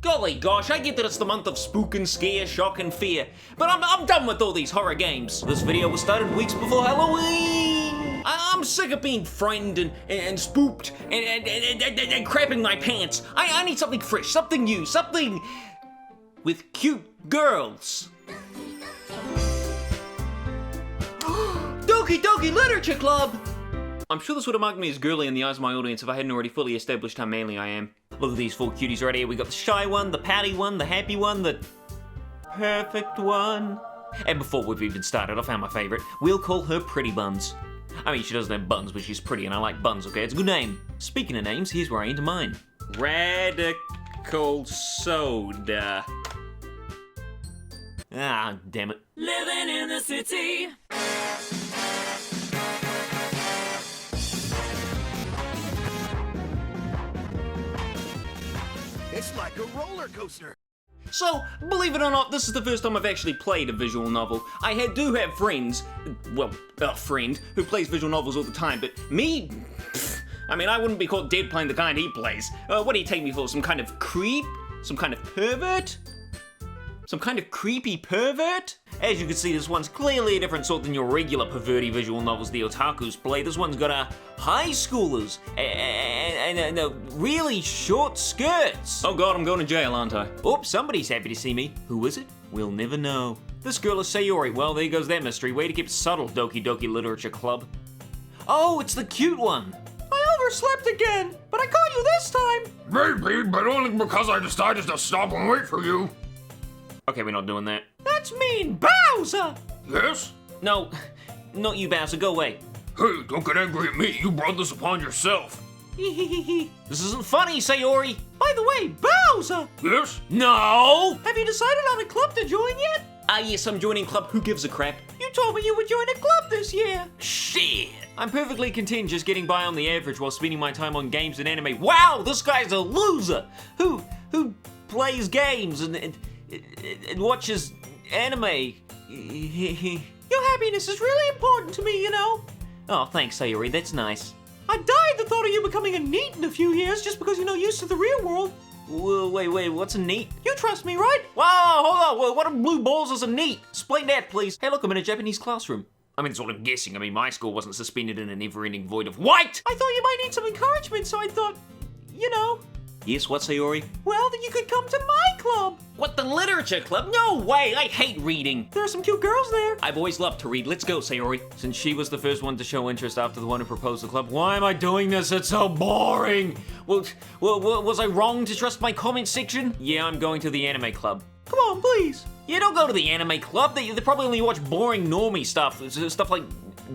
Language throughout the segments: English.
Golly gosh, I get that it's the month of spook and scare, shock and fear, but I'm done with all these horror games. This video was started weeks before Halloween. I'm sick of being frightened and spooked and crapping my pants. I need something fresh, something new, something with cute girls. Doki Doki Literature Club! I'm sure this would have marked me as girly in the eyes of my audience if I hadn't already fully established how manly I am. Look at these four cuties right here. We got the shy one, the pouty one, the happy one, the perfect one. And before we've even started, I found my favorite. We'll call her Pretty Buns. I mean, she doesn't have buns, but she's pretty and I like buns, okay? It's a good name. Speaking of names, here's where I enter mine. RadicalSoda. Ah, damn it. Living in the city. It's like a roller coaster. So, believe it or not, this is the first time I've actually played a visual novel. I do have friends, well, a friend, who plays visual novels all the time, but me? Pfft, I mean, I wouldn't be caught dead playing the kind he plays. What do you take me for, some kind of creep? Some kind of pervert? Some kind of creepy pervert? As you can see, this one's clearly a different sort than your regular perverty visual novels the otakus play. This one's got high schoolers and really short skirts. Oh god, I'm going to jail, aren't I? Oops, somebody's happy to see me. Who is it? We'll never know. This girl is Sayori. Well, there goes that mystery. Way to keep it subtle, Doki Doki Literature Club. Oh, it's the cute one. I overslept again, but I caught you this time. Maybe, but only because I decided to stop and wait for you. Okay, we're not doing that. That's mean, Bowser! Yes? No, not you, Bowser. Go away. Hey, don't get angry at me. You brought this upon yourself. This isn't funny, Sayori. By the way, Bowser! Yes? No! Have you decided on a club to join yet? Yes, I'm joining club. Who gives a crap? You told me you would join a club this year. Shit! I'm perfectly content just getting by on the average while spending my time on games and anime. Wow, this guy's a loser! Who plays games and watches anime. Your happiness is really important to me, you know. Oh, thanks, Sayori. That's nice. I died the thought of you becoming a NEET in a few years just because you're not used to the real world. Whoa, wait, what's a NEET? You trust me, right? Wow, hold on. Whoa, what are blue balls is a NEET? Explain that, please. Hey, look, I'm in a Japanese classroom. I mean, that's what I'm guessing. I mean, my school wasn't suspended in a never-ending void of white. I thought you might need some encouragement, so I thought, you know. Yes, what, Sayori? Well, then you could come to my club. What, the literature club? No way, I hate reading. There are some cute girls there. I've always loved to read. Let's go, Sayori. Since she was the first one to show interest after the one who proposed the club, why am I doing this? It's so boring. Well, was I wrong to trust my comment section? Yeah, I'm going to the anime club. Come on, please. Yeah, don't go to the anime club. They probably only watch boring normie stuff. Stuff like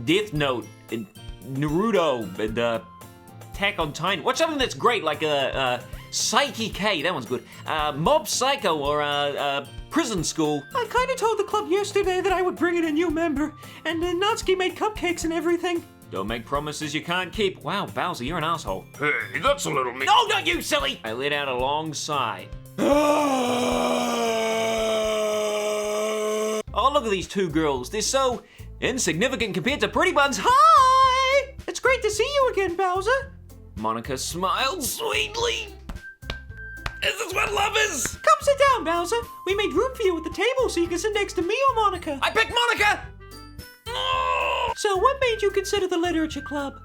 Death Note and Naruto and Attack on Titan. Watch something that's great, like Psyche K, that one's good. Mob Psycho or Prison School. I kind of told the club yesterday that I would bring in a new member, and Natsuki made cupcakes and everything. Don't make promises you can't keep. Wow, Bowser, you're an asshole. Hey, that's a little mean. No, not you, silly! I let out a long sigh. Oh, look at these two girls. They're so insignificant compared to Pretty Buns. Hi! It's great to see you again, Bowser. Monica smiled sweetly. Is this what love is? Come sit down, Bowser. We made room for you at the table so you can sit next to me or Monica. I picked Monica! So what made you consider the literature club?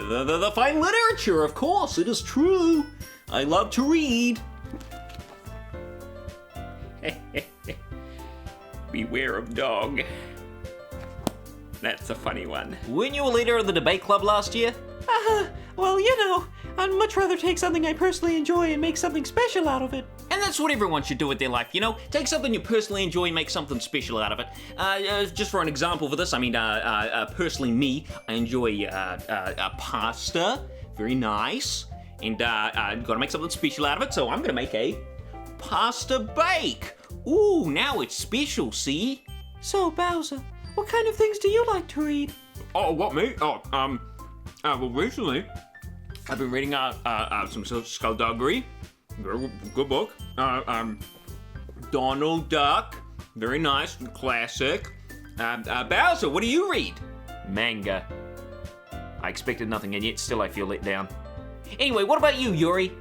The fine literature, of course. It is true. I love to read. Beware of dog. That's a funny one. Weren't you a leader of the debate club last year? Well, you know, I'd much rather take something I personally enjoy and make something special out of it. And that's what everyone should do with their life, you know? Take something you personally enjoy and make something special out of it. Just for an example for this, I mean, personally me, I enjoy pasta, very nice, and gotta make something special out of it, so I'm gonna make a pasta bake. Ooh, now it's special, see? So, Bowser, what kind of things do you like to read? Oh, what, me? Oh, Well, recently, I've been reading some skullduggery, very good book. Donald Duck, very nice, classic. Bowser, what do you read? Manga. I expected nothing, and yet still I feel let down. Anyway, what about you, Yuri?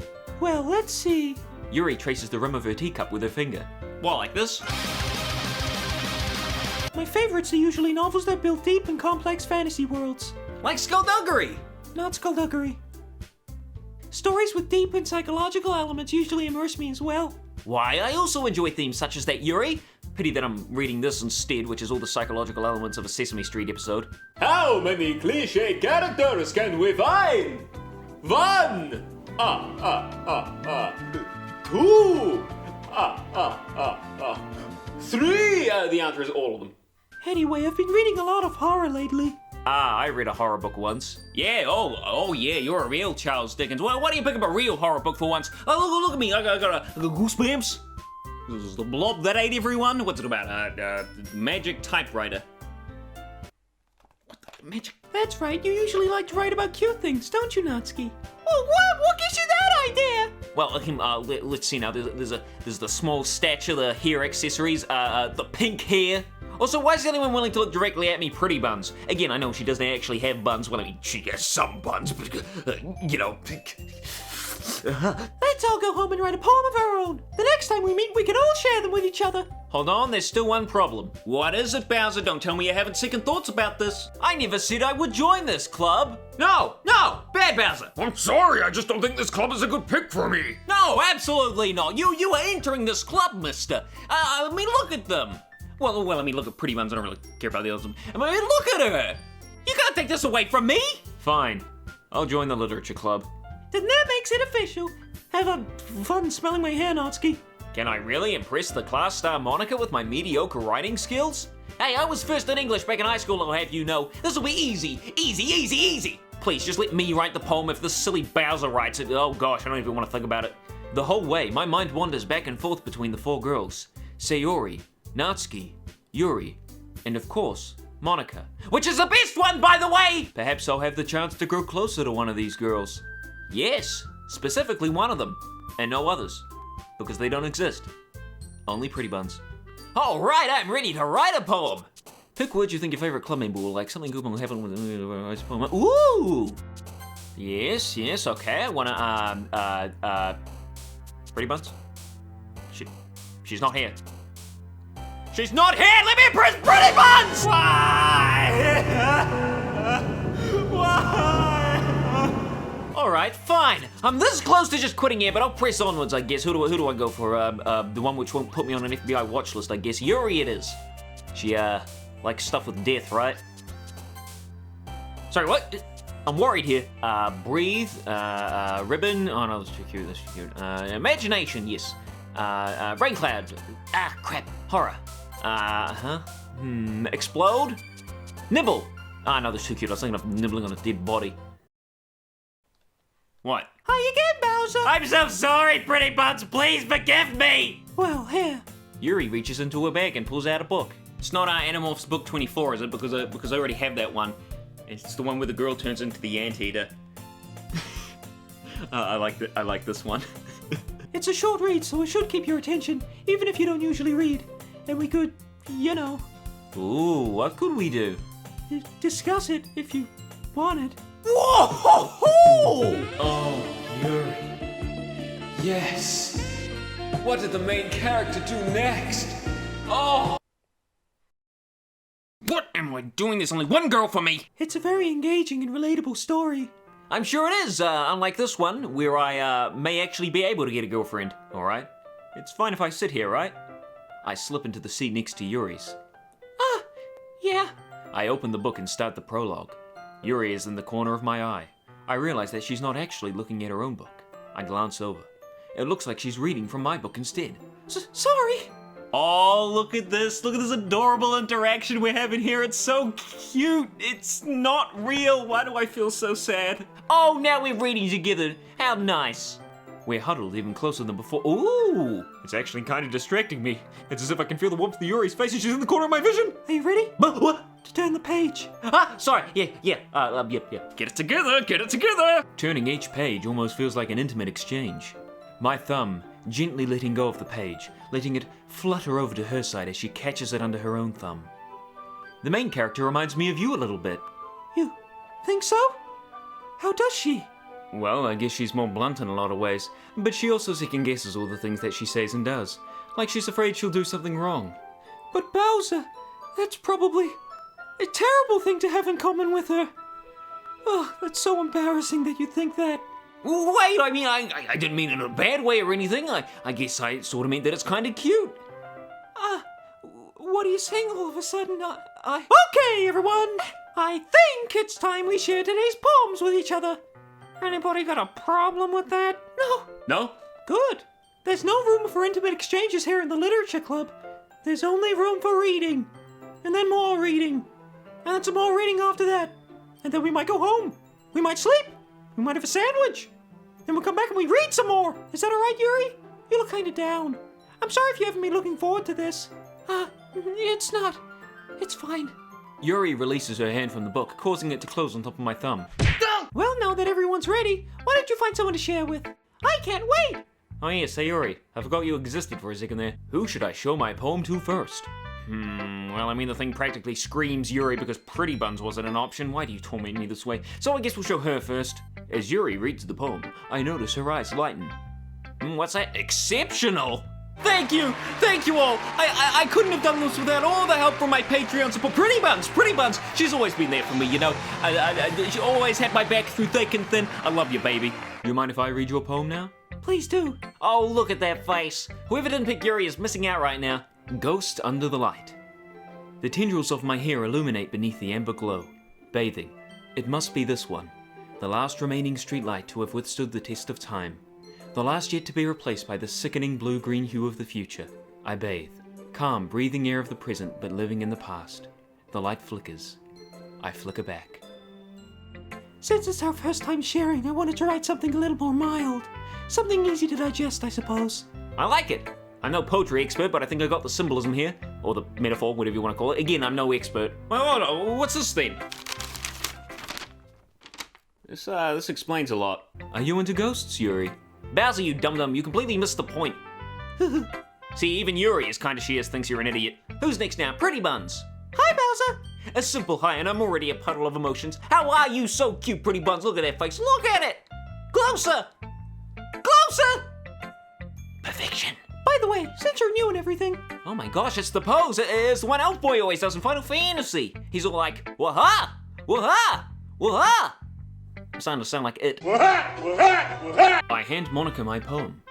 Well, let's see. Yuri traces the rim of her teacup with her finger. What, like this? My favorites are usually novels that build deep and complex fantasy worlds. Like skullduggery! Not skullduggery. Stories with deep and psychological elements usually immerse me as well. Why, I also enjoy themes such as that, Yuri. Pity that I'm reading this instead, which is all the psychological elements of a Sesame Street episode. How many cliché characters can we find? 1. 2. 3. The answer is all of them. Anyway, I've been reading a lot of horror lately. Ah, I read a horror book once. Yeah, oh yeah, you're a real Charles Dickens. Well, why don't you pick up a real horror book for once? Oh, look at me, I got goosebumps. This is the blob that ate everyone. What's it about? Magic typewriter. What the magic? That's right, you usually like to write about cute things, don't you, Natsuki? Well, what gives you that idea? Well, let's see now. There's the small stature, the hair accessories, the pink hair. Also, why is anyone willing to look directly at me, Pretty Buns? Again, I know she doesn't actually have buns. Well, I mean, she has some buns, but, you know. Let's all go home and write a poem of our own. The next time we meet, we can all share them with each other. Hold on, there's still one problem. What is it, Bowser? Don't tell me you're having second thoughts about this. I never said I would join this club. No, bad Bowser. I'm sorry, I just don't think this club is a good pick for me. No, absolutely not. You are entering this club, mister. I mean, look at them. Well, I mean, look at Pretty Buns. I don't really care about the others. I mean, look at her. You can't take this away from me. Fine, I'll join the literature club. Then that makes it official. Have fun smelling my hair, Natsuki. Can I really impress the class star Monica with my mediocre writing skills? Hey, I was first in English back in high school, I'll have you know. This'll be easy. Easy. Please, just let me write the poem if this silly Bowser writes it. Oh gosh, I don't even want to think about it. The whole way, my mind wanders back and forth between the four girls. Sayori, Natsuki, Yuri, and of course, Monica. Which is the best one, by the way! Perhaps I'll have the chance to grow closer to one of these girls. Yes, specifically one of them, and no others, because they don't exist. Only Pretty Buns. All right, I'm ready to write a poem. Pick words you think your favorite club member will like. Something good will happen with a poem. Ooh! Yes, okay. I wanna, Pretty Buns? She's not here. She's not here! Let me press Pretty Buns! Why? Alright, fine. I'm this close to just quitting here, but I'll press onwards, I guess. Who do I go for? The one which won't put me on an FBI watch list, I guess. Yuri it is. She, likes stuff with death, right? Sorry, what? I'm worried here. Breathe, ribbon. Oh no, that's too cute, imagination, yes. Rain cloud. Crap. Horror. Explode. Nibble. No, that's too cute. I was thinking of nibbling on a dead body. What? Hi again, Bowser. I'm so sorry, Pretty Buns. Please forgive me. Well, here. Yuri reaches into her bag and pulls out a book. It's not Animorphs book 24, is it? Because I already have that one. It's the one where the girl turns into the anteater. I like this one. It's a short read, so it should keep your attention, even if you don't usually read. And we could, you know, Ooh, what could we do? discuss it if you wanted. Whoa! Oh, Yuri. Yes. What did the main character do next? Oh! What am I doing? There's only one girl for me. It's a very engaging and relatable story. I'm sure it is, unlike this one, where I may actually be able to get a girlfriend. Alright? It's fine if I sit here, right? I slip into the seat next to Yuri's. Yeah. I open the book and start the prologue. Yuri is in the corner of my eye. I realize that she's not actually looking at her own book. I glance over. It looks like she's reading from my book instead. Sorry. Oh, look at this. Look at this adorable interaction we're having here. It's so cute. It's not real. Why do I feel so sad? Oh, now we're reading together. How nice. We're huddled even closer than before. Ooh! It's actually kind of distracting me. It's as if I can feel the warmth of Yuri's face and she's in the corner of my vision. Are you ready? What? To turn the page. Sorry. Yeah. Get it together. Turning each page almost feels like an intimate exchange. My thumb gently letting go of the page, letting it flutter over to her side as she catches it under her own thumb. The main character reminds me of you a little bit. You think so? How does she? Well, I guess she's more blunt in a lot of ways, but she also second guesses all the things that she says and does. Like she's afraid she'll do something wrong. But Bowser, that's probably a terrible thing to have in common with her. Oh, that's so embarrassing that you think that. Wait, I mean, I didn't mean it in a bad way or anything. I guess I sort of meant that it's kind of cute. What are you saying all of a sudden? Okay, everyone. I think it's time we share today's poems with each other. Anybody got a problem with that? No. No? Good. There's no room for intimate exchanges here in the Literature Club. There's only room for reading. And then more reading. And then some more reading after that. And then we might go home. We might sleep. We might have a sandwich. Then we'll come back and we read some more. Is that alright, Yuri? You look kinda down. I'm sorry if you haven't been looking forward to this. It's not. It's fine. Yuri releases her hand from the book, causing it to close on top of my thumb. Well, now that everyone's ready, why don't you find someone to share with? I can't wait! Oh yes, Sayuri. I forgot you existed for a second there. Who should I show my poem to first? Well, I mean, the thing practically screams Yuri because Pretty Buns wasn't an option. Why do you torment me this way? So I guess we'll show her first. As Yuri reads the poem, I notice her eyes lighten. What's that? Exceptional! Thank you all. I couldn't have done this without all the help from my Patreon support. Pretty Buns. She's always been there for me, you know. She always had my back through thick and thin. I love you, baby. You mind if I read your poem now? Please do. Oh, look at that face. Whoever didn't pick Yuri is missing out right now. Ghost under the light. The tendrils of my hair illuminate beneath the amber glow. Bathing. It must be this one. The last remaining streetlight to have withstood the test of time. The last yet to be replaced by the sickening blue-green hue of the future. I bathe. Calm, breathing air of the present, but living in the past. The light flickers. I flicker back. Since it's our first time sharing, I wanted to write something a little more mild. Something easy to digest, I suppose. I like it. I'm no poetry expert, but I think I got the symbolism here. Or the metaphor, whatever you want to call it. Again, I'm no expert. Well, hold on. What's this then? This explains a lot. Are you into ghosts, Yuri? Bowser, you dum-dum, you completely missed the point. See, even Yuri, as kind as she is, thinks you're an idiot. Who's next now? Pretty Buns. Hi, Bowser. A simple hi, and I'm already a puddle of emotions. How are you so cute, Pretty Buns? Look at that face. Look at it! Closer! Closer! Perfection. By the way, since you're new and everything... Oh my gosh, it's the pose. It's the one Elf Boy always does in Final Fantasy. He's all like, wah-ha! Wah-ha! Wah-ha! I'm starting to sound like it. I hand Monica my poem.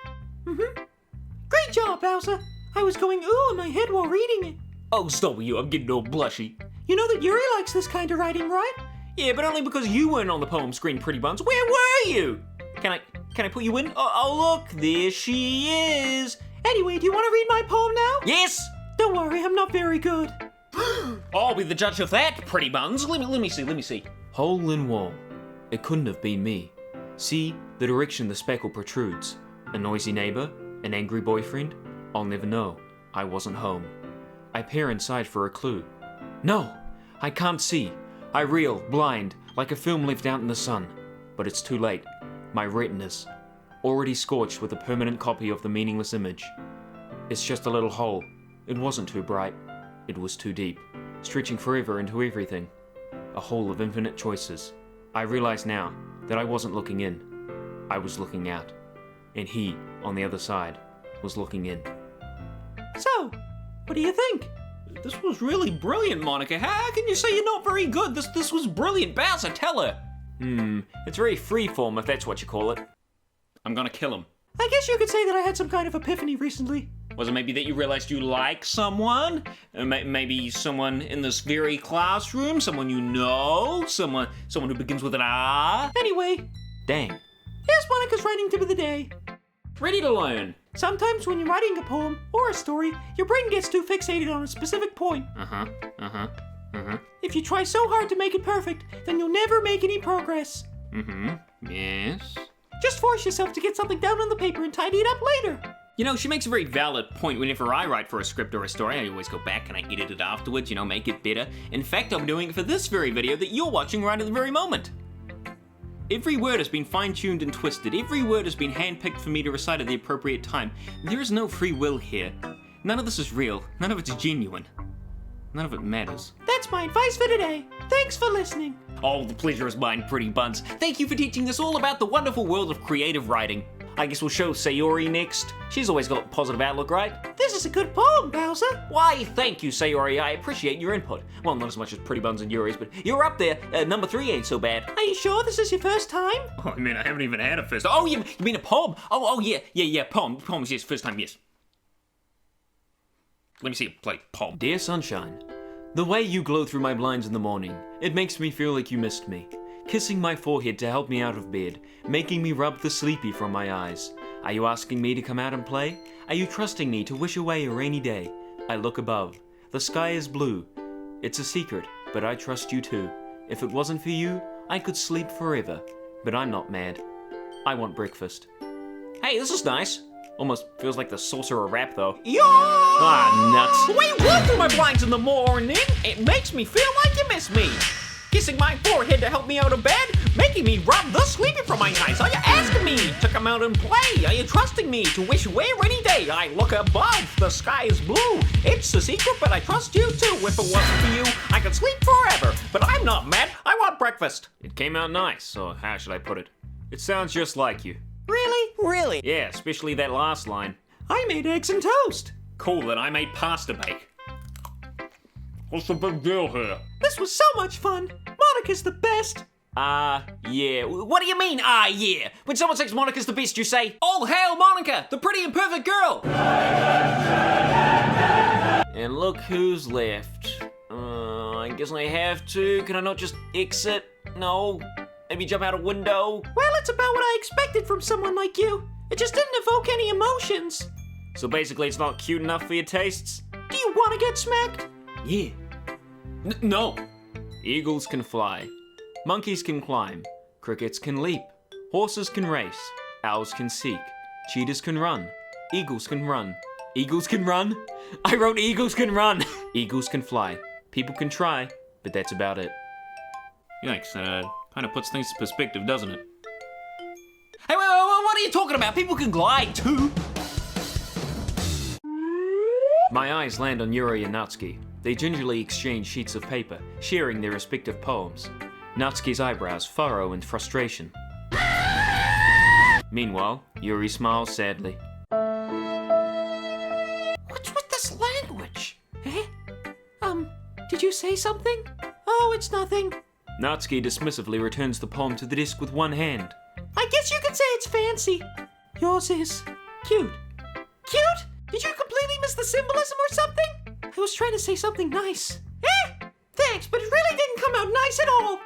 Great job, Bowser. I was going ooh in my head while reading it. Oh, stop you. I'm getting all blushy. You know that Yuri likes this kind of writing, right? Yeah, but only because you weren't on the poem screen, Pretty Buns. Where were you? Can I put you in? Oh, look, there she is. Anyway, do you want to read my poem now? Yes. Don't worry, I'm not very good. I'll be the judge of that, Pretty Buns. Let me see. Hole in wall. It couldn't have been me. See the direction the speckle protrudes. A noisy neighbor? An angry boyfriend? I'll never know. I wasn't home. I peer inside for a clue. No! I can't see. I reel, blind, like a film left out in the sun. But it's too late. My retinas, already scorched with a permanent copy of the meaningless image. It's just a little hole. It wasn't too bright. It was too deep, stretching forever into everything. A hole of infinite choices. I realize now that I wasn't looking in. I was looking out. And he, on the other side, was looking in. So, what do you think? This was really brilliant, Monica. How can you say you're not very good? This was brilliant. Bowser, tell her. It's very freeform, if that's what you call it. I'm gonna kill him. I guess you could say that I had some kind of epiphany recently. Was it maybe that you realized you like someone? Maybe someone in this very classroom? Someone you know? Someone who begins with an R? Anyway, Dang. here's Monica's writing tip of the day. Ready to learn. Sometimes when you're writing a poem or a story, your brain gets too fixated on a specific point. If you try so hard to make it perfect, then you'll never make any progress. Yes. Just force yourself to get something down on the paper and tidy it up later. You know, she makes a very valid point. Whenever I write for a script or a story, I always go back and I edit it afterwards, make it better. In fact, I'm doing it for this very video that you're watching right at the very moment. Every word has been fine-tuned and twisted. Every word has been handpicked for me to recite at the appropriate time. There is no free will here. None of this is real. None of it's genuine. None of it matters. That's my advice for today. Thanks for listening. Oh, the pleasure is mine, pretty buns. Thank you for teaching us all about the wonderful world of creative writing. I guess we'll show Sayori next. She's always got a positive outlook, right? This is a good poem, Bowser. Why, thank you, Sayori. I appreciate your input. Well, not as much as Pretty Buns and Yuri's, but you're up there. Number 3 ain't so bad. Are you sure this is your first time? Oh, I mean, I haven't even had a first. Oh, you mean a poem? Oh, yeah, poems, yes, first time, yes. Let me see a play poem. Dear sunshine, the way you glow through my blinds in the morning, it makes me feel like you missed me. Kissing my forehead to help me out of bed, making me rub the sleepy from my eyes. Are you asking me to come out and play? Are you trusting me to wish away a rainy day? I look above. The sky is blue. It's a secret, but I trust you too. If it wasn't for you, I could sleep forever. But I'm not mad. I want breakfast. Hey, this is nice. Almost feels like the sorcerer rap, though. Yo! Ah, nuts. The way you walk through my blinds in the morning, it makes me feel like you miss me. Kissing my forehead to help me out of bed, making me rub the sleepy from my eyes. Are you asking me to come out and play? Are you trusting me to wish away a rainy day? I look above, the sky is blue. It's a secret, but I trust you too. If it wasn't for you, I could sleep forever. But I'm not mad, I want breakfast. It came out nice, or how should I put it? It sounds just like you. Really? Really? Yeah, especially that last line. I made eggs and toast. Cool that I made pasta bake. What's the big deal here? This was so much fun. Monica's the best. Yeah. What do you mean, yeah? When someone says Monica's the best, you say, all hail Monica, the pretty and perfect girl. And look who's left. I guess I have to. Can I not just exit? No. Maybe jump out a window? Well, it's about what I expected from someone like you. It just didn't evoke any emotions. So basically it's not cute enough for your tastes? Do you want to get smacked? Yeah. No. Eagles can fly. Monkeys can climb. Crickets can leap. Horses can race. Owls can seek. Cheetahs can run. Eagles can run. Eagles can run? I wrote eagles can run. Eagles can fly. People can try, but that's about it. Yikes, that kind of puts things in perspective, doesn't it? Hey, wait, what are you talking about? People can glide too. My eyes land on Yuri and Natsuki. They gingerly exchange sheets of paper, sharing their respective poems. Natsuki's eyebrows furrow in frustration. Meanwhile, Yuri smiles sadly. What's with this language? Eh? Did you say something? Oh, it's nothing. Natsuki dismissively returns the poem to the desk with one hand. I guess you could say it's fancy. Yours is cute. Cute? Did you completely miss the symbolism or something? I was trying to say something nice. Thanks, but it really didn't come out nice at all.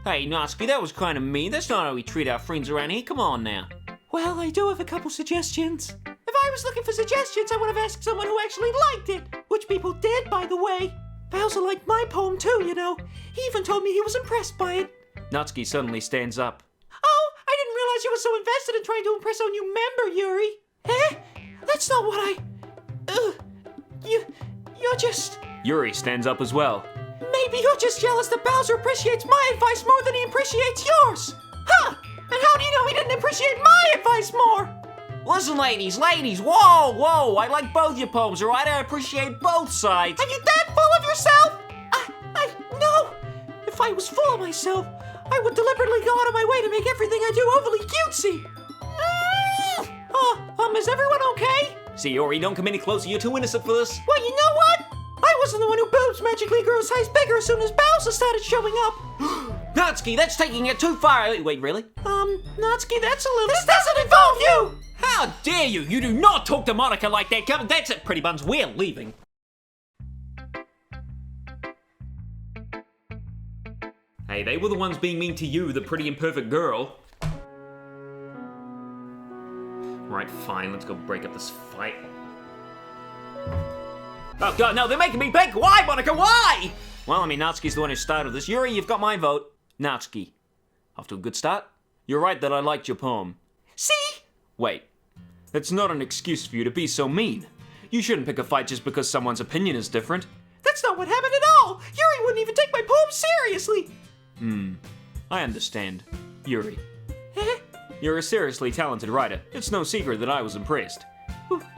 Hey, Natsuki, that was kind of mean. That's not how we treat our friends around here. Come on now. Well, I do have a couple suggestions. If I was looking for suggestions, I would have asked someone who actually liked it. Which people did, by the way. Bowser liked my poem too, you know. He even told me he was impressed by it. Natsuki suddenly stands up. Oh, I didn't realize you were so invested in trying to impress our new member, Yuri. That's not what I... You're just... Yuri stands up as well. Maybe you're just jealous that Bowser appreciates my advice more than he appreciates yours. Huh! And how do you know he didn't appreciate my advice more? Listen, ladies, whoa, I like both your poems, alright? I appreciate both sides. Are you that full of yourself? No. If I was full of myself, I would deliberately go out of my way to make everything I do overly cutesy. Is everyone okay? See, Yuri, don't come any closer. You're too innocent for this. Well, you know what? I wasn't the one who boobs magically grew a size bigger as soon as Bowser started showing up. Natsuki, that's taking it too far. Wait, really? Natsuki, that's a little... This doesn't involve you! How dare you? You do not talk to Monica like that. Come, that's it, Pretty Buns. We're leaving. Hey, they were the ones being mean to you, the pretty and perfect girl. Right, fine, let's go break up this fight. Oh god, no, they're making me beg! Why, Monica, why? Well, I mean, Natsuki's the one who started this. Yuri, you've got my vote. Natsuki. Off to a good start? You're right that I liked your poem. See? Wait. That's not an excuse for you to be so mean. You shouldn't pick a fight just because someone's opinion is different. That's not what happened at all! Yuri wouldn't even take my poem seriously! I understand. Yuri. You're a seriously talented writer. It's no secret that I was impressed.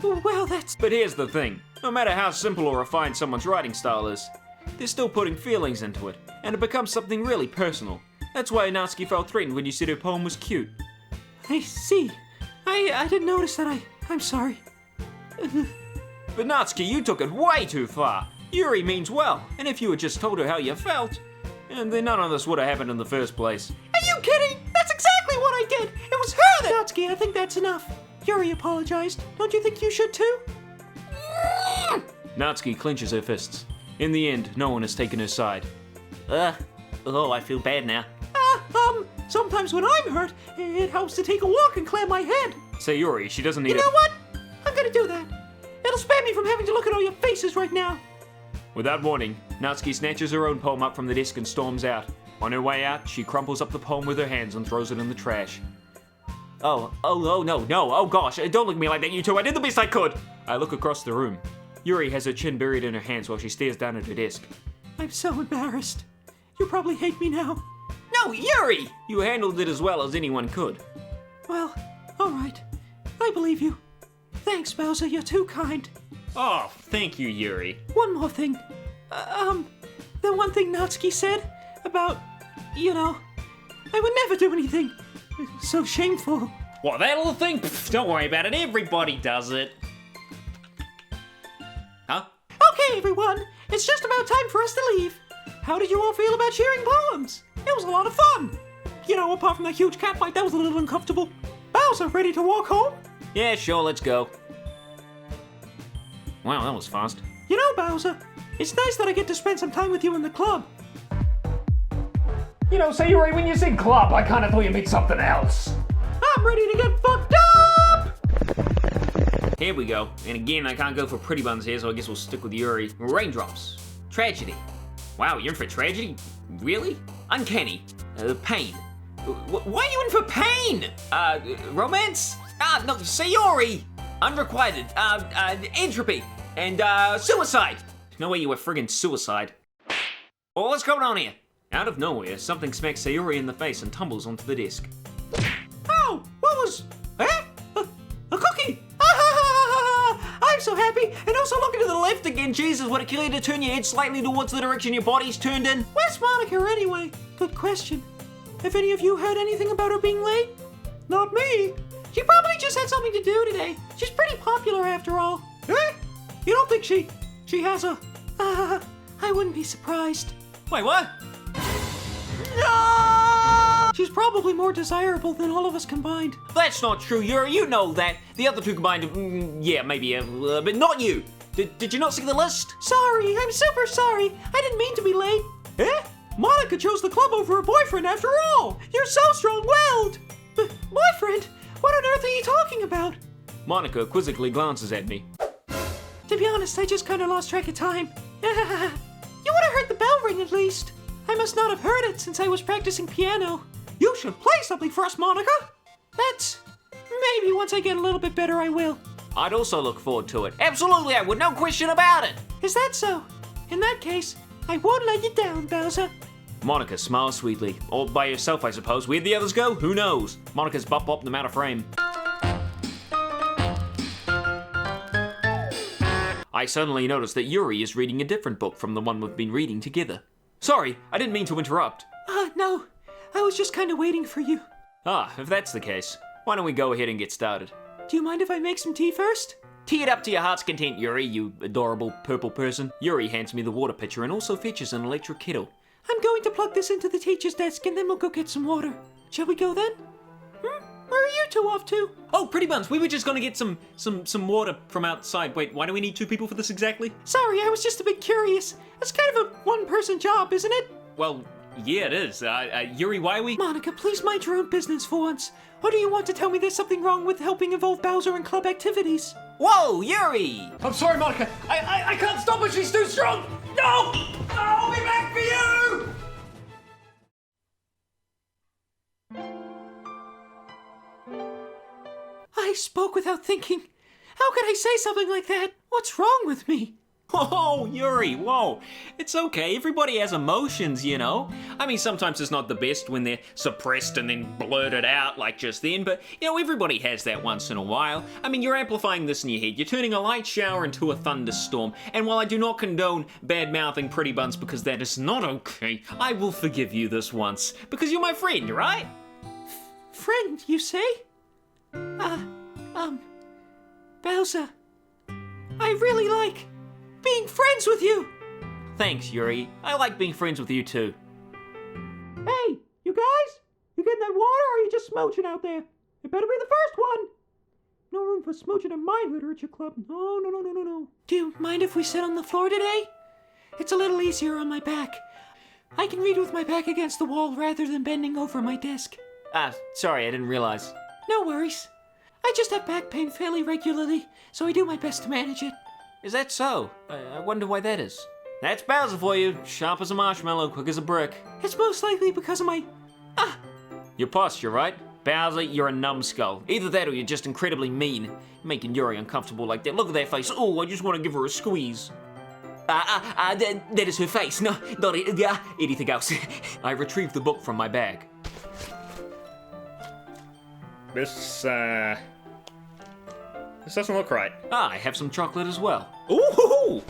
Well, that's... But here's the thing. No matter how simple or refined someone's writing style is, they're still putting feelings into it, and it becomes something really personal. That's why Natsuki felt threatened when you said her poem was cute. I see. I didn't notice that. I'm sorry. But Natsuki, you took it way too far. Yuri means well, and if you had just told her how you felt, then none of this would have happened in the first place. Are you kidding? That's exactly what I did. It was her that... Natsuki, I think that's enough. Yuri apologized. Don't you think you should too? Natsuki clenches her fists. In the end, no one has taken her side. I feel bad now. Sometimes when I'm hurt, it helps to take a walk and clear my head. Sayuri, she doesn't need You know what? I'm gonna do that. It'll spare me from having to look at all your faces right now. Without warning, Natsuki snatches her own poem up from the desk and storms out. On her way out, she crumples up the poem with her hands and throws it in the trash. No, oh gosh, don't look at me like that, you two, I did the best I could! I look across the room. Yuri has her chin buried in her hands while she stares down at her desk. I'm so embarrassed. You probably hate me now. No, Yuri! You handled it as well as anyone could. Well, alright. I believe you. Thanks, Bowser, you're too kind. Oh, thank you, Yuri. One more thing. The one thing Natsuki said about, I would never do anything so shameful. What, that little thing? Pfft, don't worry about it, everybody does it. Huh? Okay, everyone, it's just about time for us to leave. How did you all feel about sharing poems? It was a lot of fun. Apart from that huge cat fight, that was a little uncomfortable. Bowser, ready to walk home? Yeah, sure, let's go. Wow, that was fast. Bowser, it's nice that I get to spend some time with you in the club. Sayuri, when you said club, I kind of thought you meant something else. I'm ready to get fucked up! Here we go. And again, I can't go for pretty buns here, so I guess we'll stick with Yuri. Raindrops. Tragedy. Wow, you're in for tragedy? Really? Uncanny. Pain. Why are you in for pain? Romance? No, Sayori! Unrequited. Entropy. And, suicide. No way you were friggin' suicide. Well, what's going on here? Out of nowhere, something smacks Sayori in the face and tumbles onto the desk. Oh, what was... A cookie! I'm so happy, and also looking to the left again. Jesus, would it kill you to turn your head slightly towards the direction your body's turned in? Where's Monica anyway? Good question. Have any of you heard anything about her being late? Not me. She probably just had something to do today. She's pretty popular after all. Eh? You don't think she has a... I wouldn't be surprised. Wait, what? No! She's probably more desirable than all of us combined. That's not true, Yuri. You know that. The other two combined, yeah, maybe, but not you. Did you not see the list? Sorry, I'm super sorry. I didn't mean to be late. Eh? Monica chose the club over her boyfriend after all. You're so strong-willed. Boyfriend? What on earth are you talking about? Monica quizzically glances at me. To be honest, I just kind of lost track of time. You would have heard the bell ring at least. I must not have heard it since I was practicing piano. You should play something for us, Monica. That's... maybe once I get a little bit better, I will. I'd also look forward to it. Absolutely, I would. No question about it. Is that so? In that case, I won't let you down, Bowser. Monica smiles sweetly. All by herself, I suppose. Where'd the others go? Who knows? Monica's bop-bopped them out of frame. I suddenly noticed that Yuri is reading a different book from the one we've been reading together. Sorry, I didn't mean to interrupt. No. I was just kind of waiting for you. If that's the case, why don't we go ahead and get started? Do you mind if I make some tea first? Tee it up to your heart's content, Yuri, you adorable purple person. Yuri hands me the water pitcher and also fetches an electric kettle. I'm going to plug this into the teacher's desk and then we'll go get some water. Shall we go then? Where are you two off to? Oh, Pretty Buns, we were just gonna get some water from outside. Wait, why do we need two people for this exactly? Sorry, I was just a bit curious. It's kind of a one-person job, isn't it? Well, yeah, it is. Yuri, why are we... Monica, please mind your own business for once. Or do you want to tell me there's something wrong with helping involve Bowser in club activities? Whoa, Yuri! I'm sorry, Monica. I can't stop her. She's too strong. No! I'll be back for you! I spoke without thinking. How could I say something like that? What's wrong with me? Whoa, Yuri, whoa. It's okay, everybody has emotions, you know? I mean, sometimes it's not the best when they're suppressed and then blurted out like just then, but, you know, everybody has that once in a while. I mean, you're amplifying this in your head. You're turning a light shower into a thunderstorm, and while I do not condone bad-mouthing Pretty Buns because that is not okay, I will forgive you this once, because you're my friend, right? Friend, you say? Bowser, I really like being friends with you. Thanks, Yuri. I like being friends with you too. Hey, you guys? You getting that water or are you just smooching out there? It better be the first one. No room for smooching in my literature club. No. Do you mind if we sit on the floor today? It's a little easier on my back. I can read with my back against the wall rather than bending over my desk. Sorry, I didn't realize. No worries. I just have back pain fairly regularly, so I do my best to manage it. Is that so? I wonder why that is. That's Bowser for you. Sharp as a marshmallow, quick as a brick. It's most likely because of my... Your posture, right? Bowser, you're a numbskull. Either that or you're just incredibly mean. Making Yuri uncomfortable like that. Look at that face. Oh, I just want to give her a squeeze. That is her face. No, not anything else. I retrieved the book from my bag. This doesn't look right. I have some chocolate as well. Ooh!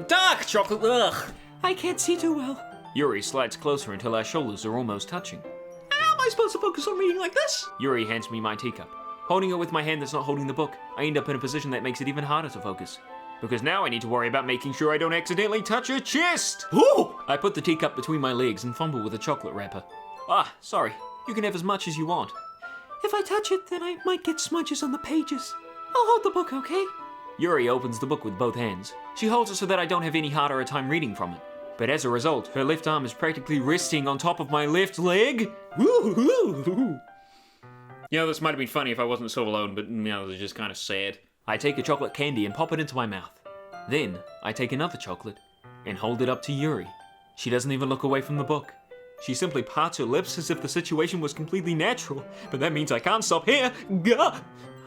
Dark chocolate, ugh! I can't see too well. Yuri slides closer until our shoulders are almost touching. How am I supposed to focus on reading like this? Yuri hands me my teacup. Holding it with my hand that's not holding the book, I end up in a position that makes it even harder to focus. Because now I need to worry about making sure I don't accidentally touch her chest! Ooh! I put the teacup between my legs and fumble with a chocolate wrapper. Sorry. You can have as much as you want. If I touch it, then I might get smudges on the pages. I'll hold the book, okay? Yuri opens the book with both hands. She holds it so that I don't have any harder a time reading from it. But as a result, her left arm is practically resting on top of my left leg. Woo-hoo-hoo. You know, this might have been funny if I wasn't so alone, but, you know, it's just kind of sad. I take a chocolate candy and pop it into my mouth. Then, I take another chocolate and hold it up to Yuri. She doesn't even look away from the book. She simply parts her lips as if the situation was completely natural, but that means I can't stop here. Gah!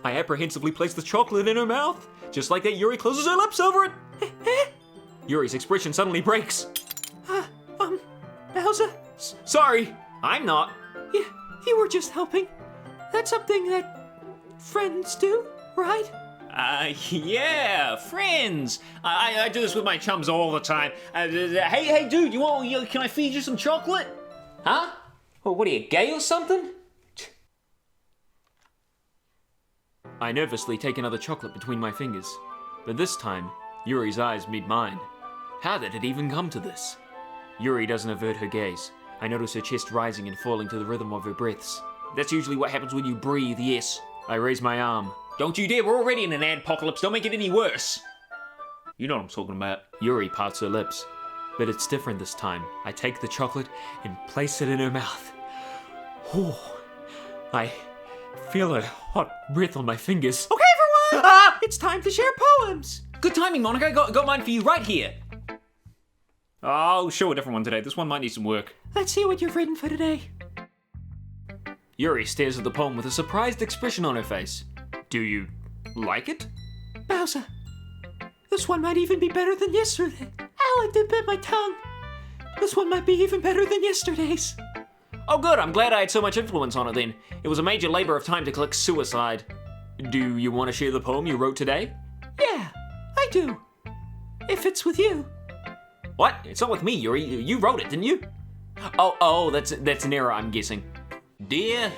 I apprehensively place the chocolate in her mouth. Just like that, Yuri closes her lips over it. Yuri's expression suddenly breaks. Bowser? Sorry, I'm not. You were just helping. That's something that friends do, right? Yeah, friends. I do this with my chums all the time. Hey, dude, can I feed you some chocolate? Huh? Well, what are you, gay or something? I nervously take another chocolate between my fingers, but this time, Yuri's eyes meet mine. How did it even come to this? Yuri doesn't avert her gaze. I notice her chest rising and falling to the rhythm of her breaths. That's usually what happens when you breathe, yes. I raise my arm. Don't you dare, we're already in an adpocalypse, don't make it any worse. You know what I'm talking about. Yuri parts her lips, but it's different this time. I take the chocolate and place it in her mouth. Oh, I feel her hot breath on my fingers. Okay, everyone! It's time to share poems! Good timing, Monica, I got mine for you right here. I'll show a different one today, this one might need some work. Let's see what you've written for today. Yuri stares at the poem with a surprised expression on her face. Do you like it? Bowser, this one might even be better than yesterday. I like to bit my tongue. This one might be even better than yesterday's. Oh good, I'm glad I had so much influence on it then. It was a major labor of time to click suicide. Do you want to share the poem you wrote today? Yeah, I do. If it's with you. What? It's not with me, Yuri. You wrote it, didn't you? Oh, that's an error, I'm guessing. Dear,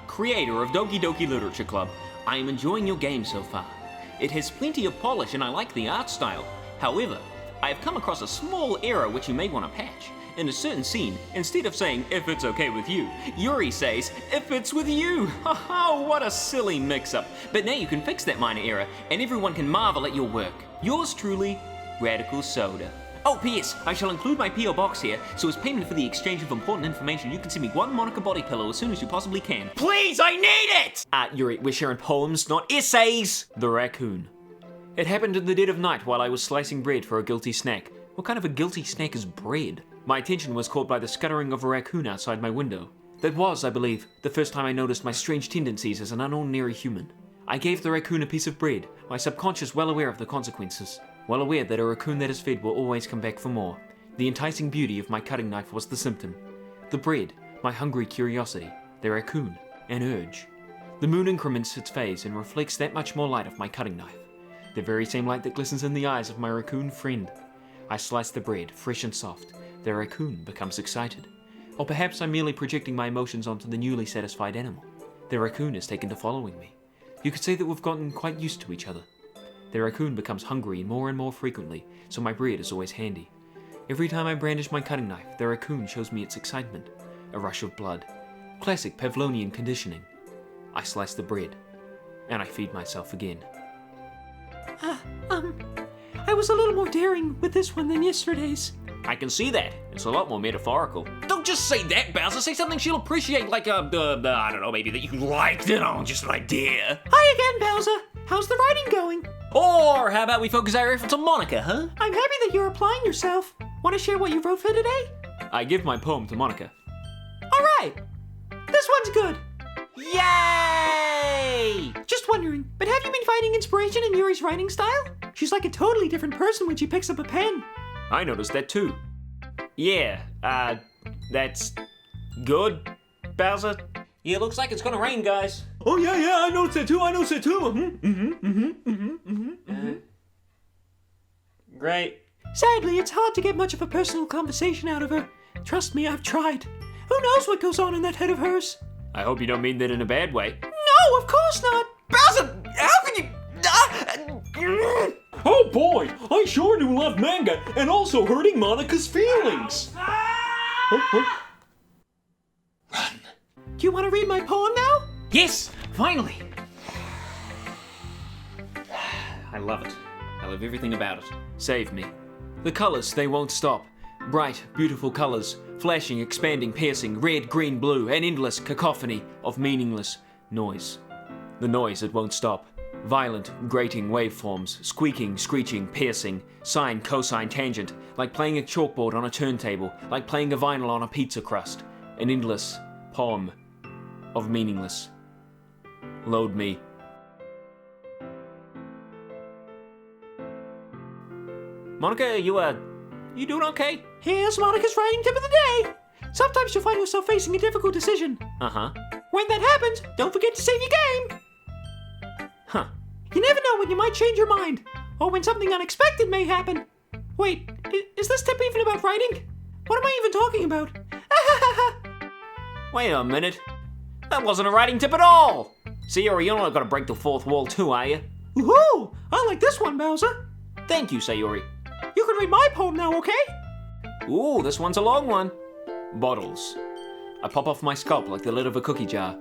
creator of Doki Doki Literature Club, I am enjoying your game so far. It has plenty of polish and I like the art style. However, I have come across a small error which you may want to patch. In a certain scene, instead of saying, if it's okay with you, Yuri says, if it's with you. Haha, what a silly mix-up. But now you can fix that minor error, and everyone can marvel at your work. Yours truly, RadicalSoda. Oh, P.S. I shall include my P.O. box here, so as payment for the exchange of important information, you can send me one Monica body pillow as soon as you possibly can. Please, I need it! Yuri, we're sharing poems, not essays! The Raccoon. It happened in the dead of night while I was slicing bread for a guilty snack. What kind of a guilty snack is bread? My attention was caught by the scuttering of a raccoon outside my window. That was, I believe, the first time I noticed my strange tendencies as an unordinary human. I gave the raccoon a piece of bread, my subconscious well aware of the consequences. Well aware that a raccoon that is fed will always come back for more, the enticing beauty of my cutting knife was the symptom. The bread, my hungry curiosity, the raccoon, an urge. The moon increments its phase and reflects that much more light of my cutting knife, the very same light that glistens in the eyes of my raccoon friend. I slice the bread, fresh and soft. The raccoon becomes excited. Or perhaps I'm merely projecting my emotions onto the newly satisfied animal. The raccoon has taken to following me. You could say that we've gotten quite used to each other. The raccoon becomes hungry more and more frequently, so my bread is always handy. Every time I brandish my cutting knife, the raccoon shows me its excitement. A rush of blood. Classic Pavlovian conditioning. I slice the bread, and I feed myself again. I was a little more daring with this one than yesterday's. I can see that. It's a lot more metaphorical. Don't just say that, Bowser. Say something she'll appreciate, like, I don't know, maybe that you liked it on, just an idea. Hi again, Bowser. How's the writing going? Or how about we focus our efforts on Monica, huh? I'm happy that you're applying yourself. Want to share what you wrote for today? I give my poem to Monica. All right. This one's good. Yay! Just wondering, but have you been finding inspiration in Yuri's writing style? She's like a totally different person when she picks up a pen. I noticed that too. Yeah, that's good, Bowser. Yeah, looks like it's gonna rain, guys. Oh, yeah, I noticed it too. Great. Sadly, it's hard to get much of a personal conversation out of her. Trust me, I've tried. Who knows what goes on in that head of hers? I hope you don't mean that in a bad way. No, of course not. Bowser, how can you... Oh boy, I sure do love manga and also hurting Monica's feelings. Do you want to read my poem now? Yes, finally. I love it. I love everything about it. Save me. The colors, they won't stop. Bright, beautiful colors, flashing, expanding, piercing, red, green, blue, an endless cacophony of meaningless noise. The noise, it won't stop. Violent, grating waveforms, squeaking, screeching, piercing, sine, cosine, tangent, like playing a chalkboard on a turntable, like playing a vinyl on a pizza crust. An endless poem of meaningless. Load me. Monica, you doing okay? Here's Monica's writing tip of the day. Sometimes you'll find yourself facing a difficult decision. Uh-huh. When that happens, don't forget to save your game. Huh. You never know when you might change your mind, or when something unexpected may happen. Wait, is this tip even about writing? What am I even talking about? Wait a minute. That wasn't a writing tip at all. See, Sayori, you're not gonna break the fourth wall too, are you? Woohoo! I like this one, Bowser. Thank you, Sayori. You can read my poem now, okay? Ooh, this one's a long one. Bottles. I pop off my scalp like the lid of a cookie jar.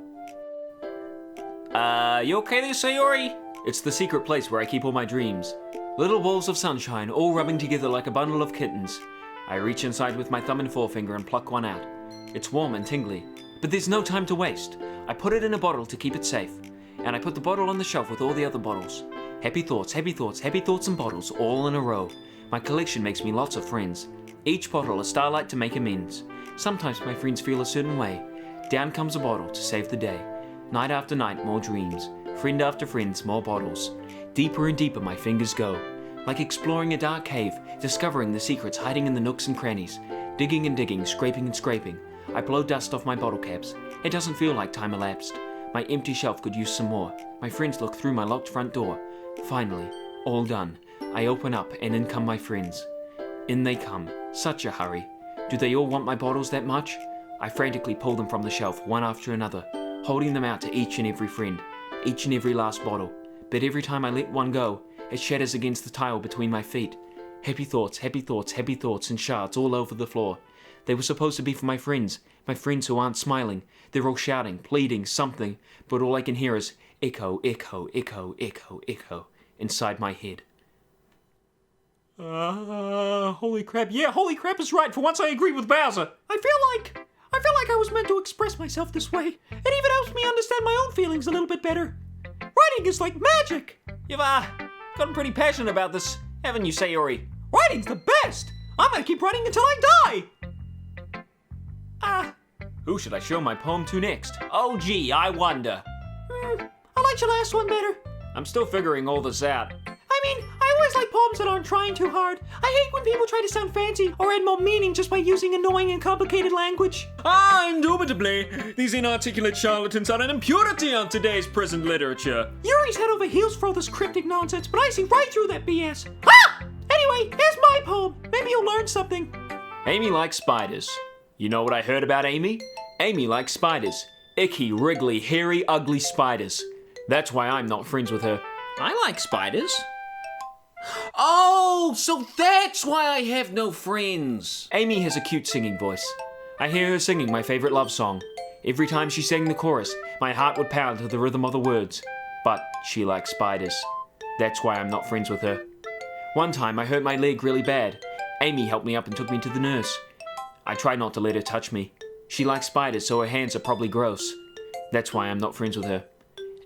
You okay there, Sayori? It's the secret place where I keep all my dreams. Little balls of sunshine, all rubbing together like a bundle of kittens. I reach inside with my thumb and forefinger and pluck one out. It's warm and tingly, but there's no time to waste. I put it in a bottle to keep it safe, and I put the bottle on the shelf with all the other bottles. Happy thoughts, happy thoughts, happy thoughts and bottles, all in a row. My collection makes me lots of friends. Each bottle a starlight to make amends. Sometimes my friends feel a certain way. Down comes a bottle to save the day. Night after night, more dreams. Friend after friend, more bottles. Deeper and deeper my fingers go. Like exploring a dark cave, discovering the secrets hiding in the nooks and crannies. Digging and digging, scraping and scraping. I blow dust off my bottle caps. It doesn't feel like time elapsed. My empty shelf could use some more. My friends look through my locked front door. Finally, all done. I open up and in come my friends. In they come. Such a hurry. Do they all want my bottles that much? I frantically pull them from the shelf, one after another, holding them out to each and every friend, each and every last bottle. But every time I let one go, it shatters against the tile between my feet. Happy thoughts, happy thoughts, happy thoughts, and shards all over the floor. They were supposed to be for my friends who aren't smiling. They're all shouting, pleading, something, but all I can hear is echo, echo, echo, echo, echo inside my head. Holy crap. Yeah, holy crap is right. For once I agree with Bowser. I feel like I was meant to express myself this way. It even helps me understand my own feelings a little bit better. Writing is like magic. You've, gotten pretty passionate about this, haven't you, Sayori? Writing's the best. I'm gonna keep writing until I die. Who should I show my poem to next? Oh gee, I wonder. I liked your last one better. I'm still figuring all this out. I mean, I always like poems that aren't trying too hard. I hate when people try to sound fancy or add more meaning just by using annoying and complicated language. Indubitably, these inarticulate charlatans are an impurity on today's present literature. Yuri's head over heels for all this cryptic nonsense, but I see right through that BS. Ah! Anyway, here's my poem. Maybe you'll learn something. Amy likes spiders. You know what I heard about Amy? Amy likes spiders. Icky, wriggly, hairy, ugly spiders. That's why I'm not friends with her. I like spiders. Oh, so that's why I have no friends. Amy has a cute singing voice. I hear her singing my favorite love song. Every time she sang the chorus, my heart would pound to the rhythm of the words. But she likes spiders. That's why I'm not friends with her. One time I hurt my leg really bad. Amy helped me up and took me to the nurse. I tried not to let her touch me. She likes spiders, so her hands are probably gross. That's why I'm not friends with her.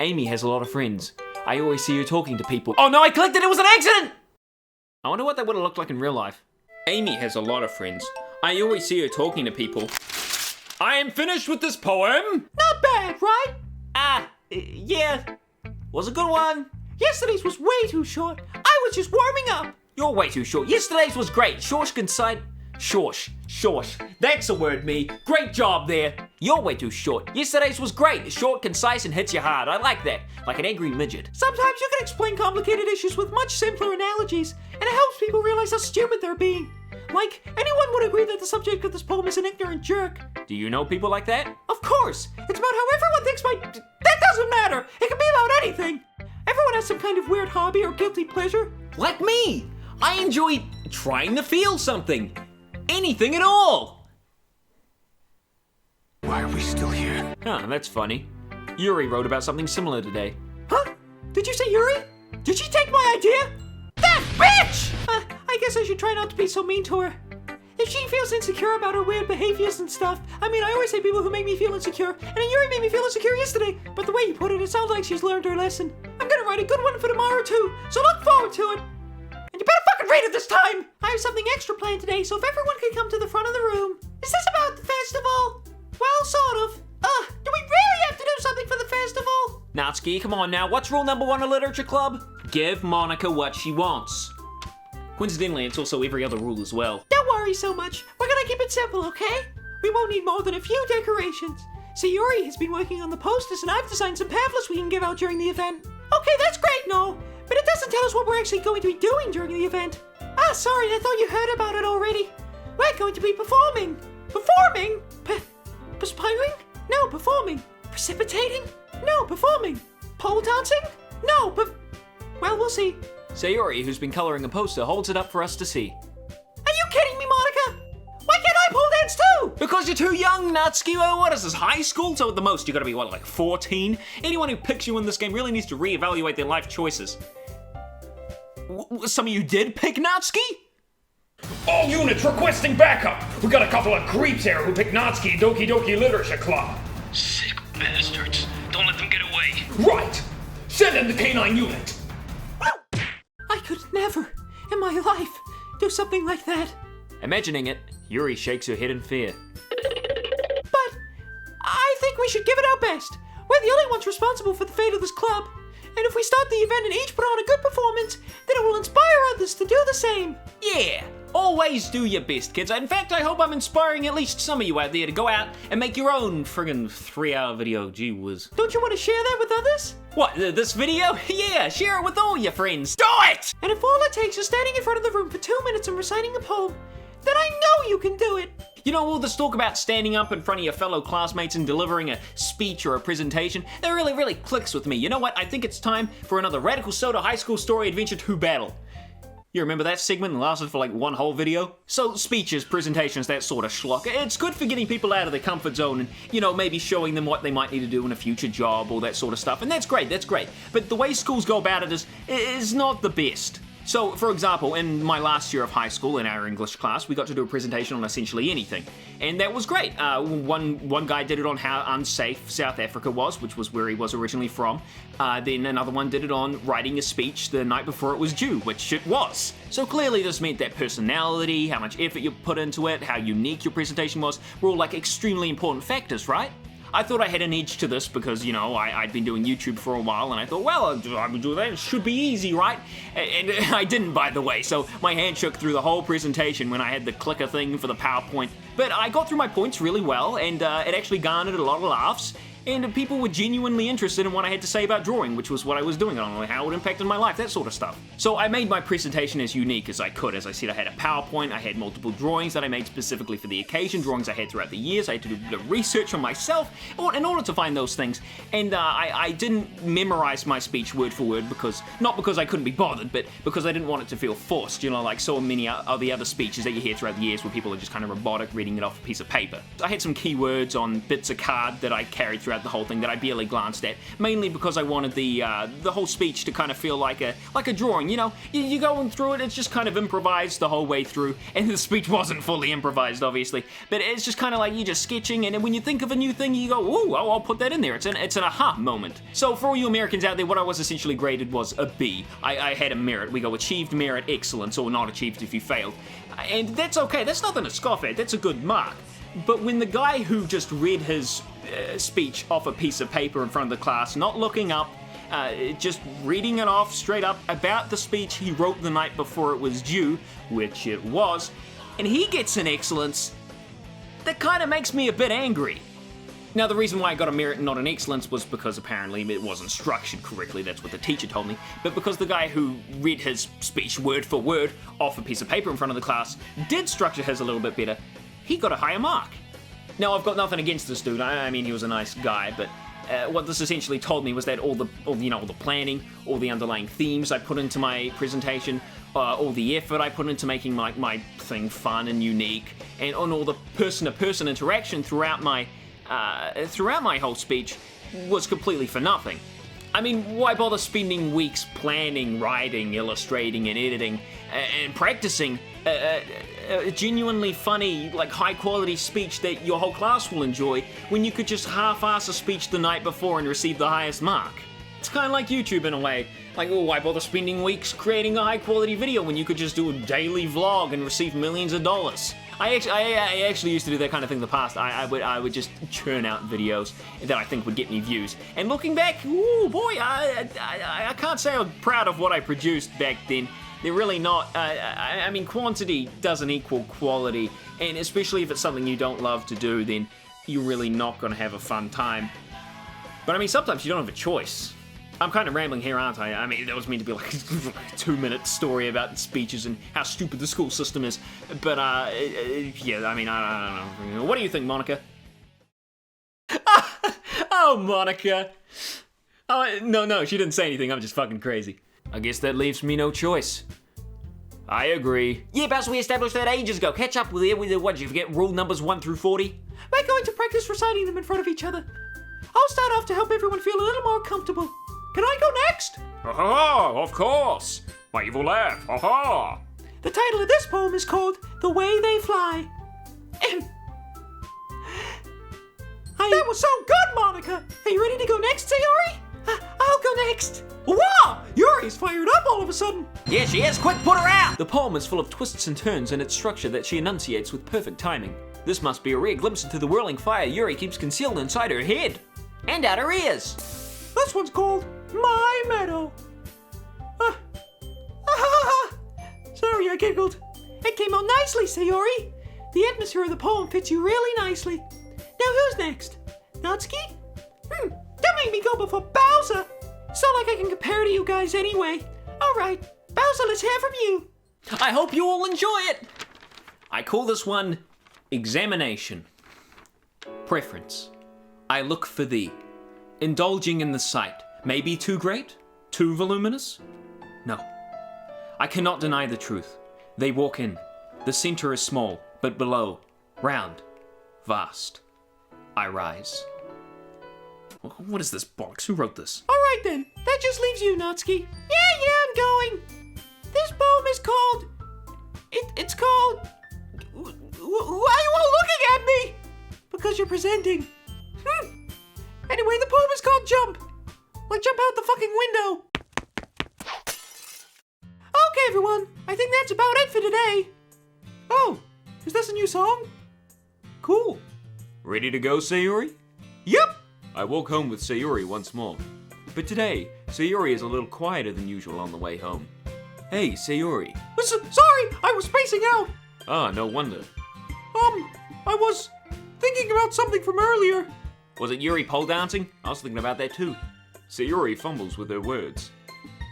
Amy has a lot of friends. I always see her talking to people. Oh no, I clicked it! It was an accident! I wonder what that would have looked like in real life. Amy has a lot of friends. I always see her talking to people. I am finished with this poem. Not bad, right? Yeah. Was a good one. Yesterday's was way too short. I was just warming up. You're way too short. Yesterday's was great. Short, concise. Short. That's a word, me. Great job there. You're way too short. Yesterday's was great. Short, concise, and hits you hard. I like that. Like an angry midget. Sometimes you can explain complicated issues with much simpler analogies, and it helps people realize how stupid they're being. Like, anyone would agree that the subject of this poem is an ignorant jerk. Do you know people like that? Of course. It's about how everyone thinks That doesn't matter. It can be about anything. Everyone has some kind of weird hobby or guilty pleasure. Like me. I enjoy trying to feel something. Anything at all. Why are we still here? Huh, that's funny. Yuri wrote about something similar today. Huh? Did you say Yuri? Did she take my idea? That bitch! I guess I should try not to be so mean to her. If she feels insecure about her weird behaviors and stuff, I mean, I always say people who make me feel insecure, and Yuri made me feel insecure yesterday, but the way you put it, it sounds like she's learned her lesson. I'm gonna write a good one for tomorrow too, so look forward to it. And you better fucking read it this time! I have something extra planned today, so if everyone could come to the front of the room. Is this about the festival? Well, sort of. Do we really have to do something for the festival? Natsuki, come on now. What's rule number 1 of Literature Club? Give Monica what she wants. Coincidentally, it's also every other rule as well. Don't worry so much. We're gonna keep it simple, okay? We won't need more than a few decorations. Sayuri has been working on the posters, and I've designed some pamphlets we can give out during the event. Okay, that's great and all, but it doesn't tell us what we're actually going to be doing during the event. Sorry, I thought you heard about it already. We're going to be performing. Performing? Perspiring? No, performing. Precipitating? No, performing. Pole dancing? No, well, we'll see. Sayuri, who's been coloring a poster, holds it up for us to see. Are you kidding me, Monica? Why can't I pole dance too? Because you're too young, Natsuki. Well, what is this, high school? So at the most, you gotta be, what, like 14? Anyone who picks you in this game really needs to reevaluate their life choices. Some of you did pick Natsuki? All units requesting backup! We got a couple of creeps here who picked Natsuki Doki Doki Literature Club. Sick bastards. Don't let them get away. Right! Send in the K9 unit! I could never, in my life, do something like that. Imagining it, Yuri shakes her head in fear. But I think we should give it our best. We're the only ones responsible for the fate of this club. And if we start the event and each put on a good performance, then it will inspire others to do the same. Yeah, always do your best, kids. In fact, I hope I'm inspiring at least some of you out there to go out and make your own friggin' 3-hour video. Gee whiz. Don't you want to share that with others? What, this video? Yeah, share it with all your friends. Do it! And if all it takes is standing in front of the room for 2 minutes and reciting a poem, then I know you can do it. You know, all this talk about standing up in front of your fellow classmates and delivering a speech or a presentation, that really clicks with me. You know what? I think it's time for another Radical Soda High School Story Adventure 2 battle. You remember that segment that lasted for like one whole video? So speeches, presentations, that sort of schlock. It's good for getting people out of their comfort zone and, you know, maybe showing them what they might need to do in a future job, all that sort of stuff. And that's great. But the way schools go about it is not the best. So, for example, in my last year of high school, in our English class, we got to do a presentation on essentially anything. And that was great. One guy did it on how unsafe South Africa was, which was where he was originally from. Then another one did it on writing a speech the night before it was due, which it was. So clearly this meant that personality, how much effort you put into it, how unique your presentation was, were all like extremely important factors, right? I thought I had an edge to this because, you know, I'd been doing YouTube for a while, and I thought, well, I would do that. It should be easy, right? And I didn't, by the way, so my hand shook through the whole presentation when I had the clicker thing for the PowerPoint. But I got through my points really well, and it actually garnered a lot of laughs. And people were genuinely interested in what I had to say about drawing, which was what I was doing on, how it impacted my life, that sort of stuff. So I made my presentation as unique as I could. As I said, I had a PowerPoint, I had multiple drawings that I made specifically for the occasion, drawings I had throughout the years. I had to do a bit of research on myself in order to find those things. And I didn't memorize my speech word for word, not because I couldn't be bothered, but because I didn't want it to feel forced, you know, like so many of the other speeches that you hear throughout the years where people are just kind of robotic reading it off a piece of paper. I had some keywords on bits of card that I carried throughout the whole thing that I barely glanced at, mainly because I wanted the whole speech to kind of feel like a drawing. You know, you're going through it, it's just kind of improvised the whole way through, and the speech wasn't fully improvised, obviously, but it's just kind of like you're just sketching, and when you think of a new thing, you go, ooh, I'll put that in there. It's an aha moment. So for all you Americans out there, what I was essentially graded was a B. I had a merit. We go achieved, merit, excellence, or not achieved if you failed. And that's okay, that's nothing to scoff at, that's a good mark. But when the guy who just read his speech off a piece of paper in front of the class, not looking up, just reading it off straight up about the speech he wrote the night before it was due, which it was, and he gets an excellence, that kind of makes me a bit angry. Now, the reason why I got a merit and not an excellence was because apparently it wasn't structured correctly, that's what the teacher told me, but because the guy who read his speech word for word off a piece of paper in front of the class did structure his a little bit better, he got a higher mark. Now, I've got nothing against this dude. I mean, he was a nice guy, but what this essentially told me was that all the planning, all the underlying themes I put into my presentation, all the effort I put into making my thing fun and unique, and on all the person-to-person interaction throughout my whole speech was completely for nothing. I mean, why bother spending weeks planning, writing, illustrating, and editing, and practicing a genuinely funny, like high-quality speech that your whole class will enjoy when you could just half-ass a speech the night before and receive the highest mark? It's kind of like YouTube in a way. Like, oh, why bother spending weeks creating a high-quality video when you could just do a daily vlog and receive millions of dollars? I actually used to do that kind of thing in the past. I would just churn out videos that I think would get me views. And looking back, ooh boy, I can't say I'm proud of what I produced back then. They're really not. I mean, quantity doesn't equal quality, and especially if it's something you don't love to do, then you're really not going to have a fun time. But I mean, sometimes you don't have a choice. I'm kind of rambling here, aren't I? I mean, that was meant to be like a 2-minute story about speeches and how stupid the school system is. But, yeah, I mean, I don't know. What do you think, Monica? Oh, Monica. Oh, no, she didn't say anything. I'm just fucking crazy. I guess that leaves me no choice. I agree. Yeah, Buzz, we established that ages ago. Catch up with it. What, did you forget rule numbers 1 through 40? We're going to practice reciting them in front of each other. I'll start off to help everyone feel a little more comfortable. Can I go next? Aha, of course. My evil laugh, aha. The title of this poem is called The Way They Fly. That was so good, Monica. Are you ready to go next, Sayori? I'll go next. Wow! Yuri's fired up all of a sudden. Yeah, she is. Quick, put her out! The poem is full of twists and turns in its structure that she enunciates with perfect timing. This must be a rare glimpse into the whirling fire Yuri keeps concealed inside her head. And out her ears. This one's called My Meadow. Sorry, I giggled. It came out nicely, Sayori. The atmosphere of the poem fits you really nicely. Now who's next? Natsuki? That made me go before Bowser. It's not like I can compare to you guys anyway. Alright, Bowser, let's hear from you. I hope you all enjoy it. I call this one Examination. Preference. I look for thee. Indulging in the sight. Maybe too great? Too voluminous? No. I cannot deny the truth. They walk in. The center is small, but below, round, vast. I rise. What is this box? Who wrote this? Alright then, that just leaves you, Natsuki. Yeah, I'm going. This poem is called... It's called... Why are you all looking at me? Because you're presenting. Anyway, the poem is called Jump. Like jump out the fucking window. Okay, everyone. I think that's about it for today. Oh, is this a new song? Cool. Ready to go, Sayori? Yep. I walk home with Sayuri once more. But today, Sayuri is a little quieter than usual on the way home. Hey, Sayuri. Sorry, I was spacing out. Ah, no wonder. I was thinking about something from earlier. Was it Yuri pole dancing? I was thinking about that too. Sayuri fumbles with her words.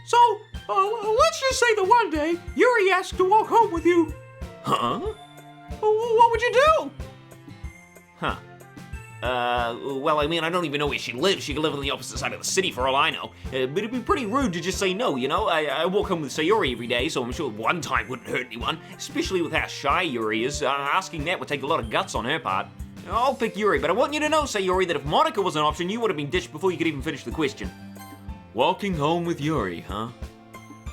So, let's just say that one day, Yuri asked to walk home with you. Huh? What would you do? Huh. Well, I mean, I don't even know where she lives. She could live on the opposite side of the city for all I know. But it'd be pretty rude to just say no, you know? I walk home with Sayuri every day, so I'm sure one time wouldn't hurt anyone. Especially with how shy Yuri is. Asking that would take a lot of guts on her part. I'll pick Yuri, but I want you to know, Sayuri, that if Monica was an option, you would have been ditched before you could even finish the question. Walking home with Yuri, huh?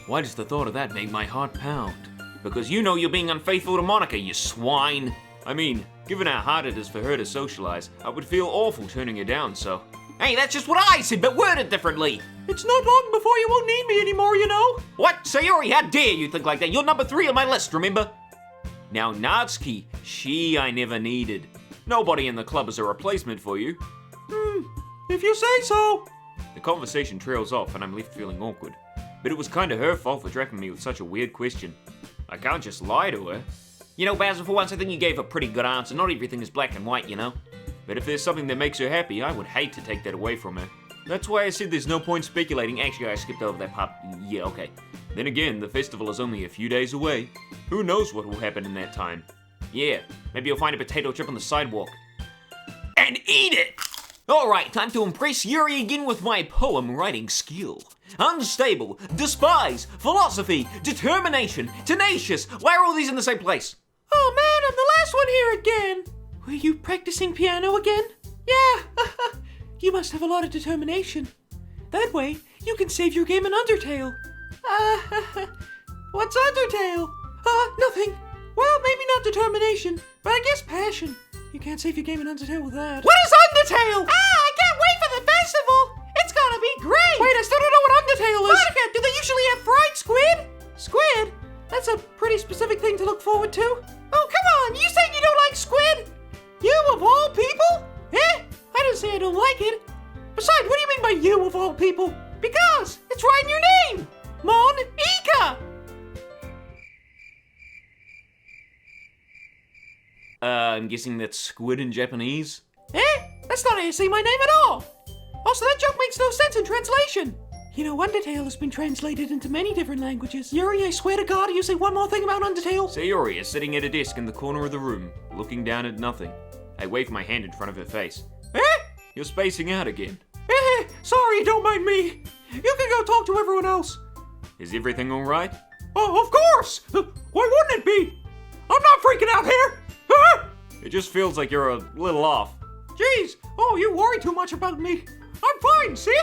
Why does the thought of that make my heart pound? Because you know you're being unfaithful to Monica, you swine. I mean, given how hard it is for her to socialize, I would feel awful turning her down, so... Hey, that's just what I said, but worded differently. It's not long before you won't need me anymore, you know? What? Sayuri, how dare you think like that? You're number 3 on my list, remember? Now, Natsuki, she I never needed. Nobody in the club is a replacement for you. If you say so. The conversation trails off and I'm left feeling awkward. But it was kinda her fault for trapping me with such a weird question. I can't just lie to her. You know, Basil, for once I think you gave a pretty good answer. Not everything is black and white, you know? But if there's something that makes her happy, I would hate to take that away from her. That's why I said there's no point speculating. Actually, I skipped over that part. Yeah, okay. Then again, the festival is only a few days away. Who knows what will happen in that time? Yeah, maybe you'll find a potato chip on the sidewalk. And eat it! Alright, time to impress Yuri again with my poem writing skill. Unstable, despise, philosophy, determination, tenacious. Why are all these in the same place? Oh man, I'm the last one here again. Were you practicing piano again? Yeah. You must have a lot of determination. That way, you can save your game in Undertale. What's Undertale? Nothing. Well, maybe not determination, but I guess passion. You can't save your game in Undertale with that. What is Undertale? I can't wait for the festival. It's gonna be great. Wait, I still don't know what Undertale is. Monica, do they usually have fried squid? Squid? That's a pretty specific thing to look forward to. Oh, come on. You saying you don't like squid? You of all people? I didn't say I don't like it. Besides, what do you mean by you of all people? Because it's right in your name. Mon-Ika. I'm guessing that's squid in Japanese? That's not how you say my name at all. Also, that joke makes no sense in translation. You know, Undertale has been translated into many different languages. Yuri, I swear to God, you say one more thing about Undertale. Sayuri is sitting at a desk in the corner of the room, looking down at nothing. I wave my hand in front of her face. You're spacing out again. Sorry, don't mind me. You can go talk to everyone else. Is everything alright? Oh, of course. Why wouldn't it be? I'm not freaking out here. It just feels like you're a little off. Jeez, oh, you worry too much about me. I'm fine, see?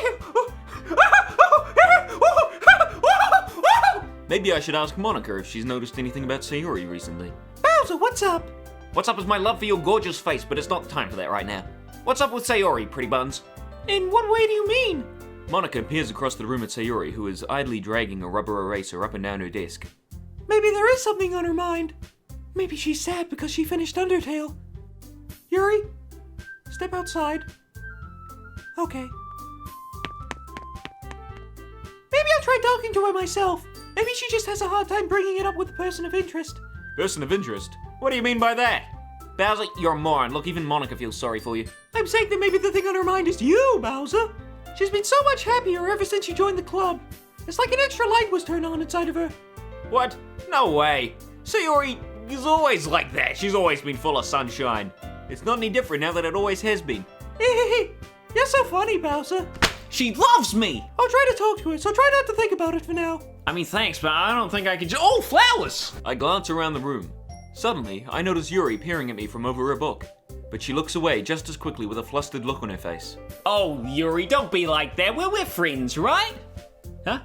Maybe I should ask Monica if she's noticed anything about Sayuri recently. Bowser, what's up? What's up is my love for your gorgeous face, but it's not the time for that right now. What's up with Sayuri, pretty buns? In what way do you mean? Monica peers across the room at Sayuri, who is idly dragging a rubber eraser up and down her desk. Maybe there is something on her mind. Maybe she's sad because she finished Undertale. Yuri, step outside. Okay. Maybe I'll try talking to her myself. Maybe she just has a hard time bringing it up with a person of interest. Person of interest? What do you mean by that? Bowser, you're a moron. Look, even Monica feels sorry for you. I'm saying that maybe the thing on her mind is you, Bowser. She's been so much happier ever since she joined the club. It's like an extra light was turned on inside of her. What? No way. Sayuri is always like that. She's always been full of sunshine. It's not any different now that it always has been. You're so funny, Bowser. She loves me! I'll try to talk to her, so try not to think about it for now. I mean, thanks, but I don't think I can Oh, flowers! I glance around the room. Suddenly, I notice Yuri peering at me from over her book. But she looks away just as quickly with a flustered look on her face. Oh, Yuri, don't be like that. We're friends, right? Huh?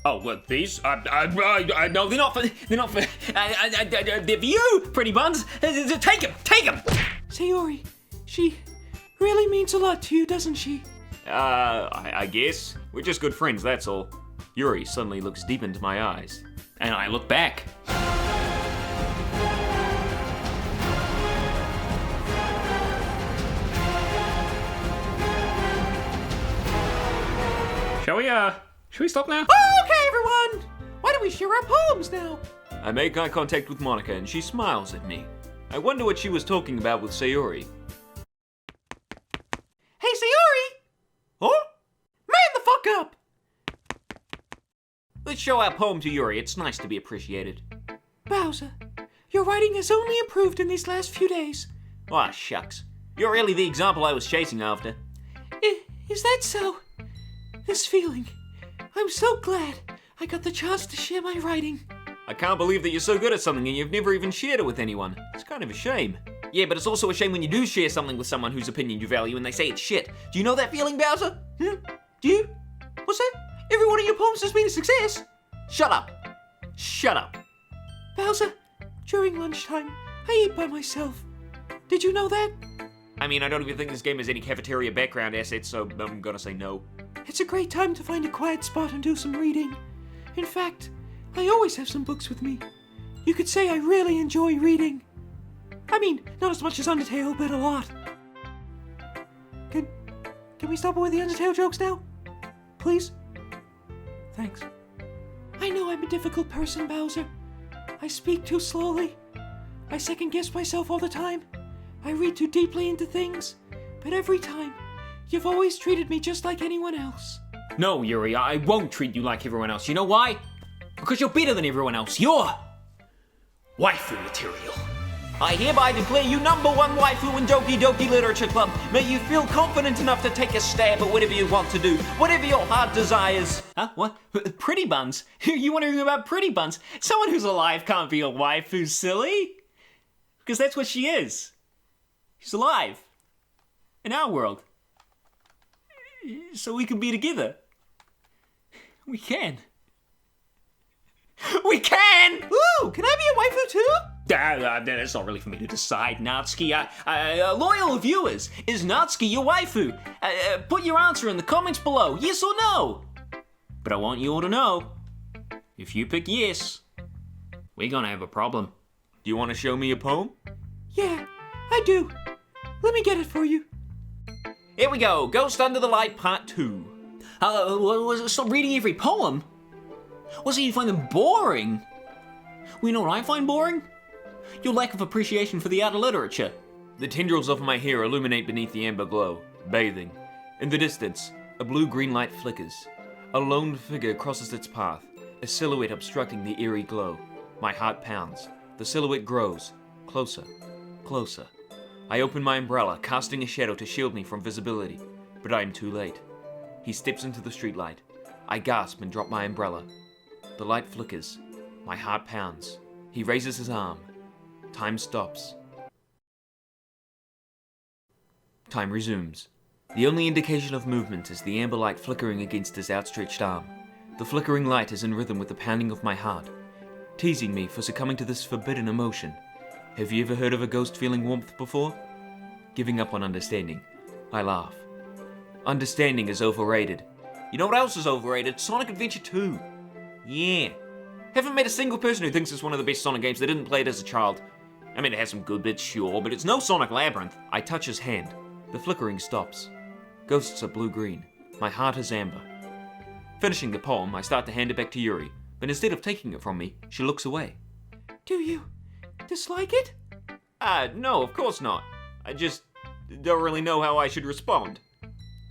Oh, well, these? No, they're not for, they're for you, pretty buns. Take them. Sayuri, she really means a lot to you, doesn't she? I guess. We're just good friends, that's all. Yuri suddenly looks deep into my eyes. And I look back. should we stop now? Oh, okay, everyone! Why don't we share our poems now? I make eye contact with Monica and she smiles at me. I wonder what she was talking about with Sayori. Hey, Sayori! Huh? Man the fuck up! Let's show our poem to Yuri. It's nice to be appreciated. Bowser, your writing has only improved in these last few days. Aw, shucks. You're really the example I was chasing after. Is that so? This feeling. I'm so glad I got the chance to share my writing. I can't believe that you're so good at something and you've never even shared it with anyone. It's kind of a shame. Yeah, but it's also a shame when you do share something with someone whose opinion you value and they say it's shit. Do you know that feeling, Bowser? Do you? What's that? Every one of your poems has been a success. Shut up. Shut up. Bowser, during lunchtime, I eat by myself. Did you know that? I mean, I don't even think this game has any cafeteria background assets, so I'm gonna say no. It's a great time to find a quiet spot and do some reading. In fact, I always have some books with me. You could say I really enjoy reading. I mean, not as much as Undertale, but a lot. Can we stop with the Undertale jokes now? Please? Thanks. I know I'm a difficult person, Bowser. I speak too slowly. I second-guess myself all the time. I read too deeply into things. But every time, you've always treated me just like anyone else. No, Yuri, I won't treat you like everyone else. You know why? Because you're better than everyone else. You're waifu material. I hereby declare you #1 waifu in Doki Doki Literature Club. May you feel confident enough to take a stab at whatever you want to do, whatever your heart desires. Huh? What? Pretty buns? You wondering about pretty buns? Someone who's alive can't be a waifu, silly. Because that's what she is. She's alive. In our world. So we can be together. We can. We can! Ooh, can I be a waifu too? That's not really for me to decide, Natsuki. Loyal viewers, is Natsuki your waifu? Put your answer in the comments below, yes or no? But I want you all to know, if you pick yes, we're gonna have a problem. Do you want to show me a poem? Yeah, I do. Let me get it for you. Here we go, Ghost Under the Light Part 2. Stop reading every poem. So you find them boring? Well, you know what I find boring? Your lack of appreciation for the art of literature. The tendrils of my hair illuminate beneath the amber glow, bathing. In the distance, a blue-green light flickers. A lone figure crosses its path, a silhouette obstructing the eerie glow. My heart pounds. The silhouette grows. Closer. Closer. I open my umbrella, casting a shadow to shield me from visibility. But I am too late. He steps into the streetlight. I gasp and drop my umbrella. The light flickers. My heart pounds. He raises his arm. Time stops. Time resumes. The only indication of movement is the amber light flickering against his outstretched arm. The flickering light is in rhythm with the pounding of my heart, teasing me for succumbing to this forbidden emotion. Have you ever heard of a ghost feeling warmth before? Giving up on understanding. I laugh. Understanding is overrated. You know what else is overrated? Sonic Adventure 2. Yeah. Haven't met a single person who thinks it's one of the best Sonic games that didn't play it as a child. I mean, it has some good bits, sure, but it's no Sonic Labyrinth. I touch his hand. The flickering stops. Ghosts are blue-green. My heart is amber. Finishing the poem, I start to hand it back to Yuri, but instead of taking it from me, she looks away. Do you dislike it? No, of course not. I just don't really know how I should respond.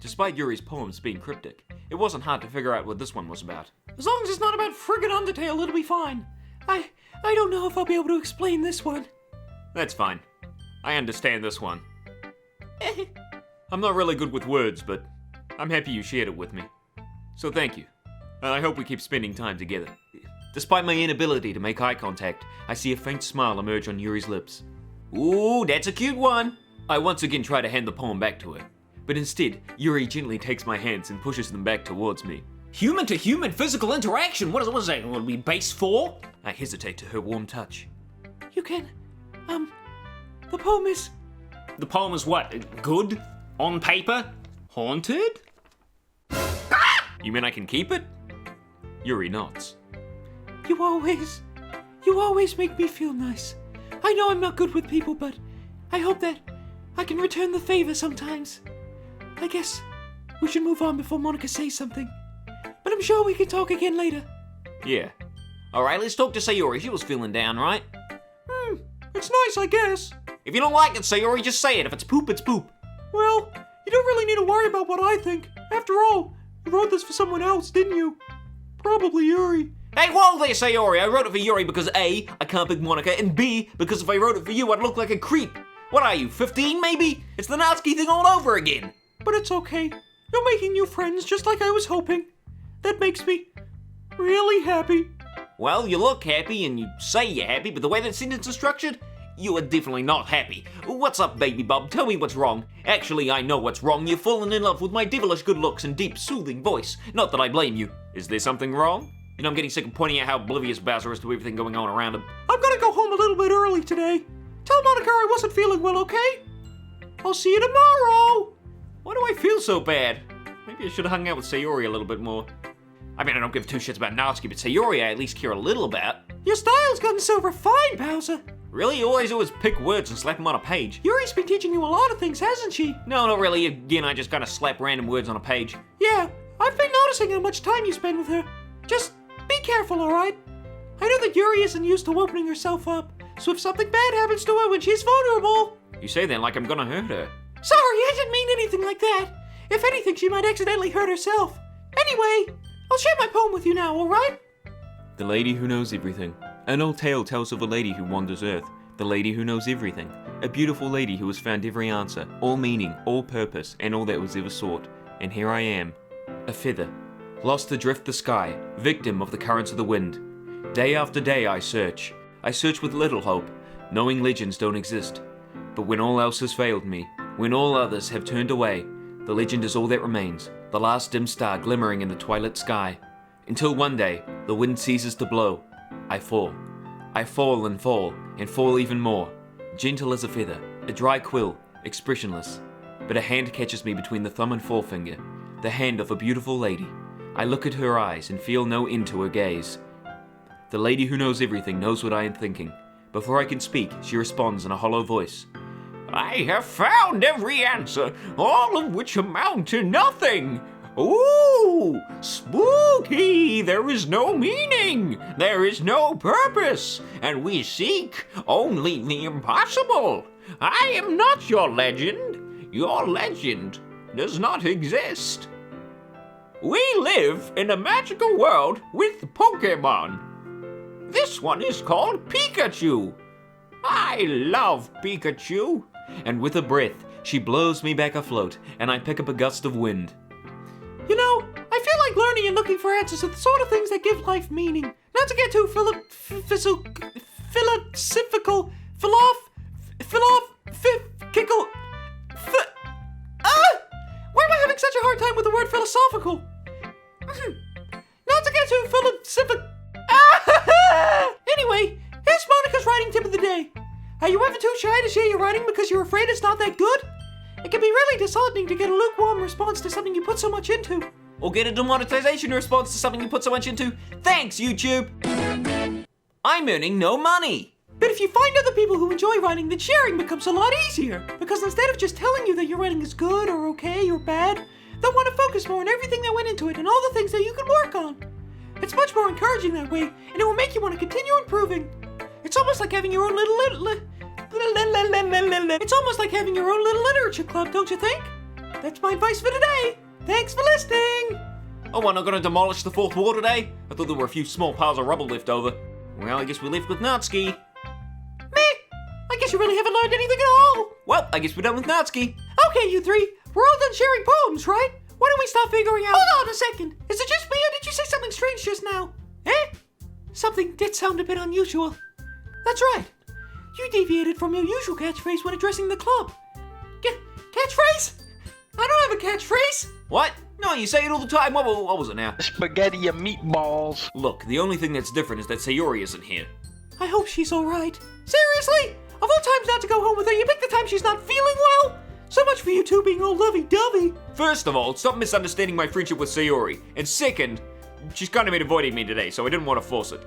Despite Yuri's poems being cryptic, it wasn't hard to figure out what this one was about. As long as it's not about friggin' Undertale, it'll be fine. I don't know if I'll be able to explain this one. That's fine. I understand this one. I'm not really good with words, but I'm happy you shared it with me. So thank you. And I hope we keep spending time together. Despite my inability to make eye contact, I see a faint smile emerge on Yuri's lips. Ooh, that's a cute one! I once again try to hand the poem back to her. But instead, Yuri gently takes my hands and pushes them back towards me. Human-to-human physical interaction? What is that? What are we base for? I hesitate to her warm touch. You can, the poem is... The poem is what? Good? On paper? Haunted? You mean I can keep it? Yuri nods. You always make me feel nice. I know I'm not good with people, but I hope that I can return the favor sometimes. I guess we should move on before Monica says something. I'm sure we can talk again later. Yeah. Alright, let's talk to Sayori. She was feeling down, right? It's nice, I guess. If you don't like it, Sayori, just say it. If it's poop, it's poop. Well, you don't really need to worry about what I think. After all, you wrote this for someone else, didn't you? Probably Yuri. Hey, whoa there, Sayori. I wrote it for Yuri because A, I can't pick Monica, and B, because if I wrote it for you, I'd look like a creep. What are you, 15 maybe? It's the Natsuki thing all over again. But it's okay. You're making new friends just like I was hoping. That makes me really happy. Well, you look happy and you say you're happy, but the way that sentence is structured, you are definitely not happy. What's up, baby bub? Tell me what's wrong. Actually, I know what's wrong. You've fallen in love with my devilish good looks and deep, soothing voice. Not that I blame you. Is there something wrong? You know, I'm getting sick of pointing out how oblivious Bowser is to everything going on around him. I'm gonna go home a little bit early today. Tell Monica I wasn't feeling well, okay? I'll see you tomorrow. Why do I feel so bad? Maybe I should have hung out with Sayori a little bit more. I mean, I don't give two shits about Natsuki, but Sayori I at least care a little about. Your style's gotten so refined, Bowser. Really? You always do is pick words and slap them on a page. Yuri's been teaching you a lot of things, hasn't she? No, not really. Again, I just kind of slap random words on a page. Yeah, I've been noticing how much time you spend with her. Just be careful, alright? I know that Yuri isn't used to opening herself up, so if something bad happens to her when she's vulnerable... You say that like I'm gonna hurt her. Sorry, I didn't mean anything like that. If anything, she might accidentally hurt herself. Anyway, I'll share my poem with you now, alright? The lady who knows everything. An old tale tells of a lady who wanders earth. The lady who knows everything. A beautiful lady who has found every answer, all meaning, all purpose, and all that was ever sought. And here I am, a feather, lost adrift the sky, victim of the currents of the wind. Day after day I search with little hope, knowing legends don't exist. But when all else has failed me, when all others have turned away, the legend is all that remains, the last dim star glimmering in the twilight sky. Until one day, the wind ceases to blow. I fall. I fall and fall even more. Gentle as a feather, a dry quill, expressionless. But a hand catches me between the thumb and forefinger, the hand of a beautiful lady. I look at her eyes and feel no end to her gaze. The lady who knows everything knows what I am thinking. Before I can speak, she responds in a hollow voice. I have found every answer, all of which amount to nothing. Ooh, spooky! There is no meaning, there is no purpose, and we seek only the impossible. I am not your legend. Your legend does not exist. We live in a magical world with Pokemon. This one is called Pikachu. I love Pikachu. And with a breath, she blows me back afloat, and I pick up a gust of wind. You know, I feel like learning and looking for answers are the sort of things that give life meaning. Not to get too philosophical, why am I having such a hard time with the word philosophical? Not to get too philosophical. Anyway, here's Monica's writing tip of the day. Are you ever too shy to share your writing because you're afraid it's not that good? It can be really disheartening to get a lukewarm response to something you put so much into. Or get a demonetization response to something you put so much into. Thanks, YouTube! I'm earning no money! But if you find other people who enjoy writing, then sharing becomes a lot easier. Because instead of just telling you that your writing is good or okay or bad, they'll want to focus more on everything that went into it and all the things that you can work on. It's much more encouraging that way, and it will make you want to continue improving. It's almost like having your own It's almost like having your own little literature club, don't you think? That's my advice for today. Thanks for listening. Oh, we're not gonna demolish the fourth wall today? I thought there were a few small piles of rubble left over. Well, I guess we left with Natsuki. Meh. I guess you really haven't learned anything at all. Well, I guess we're done with Natsuki. Okay, you three. We're all done sharing poems, right? Why don't we start figuring out... Hold on a second. Is it just me or did you say something strange just now? Eh? Something did sound a bit unusual. That's right. You deviated from your usual catchphrase when addressing the club. Catchphrase? I don't have a catchphrase. What? No, you say it all the time. What was it now? Spaghetti and meatballs. Look, the only thing that's different is that Sayori isn't here. I hope she's alright. Seriously? Of all times not to go home with her, you pick the time she's not feeling well? So much for you two being all lovey-dovey. First of all, stop misunderstanding my friendship with Sayori. And second, she's kind of been avoiding me today, so I didn't want to force it.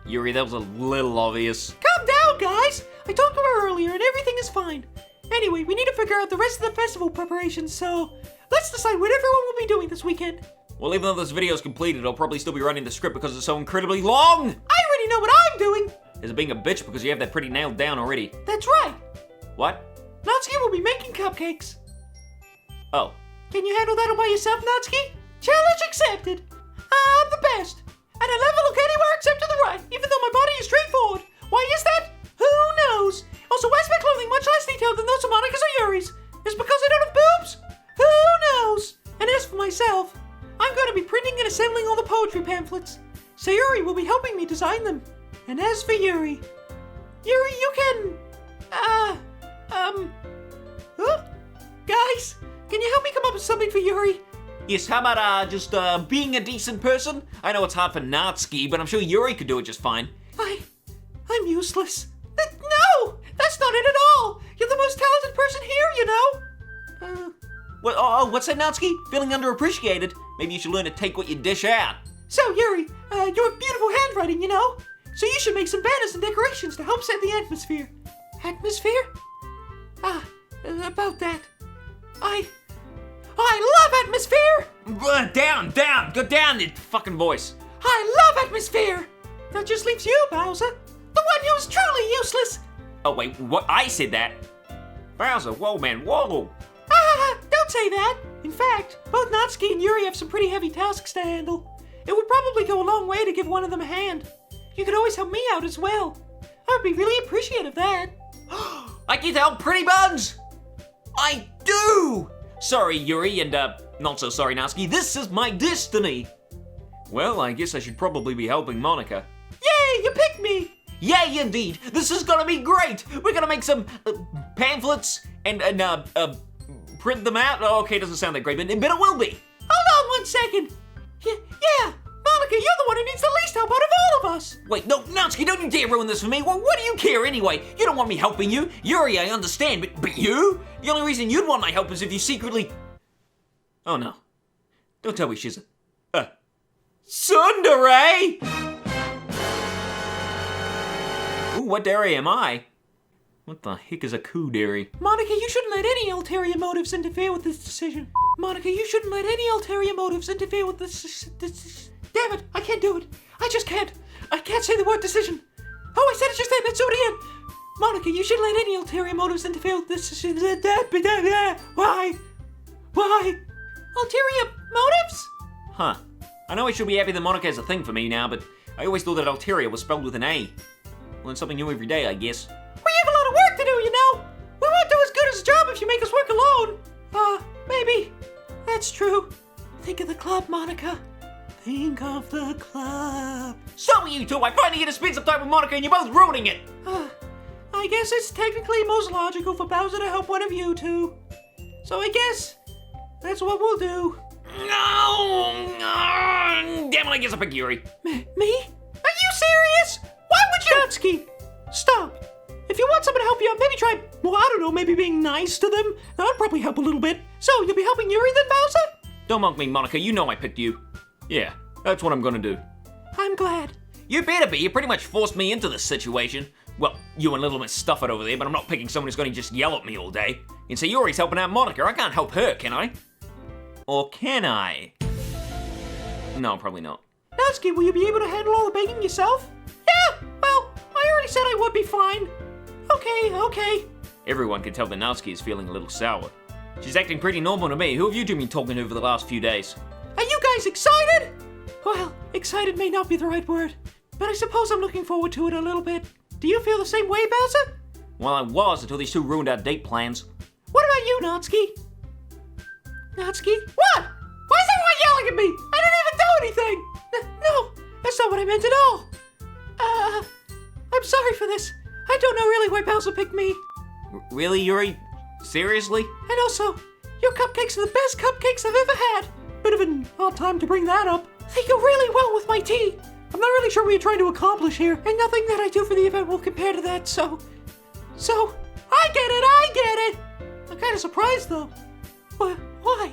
Yuri, that was a little obvious. Calm down, guys! I talked to her earlier and everything is fine. Anyway, we need to figure out the rest of the festival preparations, so let's decide what everyone will be doing this weekend. Well, even though this video is completed, I'll probably still be writing the script because it's so incredibly long. I already know what I'm doing. Is it being a bitch because you have that pretty nailed down already? That's right. What? Natsuki will be making cupcakes. Oh. Can you handle that all by yourself, Natsuki? Challenge accepted. I'm the best. And I never look anywhere except to the right, even though my body is straightforward. Why is that? Who knows? Also, why is my clothing much less detailed than those of Monica's or Yuri's? Is it because I don't have boobs? Who knows? And as for myself, I'm going to be printing and assembling all the poetry pamphlets. Sayuri will be helping me design them. And as for Yuri, you can, guys, can you help me come up with something for Yuri? Yes, how about, just, being a decent person? I know it's hard for Natsuki, but I'm sure Yuri could do it just fine. I'm useless. No, that's not it at all. You're the most talented person here, you know. What's that, Natsuki? Feeling underappreciated? Maybe you should learn to take what you dish out. So, Yuri, you have beautiful handwriting, you know? So you should make some banners and decorations to help set the atmosphere. Atmosphere? About that. I love atmosphere! Down! Go down, you fucking voice. I love atmosphere! That just leaves you, Bowser. The one who is truly useless. Oh, wait, what? I said that? Bowser, whoa, man, whoa! Don't say that! In fact, both Natsuki and Yuri have some pretty heavy tasks to handle. It would probably go a long way to give one of them a hand. You could always help me out as well. I would be really appreciative of that. I get to help Pretty Buns! I do! Sorry, Yuri, and, not so sorry, Natsuki. This is my destiny! Well, I guess I should probably be helping Monica. Yay, you picked me! Yay, indeed! This is gonna be great! We're gonna make some, pamphlets and print them out. Oh, okay, doesn't sound that great, but it will be. Hold on 1 second. Yeah, Monica, you're the one who needs the least help out of all of us. Wait, no, Natsuki, don't you dare ruin this for me. Well, what do you care anyway? You don't want me helping you. Yuri, I understand, but you? The only reason you'd want my help is if you secretly... Oh, no. Don't tell me she's a... Tsundere! Ooh, what dairy am I? What the heck is a kudere? Monica, you shouldn't let any ulterior motives interfere with this decision. Monica, you shouldn't let any ulterior motives interfere with this... Damn it, I can't do it. I just can't. I can't say the word decision. Oh, I said it just then. Let's do it again. Monica, you shouldn't let any ulterior motives interfere with this decision. Why? Ulterior motives? Huh. I know I should be happy that Monica is a thing for me now, but I always thought that ulterior was spelled with an A. Learn something new every day, I guess. We have a lot of work to do, you know. We won't do as good as a job if you make us work alone. Maybe. That's true. Think of the club, Monica. Think of the club. So you two! I finally get to spend some time with Monica and you're both ruining it! I guess it's technically most logical for Bowser to help one of you two. So I guess that's what we'll do. No! Damn it, I guess I'll pick Yuri. Me? Are you serious? Why would you? Natsuki, stop. If you want someone to help you out, maybe try, well, I don't know, maybe being nice to them. That'd probably help a little bit. So, you'll be helping Yuri then, Bowser? Don't mock me, Monica. You know I picked you. Yeah, that's what I'm gonna do. I'm glad. You better be. You pretty much forced me into this situation. Well, you and Little Miss Stufford over there, but I'm not picking someone who's gonna just yell at me all day. And so Yuri's helping out Monica. I can't help her, can I? Or can I? No, probably not. Natsuki, will you be able to handle all the baking yourself? Yeah, well, I already said I would be fine. Okay. Everyone can tell that Natsuki is feeling a little sour. She's acting pretty normal to me. Who have you two been talking to for the last few days? Are you guys excited? Well, excited may not be the right word, but I suppose I'm looking forward to it a little bit. Do you feel the same way, Bowser? Well, I was until these two ruined our date plans. What about you, Natsuki? Natsuki? What? Why is everyone yelling at me? I didn't even do anything! No, that's not what I meant at all. I'm sorry for this. I don't know really why Bowser picked me. Really, Yuri? Seriously? And also, your cupcakes are the best cupcakes I've ever had. Bit of an odd time to bring that up. They go really well with my tea. I'm not really sure what you're trying to accomplish here, and nothing that I do for the event will compare to that, so, I get it! I'm kind of surprised, though. Why?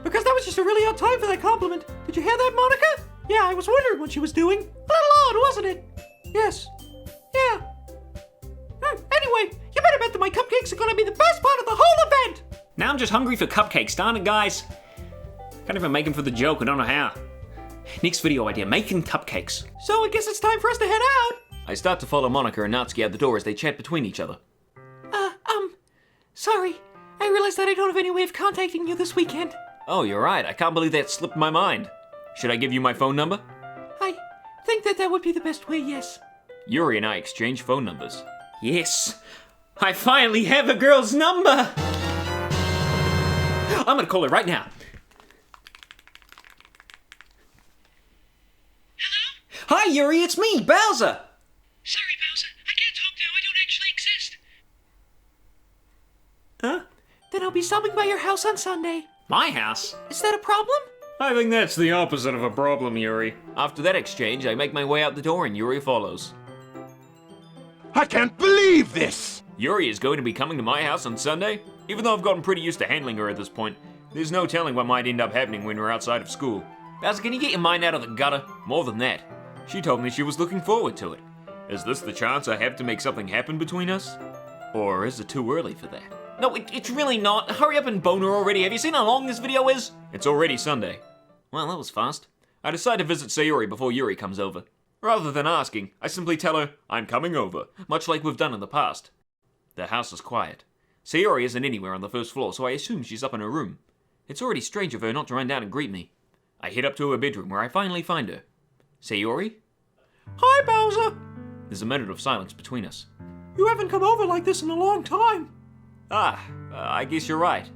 Because that was just a really odd time for that compliment. Did you hear that, Monica? Yeah, I was wondering what she was doing. A little odd, wasn't it? Yes. Yeah. Anyway, you better bet that my cupcakes are gonna be the best part of the whole event! Now I'm just hungry for cupcakes, darn it, guys. Can't even make them for the joke, I don't know how. Next video idea, making cupcakes. So I guess it's time for us to head out. I start to follow Monica and Natsuki out the door as they chat between each other. Sorry. I realized that I don't have any way of contacting you this weekend. Oh, you're right. I can't believe that slipped my mind. Should I give you my phone number? I think that would be the best way, yes. Yuri and I exchange phone numbers. Yes, I finally have a girl's number. I'm gonna call her right now. Hello? Hi Yuri, it's me, Bowser. Sorry, Bowser. I can't talk now. I don't actually exist. Huh? Then I'll be stopping by your house on Sunday. My house? Is that a problem? I think that's the opposite of a problem, Yuri. After that exchange, I make my way out the door and Yuri follows. I can't believe this! Yuri is going to be coming to my house on Sunday? Even though I've gotten pretty used to handling her at this point, there's no telling what might end up happening when we're outside of school. Bowser, can you get your mind out of the gutter? More than that, she told me she was looking forward to it. Is this the chance I have to make something happen between us? Or is it too early for that? No, it's really not. Hurry up and boner already. Have you seen how long this video is? It's already Sunday. Well, that was fast. I decide to visit Sayori before Yuri comes over. Rather than asking, I simply tell her, I'm coming over, much like we've done in the past. The house is quiet. Sayori isn't anywhere on the first floor, so I assume she's up in her room. It's already strange of her not to run down and greet me. I head up to her bedroom where I finally find her. Sayori? Hi, Bowser. There's a minute of silence between us. You haven't come over like this in a long time. I guess you're right.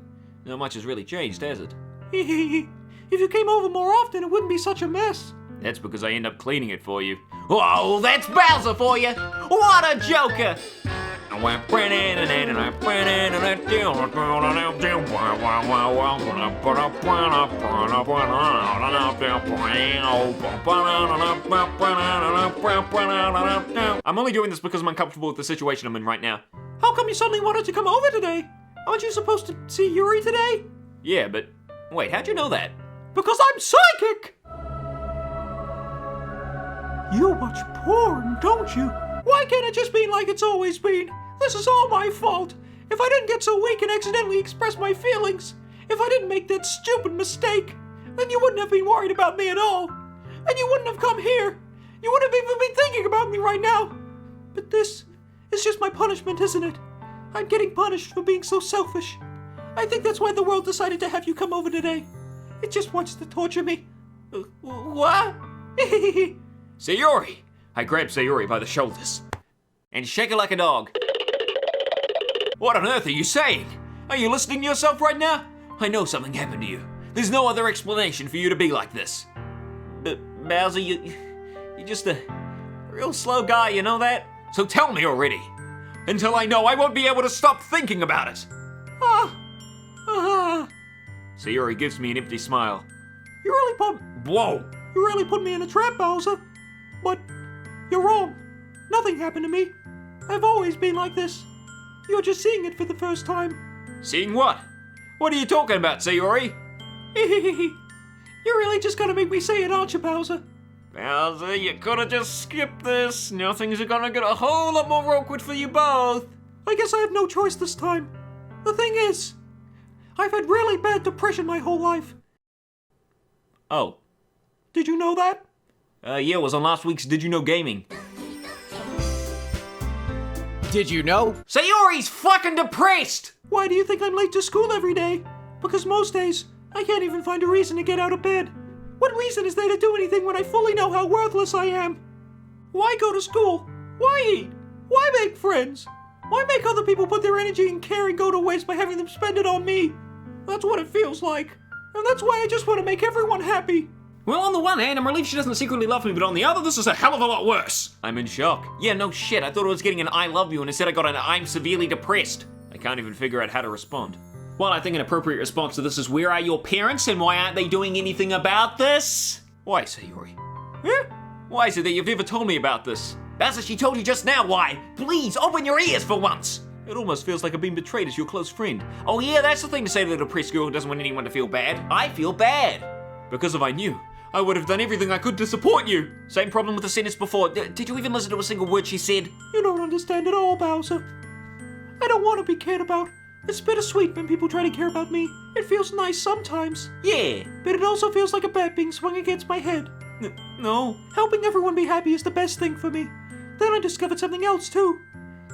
Not much has really changed, has it? If you came over more often, it wouldn't be such a mess. That's because I end up cleaning it for you. Whoa, that's Bowser for you! What a joker! I'm only doing this because I'm uncomfortable with the situation I'm in right now. How come you suddenly wanted to come over today? Aren't you supposed to see Yuri today? Yeah, but wait, how'd you know that? Because I'm psychic! You watch porn, don't you? Why can't it just be like it's always been? This is all my fault. If I didn't get so weak and accidentally express my feelings, if I didn't make that stupid mistake, then you wouldn't have been worried about me at all. And you wouldn't have come here. You wouldn't have even been thinking about me right now. But this is just my punishment, isn't it? I'm getting punished for being so selfish. I think that's why the world decided to have you come over today. It just wants to torture me. What? Sayori! I grab Sayori by the shoulders and shake her like a dog. What on earth are you saying? Are you listening to yourself right now? I know something happened to you. There's no other explanation for you to be like this. But Bowser, you're just a real slow guy, you know that? So tell me already. Until I know, I won't be able to stop thinking about it. Sayori gives me an empty smile. You really put me in a trap, Bowser. But you're wrong. Nothing happened to me. I've always been like this. You're just seeing it for the first time. Seeing what? What are you talking about, Sayori? You're really just gonna make me say it, aren't you, Bowser? Bowser, you could've just skipped this. Now things are gonna get a whole lot more awkward for you both. I guess I have no choice this time. The thing is, I've had really bad depression my whole life. Oh. Did you know that? Yeah, it was on last week's Did You Know Gaming. Did you know? Sayori's fucking depressed! Why do you think I'm late to school every day? Because most days, I can't even find a reason to get out of bed. What reason is there to do anything when I fully know how worthless I am? Why go to school? Why eat? Why make friends? Why make other people put their energy and caring go to waste by having them spend it on me? That's what it feels like. And that's why I just want to make everyone happy. Well, on the one hand, I'm relieved she doesn't secretly love me, but on the other, this is a hell of a lot worse. I'm in shock. Yeah, no shit. I thought I was getting an I love you, and instead I got an I'm severely depressed. I can't even figure out how to respond. Well, I think an appropriate response to this is, where are your parents, and why aren't they doing anything about this? Why, Sayori? Huh? Why is it that you've never told me about this? That's what she told you just now, why? Please, open your ears for once. It almost feels like I've been betrayed as your close friend. Oh yeah, that's the thing to say to a depressed girl who doesn't want anyone to feel bad. I feel bad. Because if I knew, I would have done everything I could to support you. Same problem with the sentence before. Did you even listen to a single word she said? You don't understand at all, Bowser. I don't want to be cared about. It's bittersweet when people try to care about me. It feels nice sometimes, Yeah. but it also feels like a bat being swung against my head. No. Helping everyone be happy is the best thing for me. Then I discovered something else too.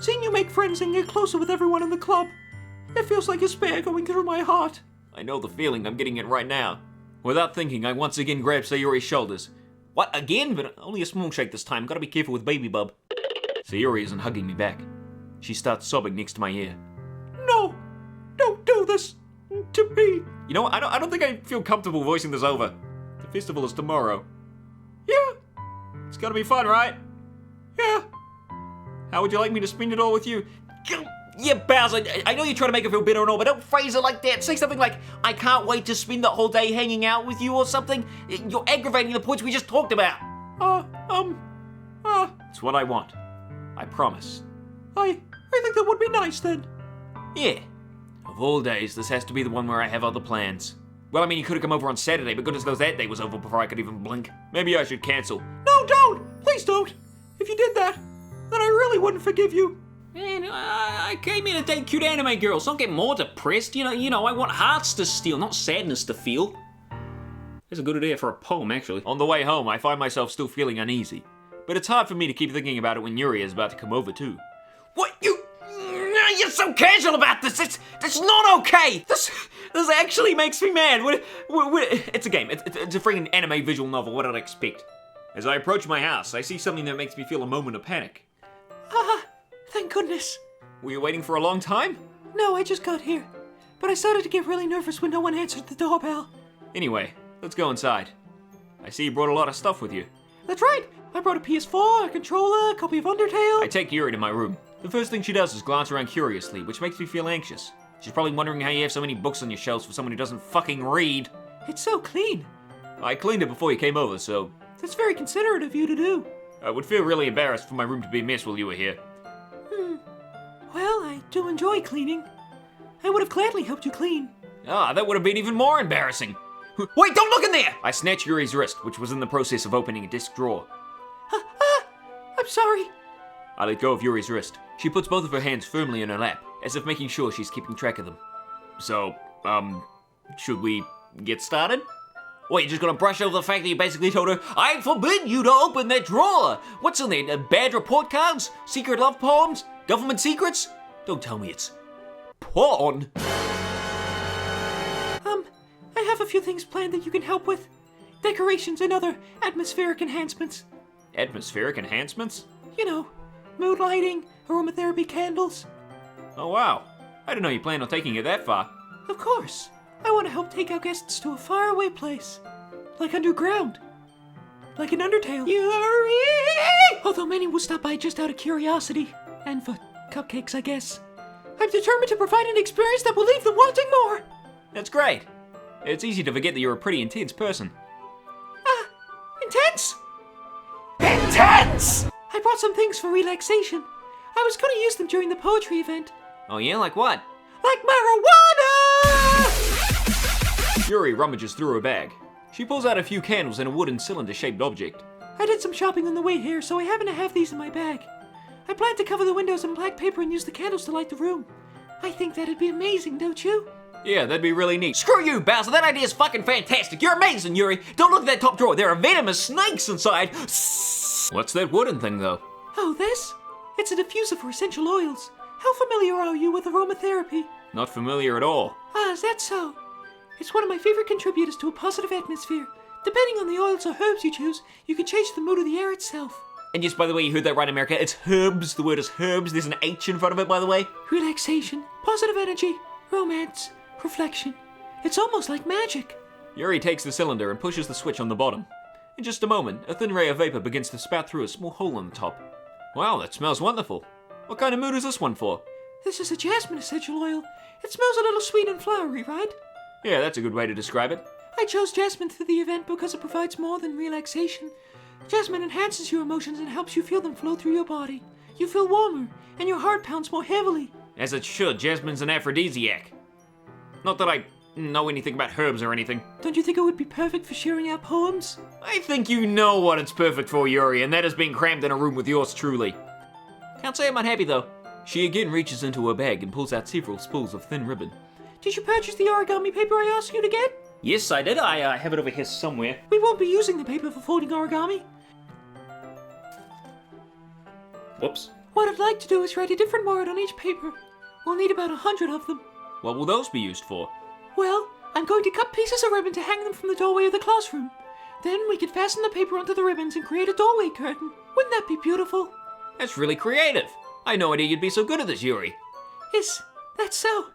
Seeing you make friends and get closer with everyone in the club. It feels like a spear going through my heart. I know the feeling. I'm getting it right now. Without thinking, I once again grab Sayuri's shoulders. What, again? But only a small shake this time. Gotta be careful with baby bub. Sayuri isn't hugging me back. She starts sobbing next to my ear. No! Don't do this to me! You know what? I don't think I feel comfortable voicing this over. The festival is tomorrow. Yeah, It's gonna be fun, right? yeah. How would you like me to spend it all with you? Yeah, Bowser, I know you're trying to make her feel better and all, but don't phrase it like that. Say something like, I can't wait to spend the whole day hanging out with you or something. You're aggravating the points we just talked about. It's what I want. I promise. I think that would be nice then. Yeah. Of all days, this has to be the one where I have other plans. Well, I mean, you could have come over on Saturday, but goodness knows that day was over before I could even blink. Maybe I should cancel. No, don't! Please don't! If you did that, then I really wouldn't forgive you. Man, I came here to date cute anime girls. Don't get more depressed. You know, I want hearts to steal, not sadness to feel. That's a good idea for a poem, actually. On the way home, I find myself still feeling uneasy. But it's hard for me to keep thinking about it when Yuri is about to come over too. What? You're so casual about this. It's not okay. This actually makes me mad. It's a game. It's a freaking anime visual novel. What did I expect? As I approach my house, I see something that makes me feel a moment of panic. Thank goodness. Were you waiting for a long time? No, I just got here. But I started to get really nervous when no one answered the doorbell. Anyway, let's go inside. I see you brought a lot of stuff with you. That's right. I brought a PS4, a controller, a copy of Undertale. I take Yuri to my room. The first thing she does is glance around curiously, which makes me feel anxious. She's probably wondering how you have so many books on your shelves for someone who doesn't fucking read. It's so clean. I cleaned it before you came over, so That's very considerate of you to do. I would feel really embarrassed for my room to be a mess while you were here. Well, I do enjoy cleaning. I would have gladly helped you clean. That would have been even more embarrassing. Wait, don't look in there! I snatched Yuri's wrist, which was in the process of opening a desk drawer. I'm sorry. I let go of Yuri's wrist. She puts both of her hands firmly in her lap, as if making sure she's keeping track of them. So, should we get started? What, you're just gonna brush over the fact that you basically told her, I forbid you to open that drawer! What's in there? Bad report cards? Secret love poems? Government secrets? Don't tell me it's porn! I have a few things planned that you can help with. Decorations and other atmospheric enhancements. Atmospheric enhancements? You know, mood lighting, aromatherapy candles. Oh wow, I didn't know you planned on taking it that far. Of course. I want to help take our guests to a faraway place. Like underground. Like an Undertale. Yuri! Although many will stop by just out of curiosity. And for cupcakes, I guess. I'm determined to provide an experience that will leave them wanting more. That's great. It's easy to forget that you're a pretty intense person. Intense? Intense! I brought some things for relaxation. I was going to use them during the poetry event. Oh yeah, like what? Like marijuana! Yuri rummages through her bag. She pulls out a few candles and a wooden cylinder-shaped object. I did some shopping on the way here, so I happen to have these in my bag. I plan to cover the windows in black paper and use the candles to light the room. I think that'd be amazing, don't you? Yeah, that'd be really neat. Screw you, Bowser. That idea's fucking fantastic. You're amazing, Yuri. Don't look at that top drawer. There are venomous snakes inside. What's that wooden thing, though? Oh, this? It's a diffuser for essential oils. How familiar are you with aromatherapy? Not familiar at all. Is that so? It's one of my favorite contributors to a positive atmosphere. Depending on the oils or herbs you choose, you can change the mood of the air itself. And yes, by the way, you heard that right, America. It's herbs. The word is herbs. There's an H in front of it, by the way. Relaxation, positive energy, romance, reflection. It's almost like magic. Yuri takes the cylinder and pushes the switch on the bottom. In just a moment, a thin ray of vapor begins to spout through a small hole in the top. Wow, that smells wonderful. What kind of mood is this one for? This is a Jasmine Essential Oil. It smells a little sweet and flowery, right? Yeah, that's a good way to describe it. I chose Jasmine for the event because it provides more than relaxation. Jasmine enhances your emotions and helps you feel them flow through your body. You feel warmer, and your heart pounds more heavily. As it should. Jasmine's an aphrodisiac. Not that I know anything about herbs or anything. Don't you think it would be perfect for sharing our poems? I think you know what it's perfect for, Yuri, and that is being crammed in a room with yours truly. Can't say I'm unhappy, though. She again reaches into her bag and pulls out several spools of thin ribbon. Did you purchase the origami paper I asked you to get? Yes, I did. I have it over here somewhere. We won't be using the paper for folding origami. Whoops. What I'd like to do is write a different word on each paper. We'll need about 100 of them. What will those be used for? Well, I'm going to cut pieces of ribbon to hang them from the doorway of the classroom. Then we could fasten the paper onto the ribbons and create a doorway curtain. Wouldn't that be beautiful? That's really creative. I had no idea you'd be so good at this, Yuri. Is that so?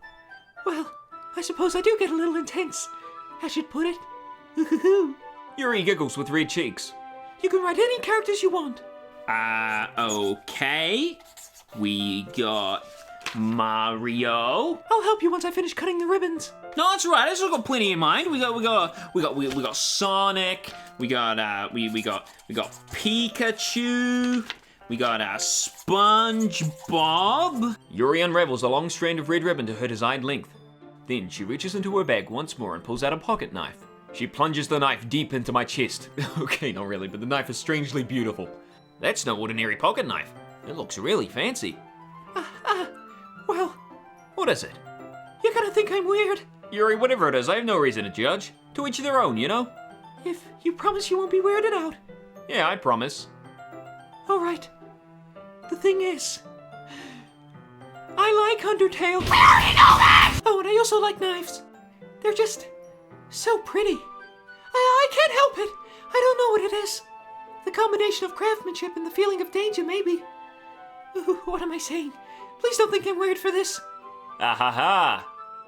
Well, I suppose I do get a little intense. I should put it. Yuri giggles with red cheeks. You can write any characters you want. Okay. We got Mario. I'll help you once I finish cutting the ribbons. No, that's right. I've still got plenty in mind. We got Sonic. We got Pikachu. We got SpongeBob. Yuri unravels a long strand of red ribbon to her desired length. Then she reaches into her bag once more and pulls out a pocket knife. She plunges the knife deep into my chest. Okay, not really, but the knife is strangely beautiful. That's no ordinary pocket knife. It looks really fancy. Well, What is it? you're gonna think I'm weird. Yuri, whatever it is, I have no reason to judge. To each their own, you know? If you promise you won't be weirded out. Yeah, I promise. All right. The thing is, I like Undertale. We already know that! Oh, and I also like knives. They're just so pretty. I can't help it. I don't know what it is. The combination of craftsmanship and the feeling of danger, maybe. Ooh, what am I saying? Please don't think I'm weird for this. Ah ha ha.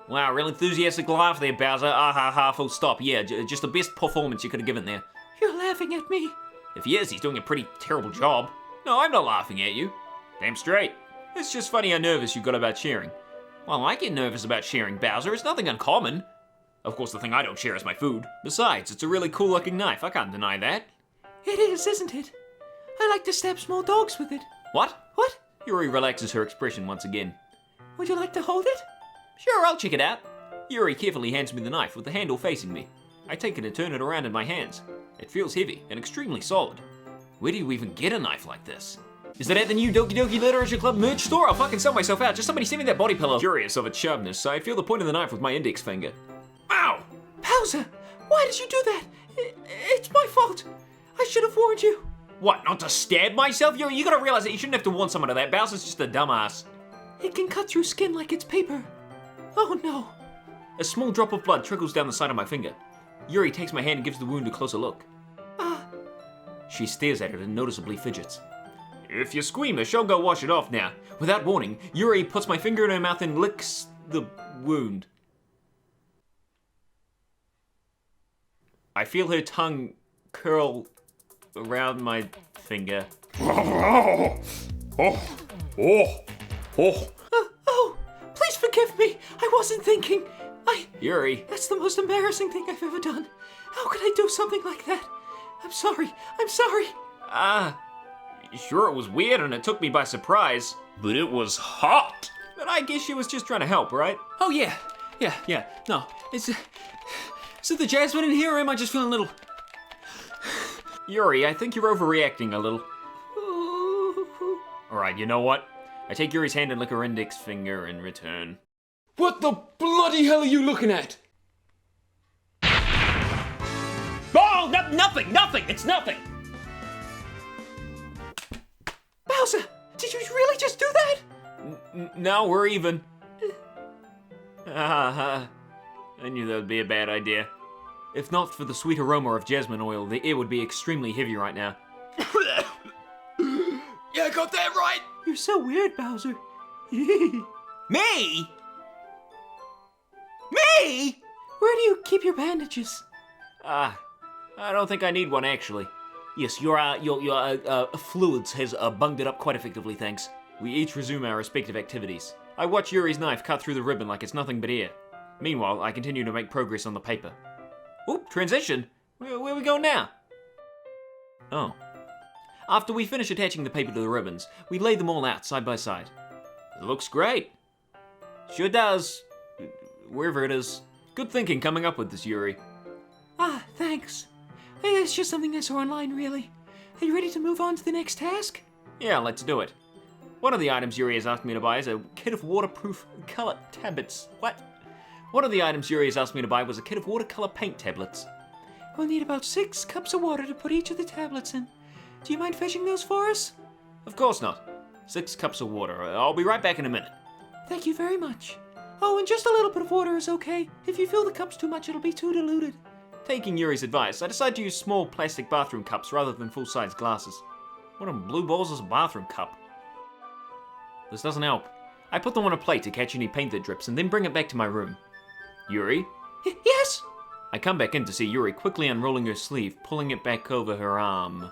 Wow, real enthusiastic laugh there, Bowser. Ah ha ha, full stop. Yeah, just the best performance you could have given there. You're laughing at me. If he is, he's doing a pretty terrible job. No, I'm not laughing at you. Damn straight. It's just funny how nervous you got about sharing. Well, I get nervous about sharing, Bowser. It's nothing uncommon. Of course, the thing I don't share is my food. Besides, it's a really cool looking knife. I can't deny that. It is, isn't it? I like to stab small dogs with it. What? What? Yuri relaxes her expression once again. Would you like to hold it? Sure, I'll check it out. Yuri carefully hands me the knife with the handle facing me. I take it and turn it around in my hands. It feels heavy and extremely solid. Where do you even get a knife like this? Is it at the new Doki Doki Literature Club merch store? I'll fucking sell myself out. Just somebody send me that body pillow. Curious of its sharpness, I feel the point of the knife with my index finger. Ow! Bowser, why did you do that? It's my fault. I should have warned you. What, not to stab myself? You gotta realize that you shouldn't have to warn someone of that. Bowser's just a dumbass. It can cut through skin like it's paper. Oh no. A small drop of blood trickles down the side of my finger. Yuri takes my hand and gives the wound a closer look. She stares at it and noticeably fidgets. If you're squeamish, I'll go wash it off now. Without warning, Yuri puts my finger in her mouth and licks the wound. I feel her tongue curl around my finger. Oh, please forgive me. I wasn't thinking. Yuri. That's the most embarrassing thing I've ever done. How could I do something like that? I'm sorry. Sure, it was weird and it took me by surprise. But it was hot. But I guess she was just trying to help, right? Oh, yeah. No, is it the Jasmine in here, or am I just feeling a little... Yuri, I think you're overreacting a little. Alright, you know what? I take Yuri's hand and lick her index finger in return. What the bloody hell are you looking at? Oh, nothing. It's nothing. Bowser, did you really just do that? Now we're even. I knew that would be a bad idea. If not for the sweet aroma of jasmine oil, the air would be extremely heavy right now. Yeah, I got that right. You're so weird, Bowser. Me? Where do you keep your bandages? I don't think I need one actually. Yes, your fluids has bunged it up quite effectively, thanks. We each resume our respective activities. I watch Yuri's knife cut through the ribbon like it's nothing but air. Meanwhile, I continue to make progress on the paper. Oop, transition. Where we going now? Oh. After we finish attaching the paper to the ribbons, we lay them all out side by side. It looks great. Sure does. Wherever it is. Good thinking coming up with this, Yuri. Thanks. It's just something I saw online, really. Are you ready to move on to the next task? Yeah, let's do it. One of the items Yuri has asked me to buy is a kit of waterproof color tablets. What? One of the items Yuri has asked me to buy was a kit of watercolor paint tablets. We'll need about 6 cups of water to put each of the tablets in. Do you mind fetching those for us? Of course not. 6 cups of water. I'll be right back in a minute. Thank you very much. Oh, and just a little bit of water is okay. If you fill the cups too much, it'll be too diluted. Taking Yuri's advice, I decided to use small plastic bathroom cups rather than full-size glasses. What in blue balls is a bathroom cup? This doesn't help. I put them on a plate to catch any paint that drips and then bring it back to my room. Yuri? Yes? I come back in to see Yuri quickly unrolling her sleeve, pulling it back over her arm.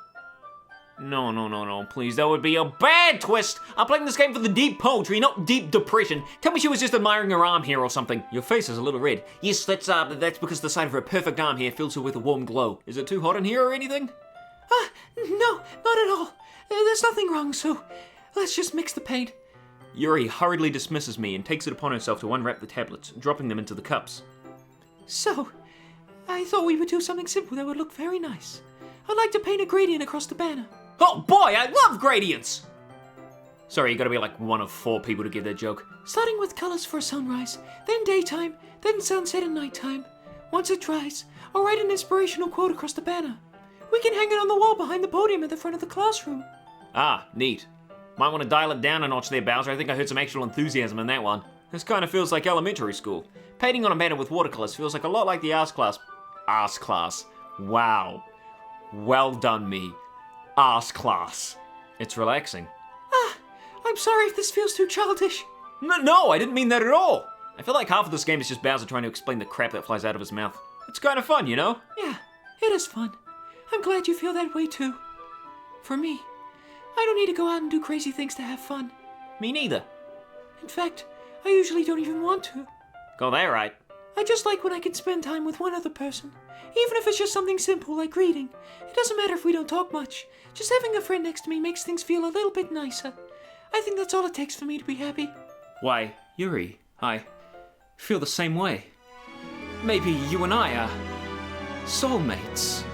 No, please, that would be a bad twist! I'm playing this game for the deep poetry, not deep depression. Tell me she was just admiring her arm hair or something. Your face is a little red. Yes, that's because the sight of her perfect arm hair fills her with a warm glow. Is it too hot in here or anything? No, not at all. There's nothing wrong, so let's just mix the paint. Yuri hurriedly dismisses me and takes it upon herself to unwrap the tablets, dropping them into the cups. So, I thought we would do something simple that would look very nice. I'd like to paint a gradient across the banner. Oh boy, I love gradients! Sorry, you gotta be like one of 4 people to get that joke. Starting with colors for sunrise, then daytime, then sunset and nighttime. Once it dries, I'll write an inspirational quote across the banner. We can hang it on the wall behind the podium at the front of the classroom. Ah, neat. Might want to dial it down a notch there, Bowser. I think I heard some actual enthusiasm in that one. This kind of feels like elementary school. Painting on a banner with watercolors feels like a lot like the arts class. Arts class. Wow. Well done, me. Arts class. It's relaxing. I'm sorry if this feels too childish. No, I didn't mean that at all. I feel like half of this game is just Bowser trying to explain the crap that flies out of his mouth. It's kind of fun, you know? Yeah, it is fun. I'm glad you feel that way too. For me, I don't need to go out and do crazy things to have fun. Me neither. In fact, I usually don't even want to. Got that right. I just like when I can spend time with one other person. Even if it's just something simple like reading. It doesn't matter if we don't talk much. Just having a friend next to me makes things feel a little bit nicer. I think that's all it takes for me to be happy. Why, Yuri, I feel the same way. Maybe you and I are soulmates.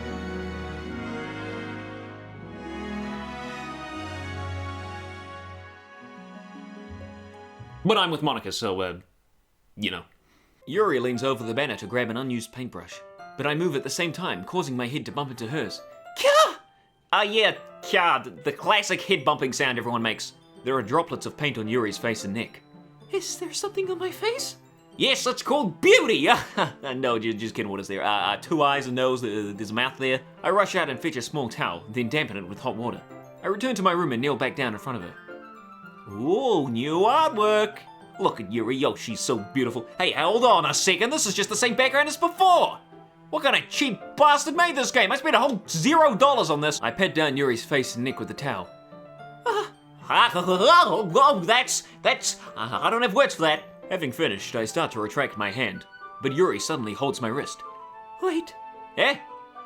But I'm with Monica, so, you know. Yuri leans over the banner to grab an unused paintbrush, but I move at the same time, causing my head to bump into hers. Kya! The classic head bumping sound everyone makes. There are droplets of paint on Yuri's face and neck. Is there something on my face? Yes, it's called beauty! No, just kidding, what is there? 2 eyes, a nose, there's a mouth there. I rush out and fetch a small towel, then dampen it with hot water. I return to my room and kneel back down in front of her. Ooh, new artwork! Look at Yuri, yo, she's so beautiful. Hey, hold on a second, this is just the same background as before! What kind of cheap bastard made this game? I spent a whole $0 on this! I pat down Yuri's face and neck with the towel. That's, I don't have words for that. Having finished, I start to retract my hand, but Yuri suddenly holds my wrist. Wait. Eh?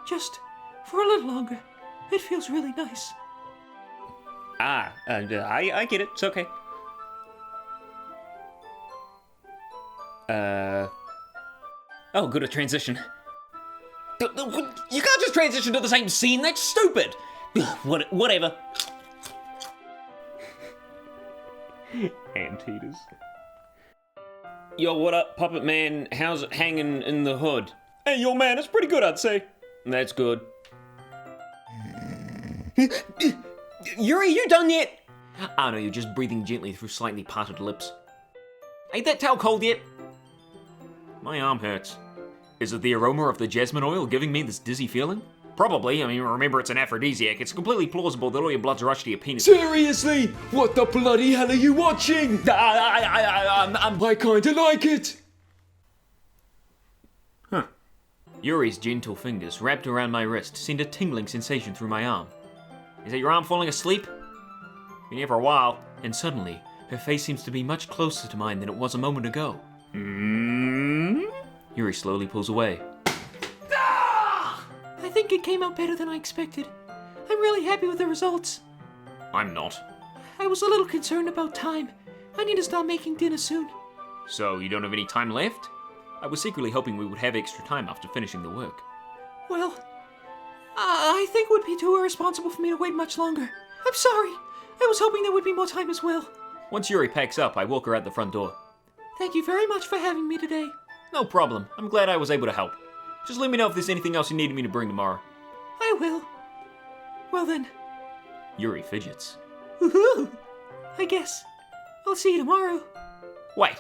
Just for a little longer. It feels really nice. I get it. It's okay. Oh, good, a transition. You can't just transition to the same scene, that's stupid! Whatever. Anteaters. Yo, what up, Puppet Man? How's it hanging in the hood? Hey, yo, man, it's pretty good, I'd say. That's good. Yuri, you done yet? Oh no, you're just breathing gently through slightly parted lips. Ain't that towel cold yet? My arm hurts. Is it the aroma of the jasmine oil giving me this dizzy feeling? Probably. I mean, remember it's an aphrodisiac. It's completely plausible that all your blood's rushed to your penis. Seriously? What the bloody hell are you watching? I kinda like it. Huh. Yuri's gentle fingers wrapped around my wrist send a tingling sensation through my arm. Is that your arm falling asleep? Been here for a while. And suddenly, her face seems to be much closer to mine than it was a moment ago. Yuri slowly pulls away. I think it came out better than I expected. I'm really happy with the results. I'm not. I was a little concerned about time. I need to start making dinner soon. So, you don't have any time left? I was secretly hoping we would have extra time after finishing the work. Well, I think it would be too irresponsible for me to wait much longer. I'm sorry. I was hoping there would be more time as well. Once Yuri packs up, I walk her out the front door. Thank you very much for having me today. No problem. I'm glad I was able to help. Just let me know if there's anything else you need me to bring tomorrow. I will. Well then. Yuri fidgets. Woohoo! I guess. I'll see you tomorrow. Wait.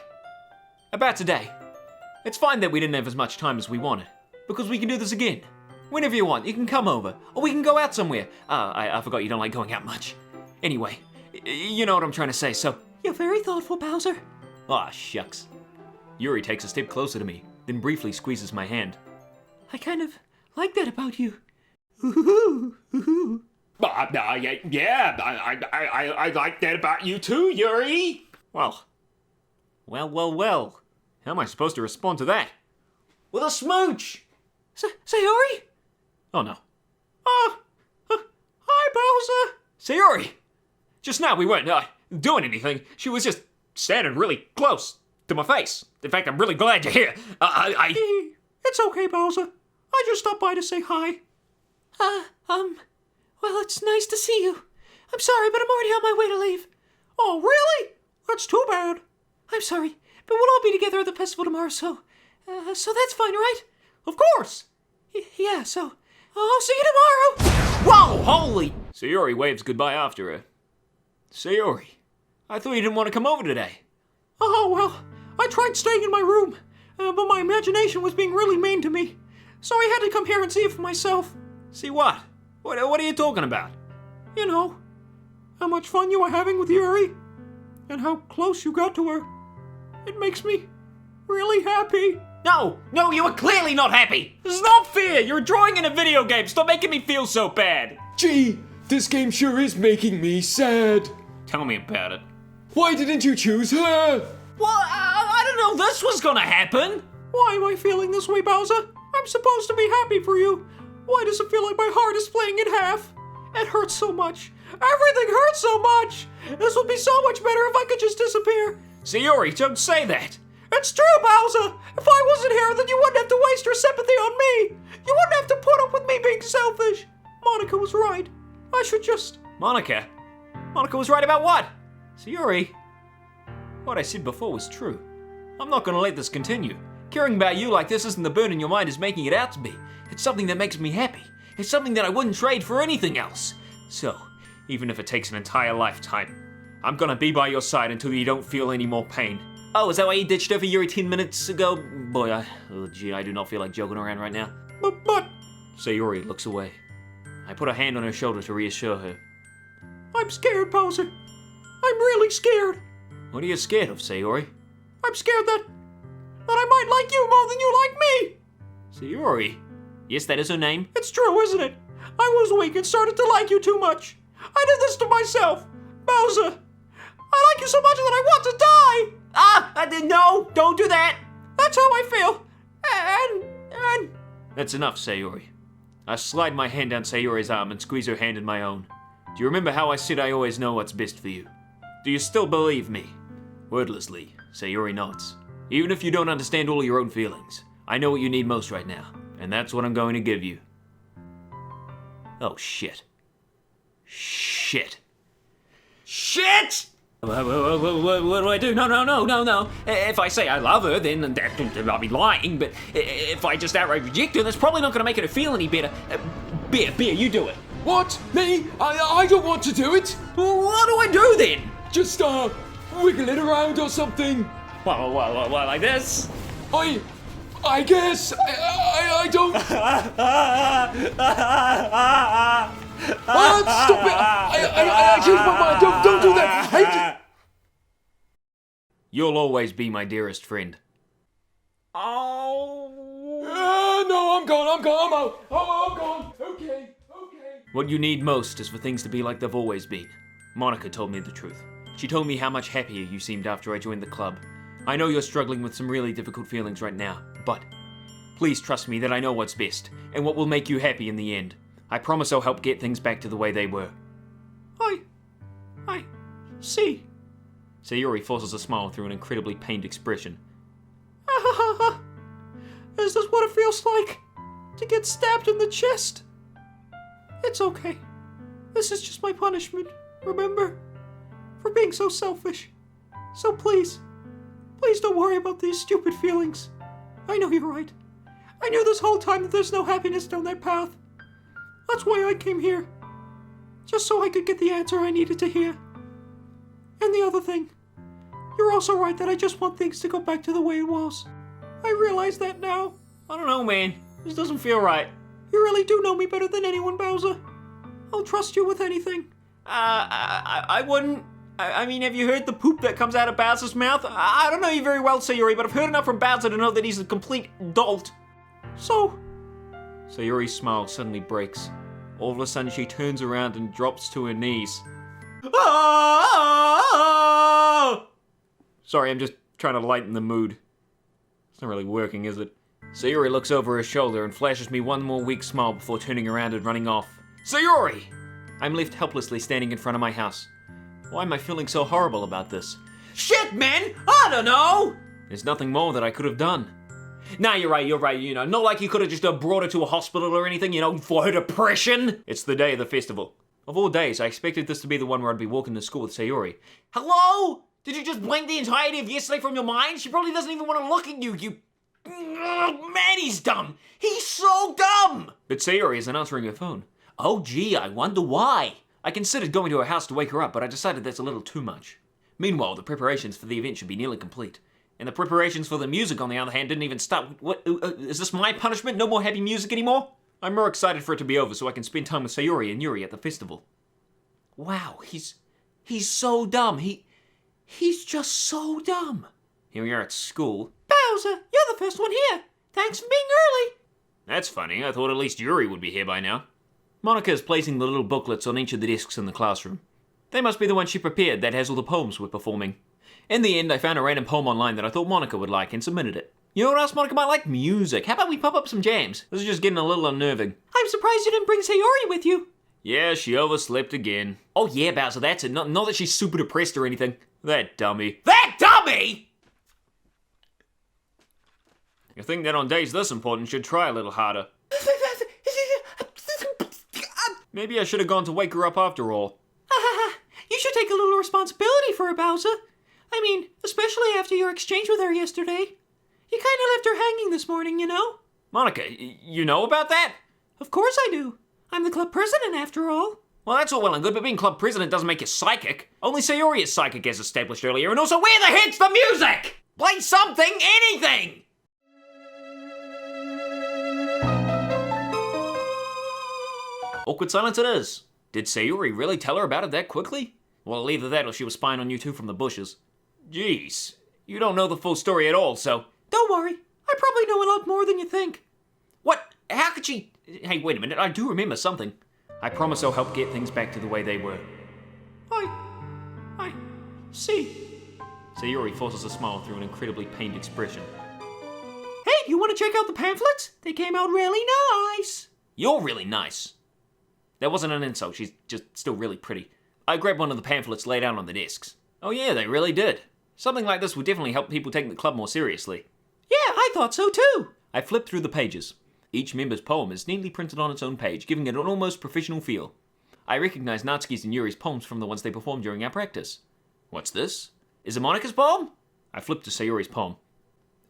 About today. It's fine that we didn't have as much time as we wanted, because we can do this again. Whenever you want, you can come over, or we can go out somewhere. I forgot you don't like going out much. Anyway, you know what I'm trying to say, so... You're very thoughtful, Bowser. Aw, shucks. Yuri takes a step closer to me, then briefly squeezes my hand. I kind of like that about you. Ooh, ooh. Yeah, I like that about you too, Yuri. Well. How am I supposed to respond to that? With a smooch! Sayori? Oh no. Hi, Bowser. Sayori! Just now we weren't doing anything. She was just standing really close to my face. In fact, I'm really glad you're here. It's okay, Bowser. I just stopped by to say hi. Well, it's nice to see you. I'm sorry, but I'm already on my way to leave. Oh, really? That's too bad. I'm sorry, but we'll all be together at the festival tomorrow, so that's fine, right? Of course! Yeah, so I'll see you tomorrow. Whoa, holy! Sayori waves goodbye after her. Sayori, I thought you didn't want to come over today. Oh, well, I tried staying in my room, but my imagination was being really mean to me. So I had to come here and see it for myself. See what? What are you talking about? You know, how much fun you were having with Yuri, and how close you got to her. It makes me really happy. No, you were clearly not happy. This is not fair. You're drawing in a video game. Stop making me feel so bad. Gee, this game sure is making me sad. Tell me about it. Why didn't you choose her? Well, I didn't know this was gonna happen. Why am I feeling this way, Bowser? I'm supposed to be happy for you. Why does it feel like my heart is splitting in half? It hurts so much. Everything hurts so much. This would be so much better if I could just disappear. Sayori, don't say that. It's true, Bowser. If I wasn't here, then you wouldn't have to waste your sympathy on me. You wouldn't have to put up with me being selfish. Monica was right. I should just... Monica? Monica was right about what? Sayori, what I said before was true. I'm not gonna let this continue. Caring about you like this isn't the burden your mind is making it out to be. It's something that makes me happy. It's something that I wouldn't trade for anything else. So, even if it takes an entire lifetime, I'm gonna be by your side until you don't feel any more pain. Oh, is that why you ditched over Yuri 10 minutes ago? Boy, I do not feel like joking around right now. But... Sayori looks away. I put a hand on her shoulder to reassure her. I'm scared, Bowser. I'm really scared. What are you scared of, Sayori? I'm scared that I might like you more than you like me. Sayori? Yes, that is her name. It's true, isn't it? I was weak and started to like you too much. I did this to myself. Bowser, I like you so much that I want to die. No, don't do that. That's how I feel. And... That's enough, Sayori. I slide my hand down Sayori's arm and squeeze her hand in my own. Do you remember how I said I always know what's best for you? Do you still believe me? Wordlessly, Sayori nods. Even if you don't understand all your own feelings, I know what you need most right now, and that's what I'm going to give you. Oh, shit. Shit. Shit! What do I do? No. If I say I love her, then I'll be lying, but if I just outright reject her, that's probably not going to make her feel any better. Beer, you do it. What? Me? I don't want to do it. Well, what do I do then? Just, wiggle it around or something. Well, like this? I guess. I don't... Stop it! I changed my mind. Don't do that. I hate it. You'll always be my dearest friend. Oh. No, I'm gone. I'm out. Oh, I'm gone. Okay. What you need most is for things to be like they've always been. Monica told me the truth. She told me how much happier you seemed after I joined the club. I know you're struggling with some really difficult feelings right now, but please trust me that I know what's best and what will make you happy in the end. I promise I'll help get things back to the way they were. I see. Sayori forces a smile through an incredibly pained expression. Is this what it feels like? To get stabbed in the chest? It's okay. This is just my punishment. Remember? For being so selfish. So please don't worry about these stupid feelings. I know you're right. I knew this whole time that there's no happiness down that path. That's why I came here. Just so I could get the answer I needed to hear. And the other thing, you're also right that I just want things to go back to the way it was. I realize that now. I don't know, man. This doesn't feel right. You really do know me better than anyone, Bowser. I'll trust you with anything. I wouldn't. I mean, have you heard the poop that comes out of Bowser's mouth? I don't know you very well, Sayori, but I've heard enough from Bowser to know that he's a complete dolt. So? Sayori's smile suddenly breaks. All of a sudden, she turns around and drops to her knees. Sorry, I'm just trying to lighten the mood. It's not really working, is it? Sayori looks over her shoulder and flashes me one more weak smile before turning around and running off. Sayori! I'm left helplessly standing in front of my house. Why am I feeling so horrible about this? Shit, man! I don't know! There's nothing more that I could have done. Nah, you're right, you know, not like you could have just brought her to a hospital or anything, you know, for her depression. It's the day of the festival. Of all days, I expected this to be the one where I'd be walking to school with Sayori. Hello? Did you just blank the entirety of yesterday from your mind? She probably doesn't even want to look at you, you... Man, he's dumb! He's so dumb! But Sayori isn't answering her phone. Oh gee, I wonder why. I considered going to her house to wake her up, but I decided that's a little too much. Meanwhile, the preparations for the event should be nearly complete. And the preparations for the music, on the other hand, didn't even start. What, is this my punishment? No more happy music anymore? I'm more excited for it to be over so I can spend time with Sayori and Yuri at the festival. Wow, he's so dumb. He's just so dumb. Here we are at school. Bowser, you're the first one here. Thanks for being early. That's funny. I thought at least Yuri would be here by now. Monica is placing the little booklets on each of the desks in the classroom. They must be the one she prepared that has all the poems we're performing. In the end, I found a random poem online that I thought Monica would like and submitted it. You know what else Monica might like? Music. How about we pop up some jams? This is just getting a little unnerving. I'm surprised you didn't bring Sayori with you. Yeah, she overslept again. Oh yeah, Bowser, that's it. Not that she's super depressed or anything. That dummy. That dummy! You think that on days this important should try a little harder. Maybe I should have gone to wake her up after all. You should take a little responsibility for her, Bowser. I mean, especially after your exchange with her yesterday. You kind of left her hanging this morning, you know? Monica, you know about that? Of course I do. I'm the club president, after all. Well, that's all well and good, but being club president doesn't make you psychic. Only Sayori is psychic, as established earlier, and also where the heck's the music? Play something, anything! Awkward silence it is. Did Sayori really tell her about it that quickly? Well, either that or she was spying on you two from the bushes. Jeez, you don't know the full story at all, so... Don't worry, I probably know a lot more than you think. What? How could she... Hey, wait a minute, I do remember something. I promise I'll help get things back to the way they were. I see. Sayori forces a smile through an incredibly pained expression. Hey, you want to check out the pamphlets? They came out really nice. You're really nice. That wasn't an insult, she's just still really pretty. I grabbed one of the pamphlets laid out on the desks. Oh yeah, they really did. Something like this would definitely help people take the club more seriously. Yeah, I thought so too. I flipped through the pages. Each member's poem is neatly printed on its own page, giving it an almost professional feel. I recognized Natsuki's and Yuri's poems from the ones they performed during our practice. What's this? Is it Monica's poem? I flipped to Sayori's poem.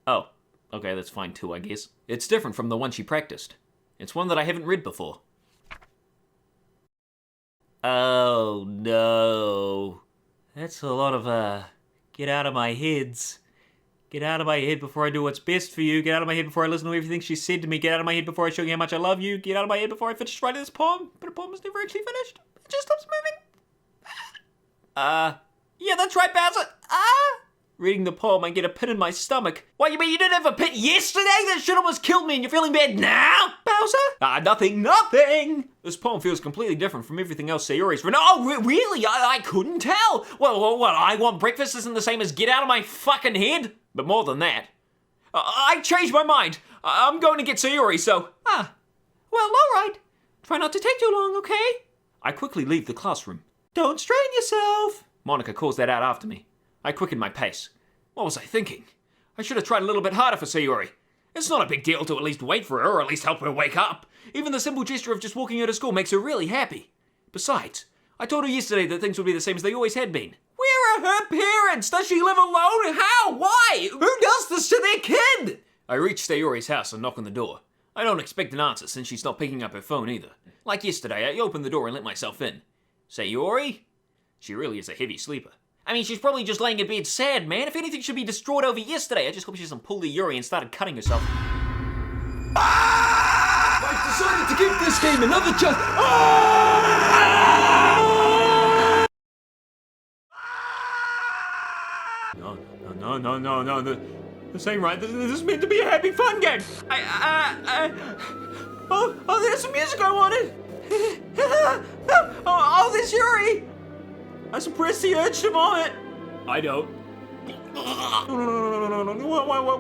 Oh, okay, that's fine too, I guess. It's different from the one she practiced. It's one that I haven't read before. Oh no. That's a lot of, get out of my heads. Get out of my head before I do what's best for you. Get out of my head before I listen to everything she said to me. Get out of my head before I show you how much I love you. Get out of my head before I finish writing this poem. But a poem is never actually finished. It just stops moving. Yeah, that's right, Bowser. Reading the poem, I get a pin in my stomach. What, you mean you didn't have a pit yesterday? That shit almost killed me and you're feeling bad now, Bowser? Nothing. This poem feels completely different from everything else Sayori's written. Oh, really? I couldn't tell. Well, what, I want breakfast isn't the same as get out of my fucking head? But more than that. I changed my mind. I'm going to get Sayori, so... Well, all right. Try not to take too long, okay? I quickly leave the classroom. Don't strain yourself. Monica calls that out after me. I quicken my pace. What was I thinking? I should have tried a little bit harder for Sayori. It's not a big deal to at least wait for her or at least help her wake up. Even the simple gesture of just walking her to school makes her really happy. Besides, I told her yesterday that things would be the same as they always had been. Where are her parents? Does she live alone? How? Why? Who does this to their kid? I reach Sayori's house and knock on the door. I don't expect an answer since she's not picking up her phone either. Like yesterday, I opened the door and let myself in. Sayori? She really is a heavy sleeper. I mean, she's probably just laying in bed sad, man. If anything should be destroyed over yesterday, I just hope she doesn't pull the Yuri and started cutting herself. I've decided to give this game another chance. No. This ain't right. This is meant to be a happy, fun game. Oh, there's some music I wanted. Oh, there's Yuri. I suppressed the urge to vomit. I don't. No.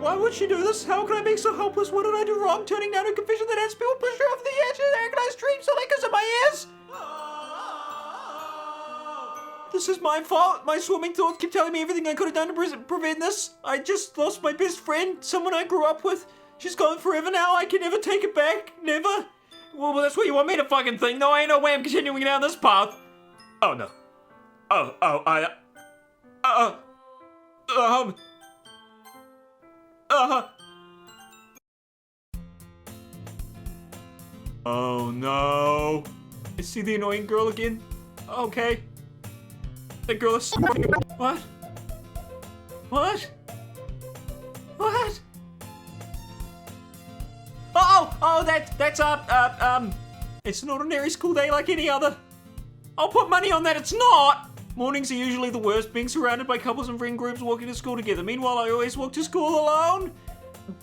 Why would she do this? How can I be so helpless? What did I do wrong? Turning down a confession that has people pushed her off the edge of their agonized dream so they because of my ears? This is my fault. My swimming thoughts keep telling me everything I could have done to prevent this. I just lost my best friend, someone I grew up with. She's gone forever now. I can never take it back. Never. Well, that's what you want me to fucking think. No, ain't no way I'm continuing down this path. Oh, no. Oh no. I see the annoying girl again. Okay. That girl is What? What? Oh, that's it's an ordinary school day like any other. I'll put money on that it's not. Mornings are usually the worst, being surrounded by couples and friend groups walking to school together. Meanwhile, I always walk to school alone.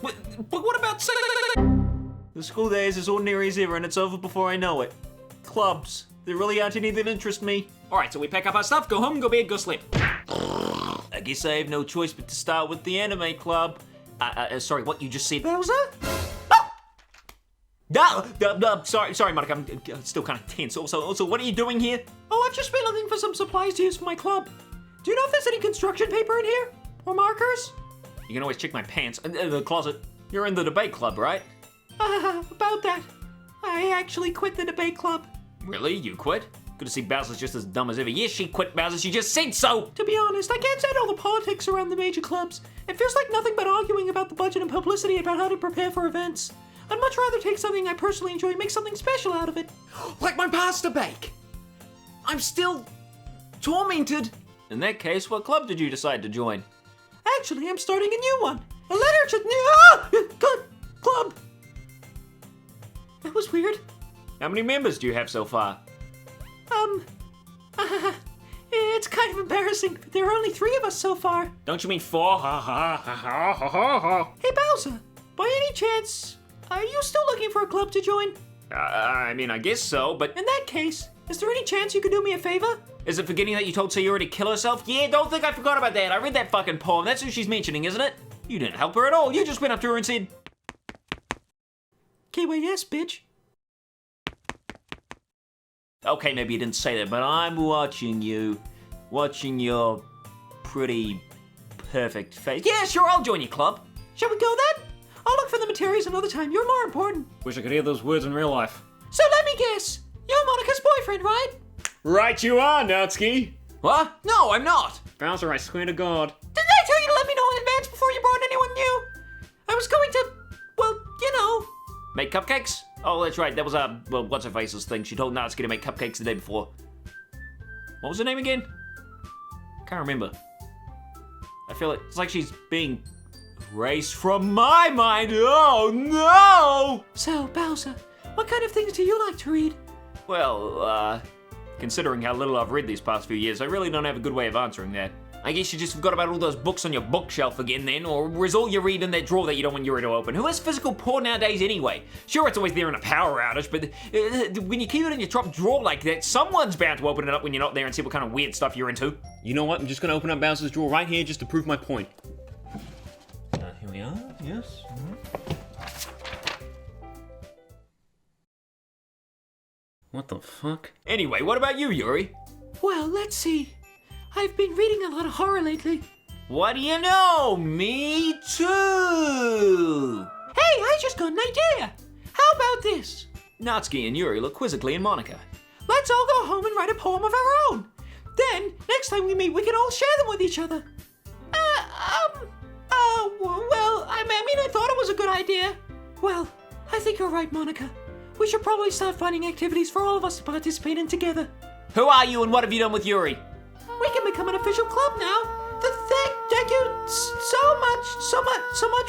But what about the school day is as ordinary as ever and it's over before I know it. Clubs. There really aren't any that interest me. Alright, so we pack up our stuff, go home, go bed, go sleep. I guess I have no choice but to start with the anime club. Sorry, what you just said, Bowser? Sorry, Monica, I'm still kind of tense. Also, what are you doing here? Oh, I've just been looking for some supplies to use for my club. Do you know if there's any construction paper in here? Or markers? You can always check my pants. The closet. You're in the debate club, right? About that. I actually quit the debate club. Really? You quit? Good to see Bowser's just as dumb as ever. Yes, she quit, Bowser. She just said so! To be honest, I can't stand all the politics around the major clubs. It feels like nothing but arguing about the budget and publicity about how to prepare for events. I'd much rather take something I personally enjoy and make something special out of it. Like my pasta bake. I'm still tormented. In that case, what club did you decide to join? Actually, I'm starting a new one. A literature club. That was weird. How many members do you have so far? It's kind of embarrassing, but there are only 3 of us so far. Don't you mean 4? Hey, Bowser, by any chance, are you still looking for a club to join? I mean, I guess so, but... In that case, is there any chance you could do me a favor? Is it forgetting that you told Sayori to kill herself? Yeah, don't think I forgot about that. I read that fucking poem. That's who she's mentioning, isn't it? You didn't help her at all. You just went up to her and said... KYS, bitch. Okay, maybe you didn't say that, but I'm watching you. Watching your pretty perfect face. Yeah, sure, I'll join your club. Shall we go then? I'll look for the materials another time. You're more important. Wish I could hear those words in real life. So let me guess. You're Monica's boyfriend, right? Right you are, Natsuki. What? No, I'm not. Bowser, I swear to God. Didn't I tell you to let me know in advance before you brought anyone new? I was going to, well, you know. Make cupcakes? Oh, that's right. That was, well, what's-her-face's thing. She told Natsuki to make cupcakes the day before. What was her name again? Can't remember. I feel it's like she's being erased from my mind. Oh, no! So, Bowser, what kind of things do you like to read? Well, considering how little I've read these past few years, I really don't have a good way of answering that. I guess you just forgot about all those books on your bookshelf again then, or is all you read in that drawer that you don't want Yuri to open? Who has physical porn nowadays anyway? Sure, it's always there in a power outage, but when you keep it in your top drawer like that, someone's bound to open it up when you're not there and see what kind of weird stuff you're into. You know what? I'm just gonna open up Bowser's drawer right here just to prove my point. Here we are. Yes. What the fuck? Anyway, what about you, Yuri? Well, let's see. I've been reading a lot of horror lately. What do you know? Me too! Hey, I just got an idea! How about this? Natsuki and Yuri look quizzically at Monica. Let's all go home and write a poem of our own. Then, next time we meet, we can all share them with each other. Well, I mean, I thought it was a good idea. Well, I think you're right, Monica. We should probably start finding activities for all of us to participate in together. Who are you and what have you done with Yuri? We can become an official club now. Thank you so much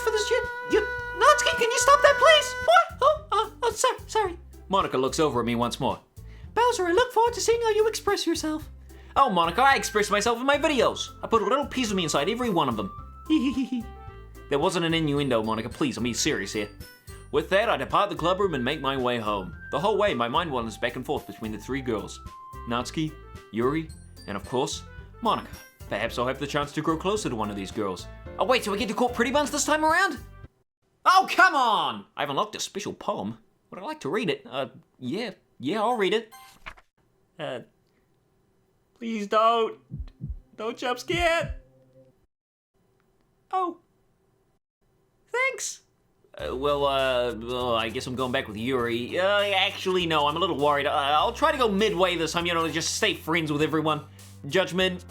for this. Natsuki, can you stop that, please? What? Sorry. Monica looks over at me once more. Bowser, I look forward to seeing how you express yourself. Oh, Monica, I express myself in my videos. I put a little piece of me inside every one of them. There wasn't an innuendo, Monica. Please, I'm being serious here. With that, I depart the clubroom and make my way home. The whole way, my mind wanders back and forth between the three girls. Natsuki, Yuri, and of course, Monica. Perhaps I'll have the chance to grow closer to one of these girls. Oh wait, do I get to call Pretty Buns this time around? Oh, come on! I've unlocked a special poem. Would I like to read it? Yeah, I'll read it. Please don't. Don't jump scared. Oh. Thanks. Well, I guess I'm going back with Yuri. Actually, no, I'm a little worried. I'll try to go midway this time, just stay friends with everyone. Judgment,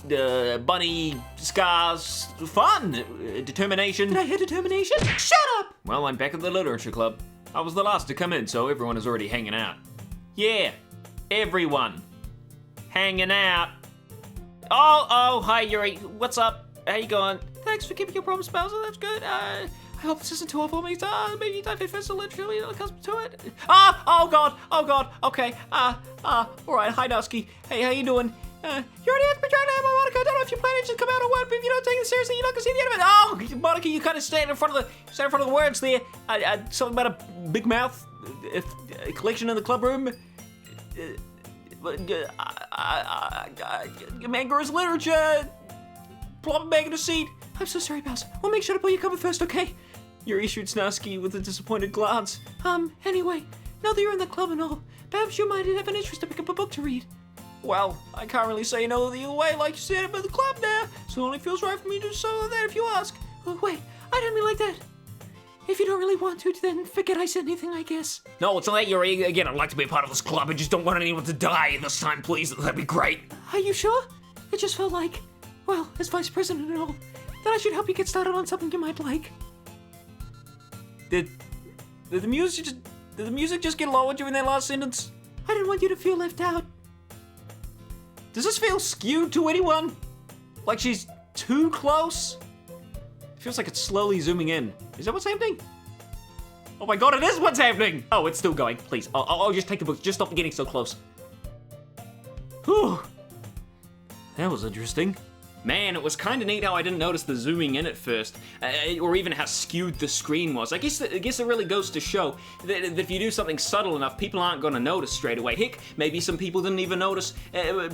Bunny, Scars, fun, determination. Did I hear determination? Shut up! Well, I'm back at the literature club. I was the last to come in, so everyone is already hanging out. Yeah, everyone. Hanging out. Oh, hi Yuri. What's up? How you going? Thanks for keeping your promise, Bowser. That's good. I hope this isn't too awful. Maybe dive headfirst and literally accustomed to it. Oh god. Okay. All right. Hi, Dusky. Hey, how you doing? You already asked me trying to have my Monica. I don't know if you plan to just come out or what, but if you don't take it seriously, you're not gonna see the end of it. Oh, Monica, you kind of stand in front of the words there. Something about a big mouth, a collection in the club room. Manga's literature. Plop back in the seat. I'm so sorry, Bowser. We'll make sure to put you cover first, okay? Yuri shoots Natsuki with a disappointed glance. Anyway, now that you're in the club and all, perhaps you might have an interest to pick up a book to read. Well, I can't really say no the other way, like you said, I'm in the club now, so it only feels right for me to do some of that if you ask. Oh, wait, I didn't mean like that. If you don't really want to, then forget I said anything, I guess. No, it's not that, Yuri. Again, I'd like to be a part of this club. I just don't want anyone to die this time, please. That'd be great. Are you sure? It just felt like, well, as vice president and all, that I should help you get started on something you might like. Did the music just get lower during that last sentence? I didn't want you to feel left out. Does this feel skewed to anyone? Like she's too close? It feels like it's slowly zooming in. Is that what's happening? Oh my god, it is what's happening! Oh, it's still going. Please, I'll just take the book. Just stop getting so close. Whew. That was interesting. Man, it was kind of neat how I didn't notice the zooming in at first, or even how skewed the screen was. I guess it really goes to show that if you do something subtle enough, people aren't going to notice straight away. Heck, maybe some people didn't even notice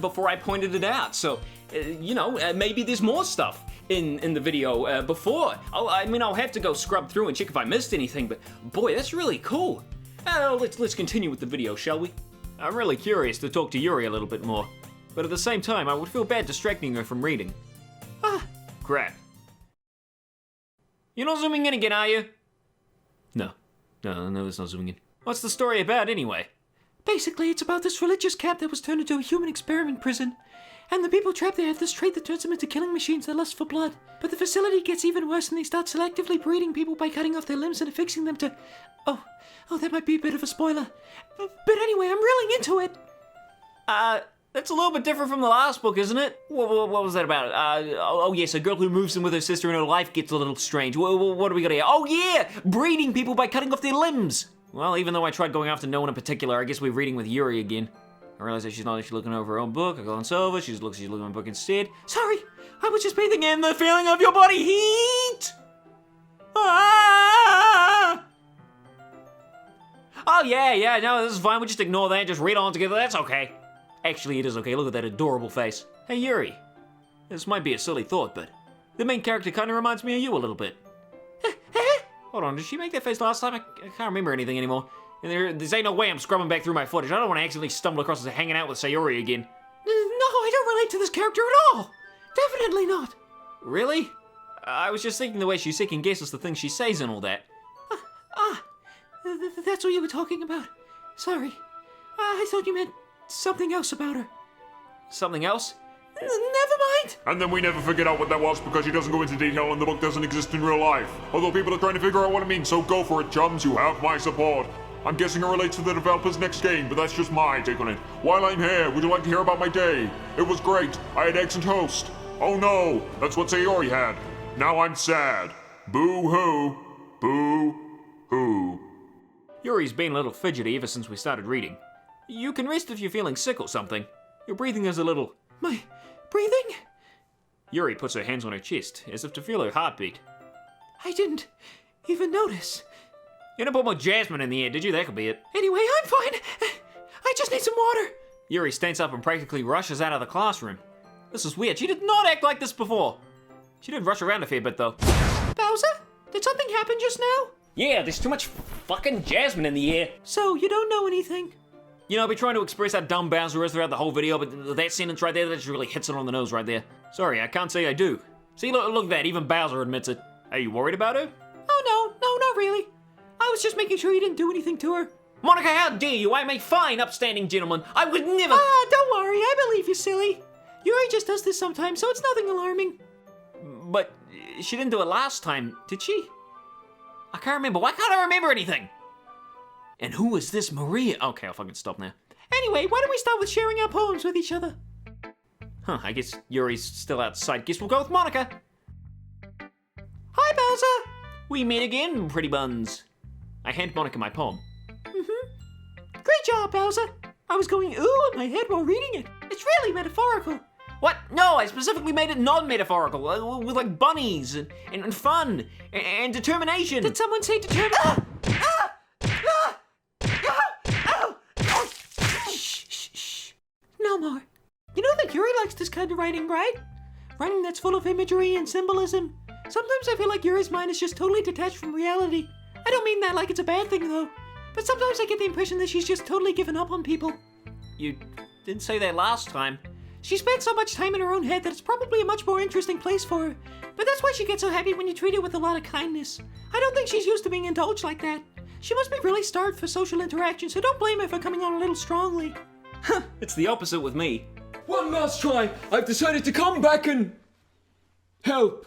before I pointed it out. So, maybe there's more stuff in the video before. I'll have to go scrub through and check if I missed anything, but boy, that's really cool. Let's continue with the video, shall we? I'm really curious to talk to Yuri a little bit more. But at the same time, I would feel bad distracting her from reading. Crap. You're not zooming in again, are you? No, it's not zooming in. What's the story about, anyway? Basically, it's about this religious camp that was turned into a human experiment prison. And the people trapped there have this trait that turns them into killing machines that lust for blood. But the facility gets even worse and they start selectively breeding people by cutting off their limbs and affixing them to... Oh, that might be a bit of a spoiler. But anyway, I'm really into it. That's a little bit different from the last book, isn't it? What was that about? Yes, a girl who moves in with her sister and her life gets a little strange. What do we got here? Oh yeah, breeding people by cutting off their limbs. Well, even though I tried going after no one in particular, I guess we're reading with Yuri again. I realize that she's not actually looking over her own book. I glance over, she's looking at my book instead. Sorry, I was just bathing in The feeling of your body heat! Ah! Oh yeah, no, this is fine. We just ignore that, just read on together, that's okay. Actually, it is okay. Look at that adorable face. Hey, Yuri. This might be a silly thought, but the main character kind of reminds me of you a little bit. Hold on, did she make that face last time? I can't remember anything anymore. And there's ain't no way I'm scrubbing back through my footage. I don't want to accidentally stumble across as hanging out with Sayori again. No, I don't relate to this character at all. Definitely not. Really? I was just thinking the way she second guesses the things she says and all that. That's what you were talking about. Sorry. I thought you meant something else about her. Something else? Never mind. And then we never figured out what that was because she doesn't go into detail and the book doesn't exist in real life. Although people are trying to figure out what it means, so go for it, chums. You have my support. I'm guessing it relates to the developer's next game, but that's just my take on it. While I'm here, would you like to hear about my day? It was great. I had eggs and toast. Oh no, that's what Sayori had. Now I'm sad. Boo-hoo. Boo-hoo. Yuri's been a little fidgety ever since we started reading. You can rest if you're feeling sick or something. Your breathing is a little... My breathing? Yuri puts her hands on her chest, as if to feel her heartbeat. I didn't even notice. You didn't put more Jasmine in the air, did you? That could be it. Anyway, I'm fine. I just need some water. Yuri stands up and practically rushes out of the classroom. This is weird. She did not act like this before. She did rush around a fair bit, though. Bowser, did something happen just now? Yeah, there's too much fucking Jasmine in the air. So, you don't know anything? You know, I've been trying to express how dumb Bowser is throughout the whole video, but that sentence right there, that just really hits it on the nose right there. Sorry, I can't say I do. See, look at that, even Bowser admits it. Are you worried about her? Oh, no, not really. I was just making sure you didn't do anything to her. Monica, how dare you? I'm a fine, upstanding gentleman. I would never... Don't worry, I believe you, silly. Yuri just does this sometimes, so it's nothing alarming. But she didn't do it last time, did she? I can't remember. Why can't I remember anything? And who is this Maria? Okay, I'll fucking stop now. Anyway, why don't we start with sharing our poems with each other? Huh, I guess Yuri's still outside. Guess we'll go with Monica. Hi, Bowser. We meet again, pretty buns. I hand Monica my poem. Great job, Bowser. I was going ooh in my head while reading it. It's really metaphorical. What? No, I specifically made it non-metaphorical, with like bunnies and fun and determination. Did someone say determined? Shh. No more. You know that Yuri likes this kind of writing, right? Writing that's full of imagery and symbolism. Sometimes I feel like Yuri's mind is just totally detached from reality. I don't mean that like it's a bad thing, though. But sometimes I get the impression that she's just totally given up on people. You didn't say that last time. She spent so much time in her own head that it's probably a much more interesting place for her. But that's why she gets so happy when you treat her with a lot of kindness. I don't think she's used to being indulged like that. She must be really starved for social interaction, so don't blame her for coming on a little strongly. Huh, it's the opposite with me. One last try. I've decided to come back and help.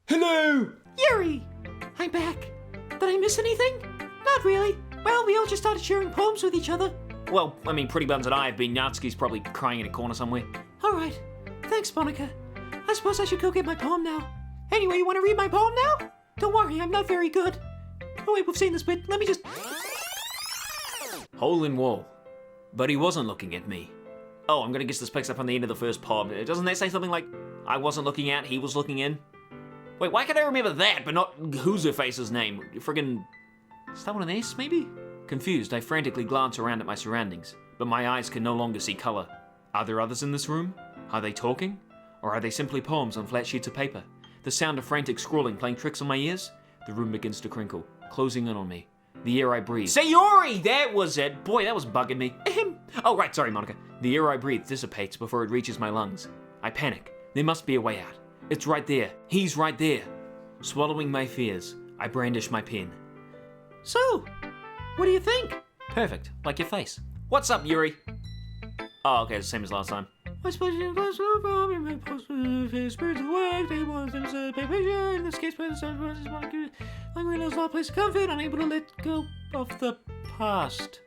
Hello. Yuri! I'm back. Did I miss anything? Not really. Well, we all just started sharing poems with each other. Well, I mean, Pretty Buns and I have been. Natsuki's probably crying in a corner somewhere. All right. Thanks, Monica. I suppose I should go get my poem now. Anyway, you want to read my poem now? Don't worry, I'm not very good. Oh wait, we've seen this bit. Let me just... Hole in wall. But he wasn't looking at me. Oh, I'm gonna guess this picks up on the end of the first poem. Doesn't that say something like, I wasn't looking out, he was looking in? Wait, why can I remember that, but not who's her face's name? Friggin'... Is that one an S, maybe? Confused, I frantically glance around at my surroundings, but my eyes can no longer see color. Are there others in this room? Are they talking? Or are they simply poems on flat sheets of paper? The sound of frantic scrawling playing tricks on my ears? The room begins to crinkle, closing in on me. The air I breathe. Sayori! That was it! Boy, that was bugging me. Oh, right, sorry, Monica. The air I breathe dissipates before it reaches my lungs. I panic. There must be a way out. It's right there. He's right there. Swallowing my fears, I brandish my pen. So, what do you think? Perfect, like your face. What's up, Yuri? Oh, okay, it's the same as last time. I suppose you can so from your post his spirits of work, they want them to pay picture, in this case, by the sun, like we lose all place of comfort, unable to let go of the past.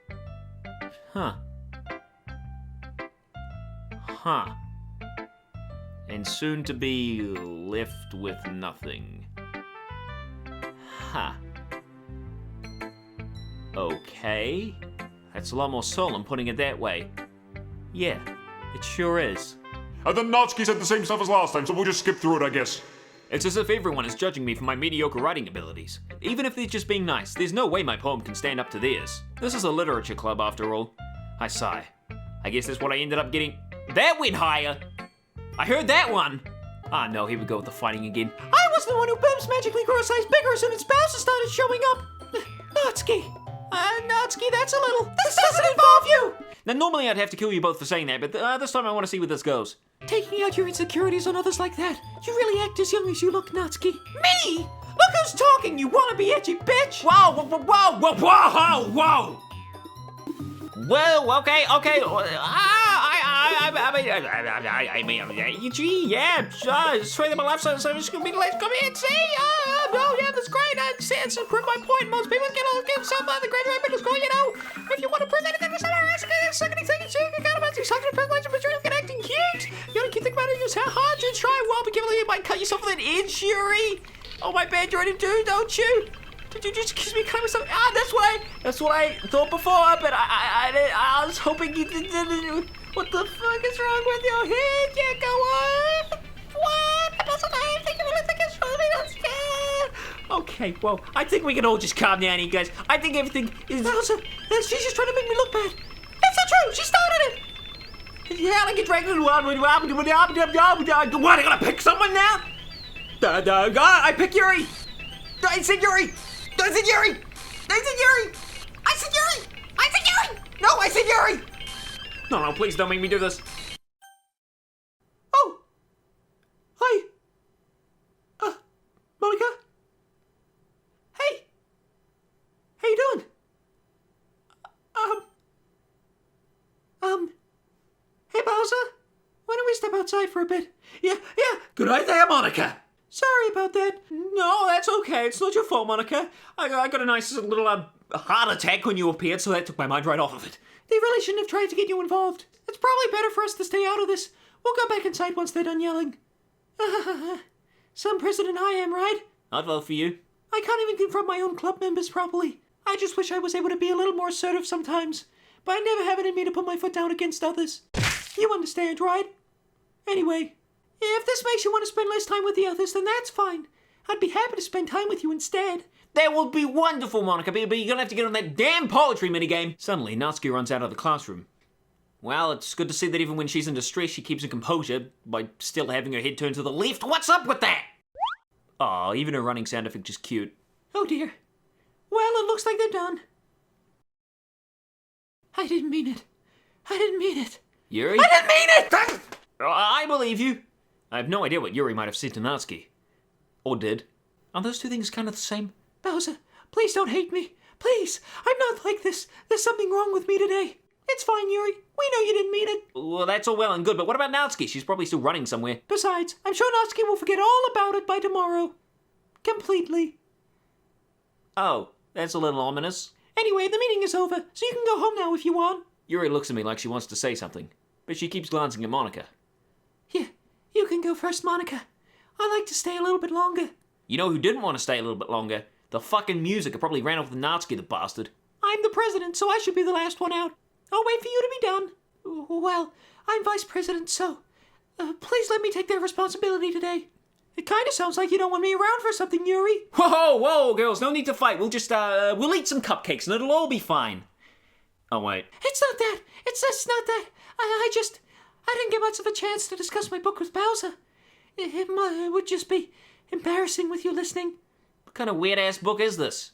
Huh. And soon to be left with nothing. Huh. Okay. That's a lot more solemn putting it that way. Yeah, it sure is. And then Natsuki said the same stuff as last time, so we'll just skip through it, I guess. It's as if everyone is judging me for my mediocre writing abilities. Even if they're just being nice, there's no way my poem can stand up to theirs. This is a literature club after all. I sigh. I guess that's what I ended up getting. That went higher! I heard that one! Ah no, here we go with the fighting again. I was the one who boobs magically grew a size bigger as soon as Bowser started showing up! Natsuki! Natsuki, that's a little... This doesn't involve you! Now normally I'd have to kill you both for saying that, but this time I want to see where this goes. Taking out your insecurities on others like that, you really act as young as you look, Natsuki. Me? Look who's talking, you wanna be edgy bitch! Whoa! Whoa! Well, okay. I mean, gee, yeah, straight to my left side, so I'm just gonna be late. Come here, see? Oh, yeah, that's great. It's to prove my point. Most people get self the graduate middle school, you know. If you want to prove anything, it's not a second thing, you got about to suck at privilege, but you're acting cute. You gotta keep thinking about it, just how hard you try. Well, but you might cut yourself with an inch, Yuri. Oh, my bad, you already do, don't you? Did you just kiss me kind of stuff? That's what I thought before, but I was hoping you didn't. What the fuck is wrong with your head? Yeah, go on. What? I think you really think it's really not scared. Okay, well, I think we can all just calm down here, guys. I think everything is. Elsa, she's just trying to make me look bad. That's not true. She started it. Yeah, I get dragged into what? I gotta pick someone now? I pick Yuri. I said Yuri. I said Yuri! I said Yuri! I said Yuri! I said Yuri! No, I said Yuri! No, please don't make me do this. Oh! Hi! Monica? Hey! How you doing? Hey, Bowser? Why don't we step outside for a bit? Yeah. Good idea, Monica. Sorry about that. No, that's okay. It's not your fault, Monica. I got a nice little heart attack when you appeared, so that took my mind right off of it. They really shouldn't have tried to get you involved. It's probably better for us to stay out of this. We'll go back inside once they're done yelling. Some president I am, right? I'd vote for you. I can't even confront my own club members properly. I just wish I was able to be a little more assertive sometimes. But I never have it in me to put my foot down against others. You understand, right? Anyway, if this makes you want to spend less time with the others, then that's fine. I'd be happy to spend time with you instead. That would be wonderful, Monica, but you're gonna have to get on that damn poetry minigame. Suddenly, Natsuki runs out of the classroom. Well, it's good to see that even when she's in distress, she keeps her composure by still having her head turned to the left. What's up with that? Oh, even her running sound effect is cute. Oh dear. Well, it looks like they're done. I didn't mean it. Yuri? I didn't mean it! I believe you. I have no idea what Yuri might have said to Natsuki. Or did. Are those two things kind of the same? Bowser, please don't hate me. Please, I'm not like this. There's something wrong with me today. It's fine, Yuri. We know you didn't mean it. Well, that's all well and good, but what about Natsuki? She's probably still running somewhere. Besides, I'm sure Natsuki will forget all about it by tomorrow. Completely. Oh, that's a little ominous. Anyway, the meeting is over, so you can go home now if you want. Yuri looks at me like she wants to say something, but she keeps glancing at Monica. Yeah, you can go first, Monica. I'd like to stay a little bit longer. You know who didn't want to stay a little bit longer? The fucking music. It probably ran off with Natsuki, the bastard. I'm the president, so I should be the last one out. I'll wait for you to be done. Well, I'm vice president, so please let me take that responsibility today. It kind of sounds like you don't want me around for something, Yuri. Whoa, girls, no need to fight. We'll just, we'll eat some cupcakes and it'll all be fine. Oh, wait. It's not that. It's not that. I didn't get much of a chance to discuss my book with Bowser. It would just be embarrassing with you listening. What kind of weird-ass book is this?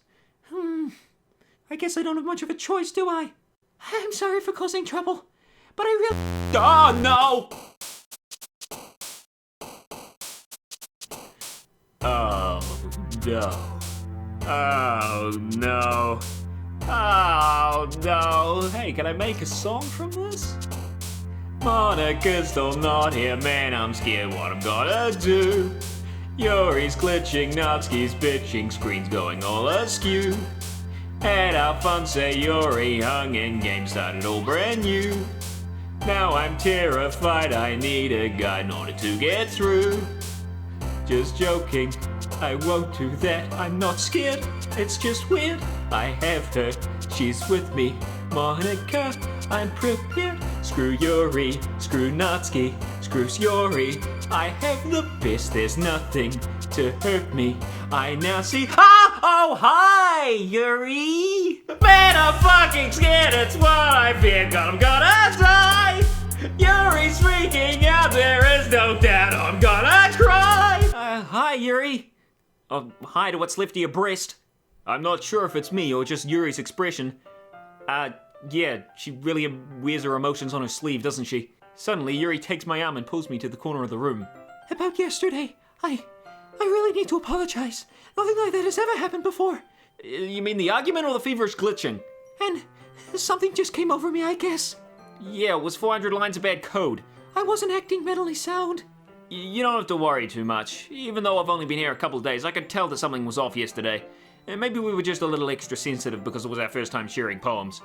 I guess I don't have much of a choice, do I? I'm sorry for causing trouble, but I really... Oh, no! Oh, no. Oh, no. Oh, no. Hey, can I make a song from this? Monica's still not here, man, I'm scared what I'm gonna do. Yuri's glitching, Natsuki's bitching, screen's going all askew. Had our fun, say Yuri hung in, game started all brand new. Now I'm terrified, I need a guide in order to get through. Just joking, I won't do that, I'm not scared, it's just weird. I have her, she's with me, Monica, I'm prepared. Screw Yuri, screw Natsuki, screw Yuri. I have the best, there's nothing to hurt me. I now see. Oh, hi, Yuri. Man, I'm fucking scared, it's what I feared. God, I'm gonna die. Yuri's freaking out, there is no doubt I'm gonna cry. Hi, Yuri. Hi to what's left of your breast. I'm not sure if it's me or just Yuri's expression. Yeah, she really wears her emotions on her sleeve, doesn't she? Suddenly, Yuri takes my arm and pulls me to the corner of the room. About yesterday, I really need to apologize. Nothing like that has ever happened before. You mean the argument or the feverish glitching? And something just came over me, I guess. Yeah, it was 400 lines of bad code. I wasn't acting mentally sound. You don't have to worry too much. Even though I've only been here a couple of days, I could tell that something was off yesterday. And maybe we were just a little extra sensitive because it was our first time sharing poems.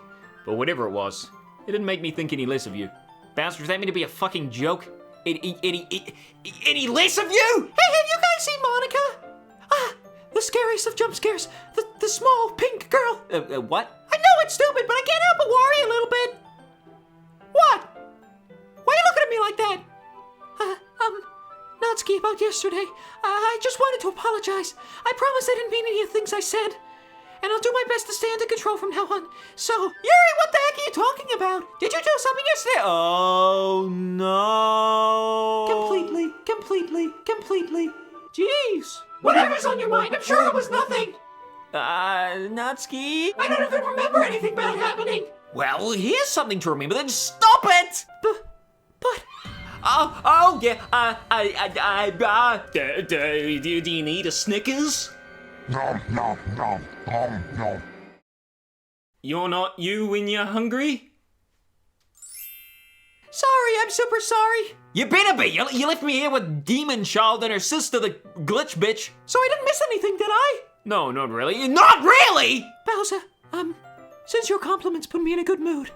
But whatever it was, it didn't make me think any less of you. Bouncer, does that mean to be a fucking joke? Any less of you? Hey, have you guys seen Monica? Ah, the scariest of jump scares. The small pink girl. What? I know it's stupid, but I can't help but worry a little bit. What? Why are you looking at me like that? Natsuki, about yesterday. I just wanted to apologize. I promise I didn't mean any of the things I said. And I'll do my best to stay under control from now on. So, Yuri, what the heck are you talking about? Did you do something yesterday? Oh no. Completely. Jeez. Whatever's on your mind, I'm sure it was nothing. Natsuki? I don't even remember anything bad happening. Well, here's something to remember, then stop it! But... Oh, yeah, Do you need a Snickers? Nom, nom, nom, nom, nom. You're not you when you're hungry? Sorry, I'm super sorry. You better be! You left me here with Demon Child and her sister, the glitch bitch. So I didn't miss anything, did I? No, not really. Not really! Bowser, since your compliments put me in a good mood,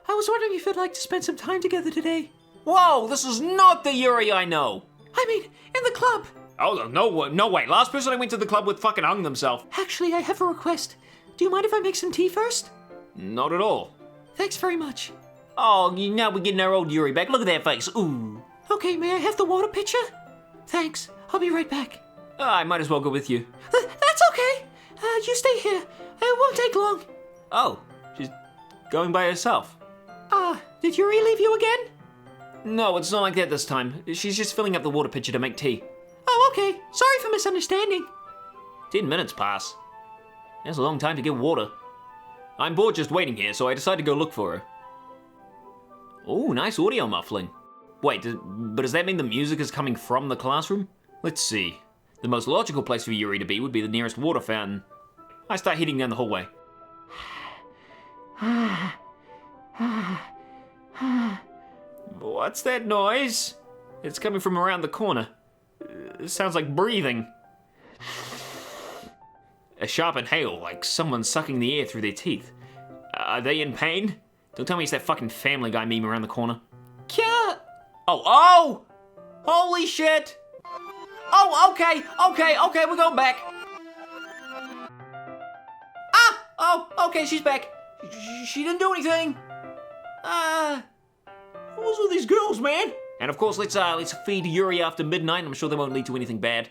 I was wondering if you'd like to spend some time together today. Whoa, this is not the Yuri I know. I mean, in the club. Oh, no way. Last person I went to the club with fucking hung themselves. Actually, I have a request. Do you mind if I make some tea first? Not at all. Thanks very much. Oh, now we're getting our old Yuri back. Look at that face. Ooh. Okay, may I have the water pitcher? Thanks. I'll be right back. I might as well go with you. That's okay. You stay here. It won't take long. Oh, she's going by herself. Did Yuri leave you again? No, it's not like that this time. She's just filling up the water pitcher to make tea. Oh, okay. Sorry for misunderstanding. 10 minutes pass. That's a long time to get water. I'm bored just waiting here, so I decided to go look for her. Oh, nice audio muffling. Wait, but does that mean the music is coming from the classroom? Let's see. The most logical place for Yuri to be would be the nearest water fountain. I start heading down the hallway. What's that noise? It's coming from around the corner. It sounds like breathing. A sharp inhale, like someone sucking the air through their teeth. Are they in pain? Don't tell me it's that fucking Family Guy meme around the corner. Kya? Oh! Holy shit! Oh, okay, we're going back. Okay, she's back. She didn't do anything. What's with these girls, man? And of course, let's feed Yuri after midnight. I'm sure they won't lead to anything bad.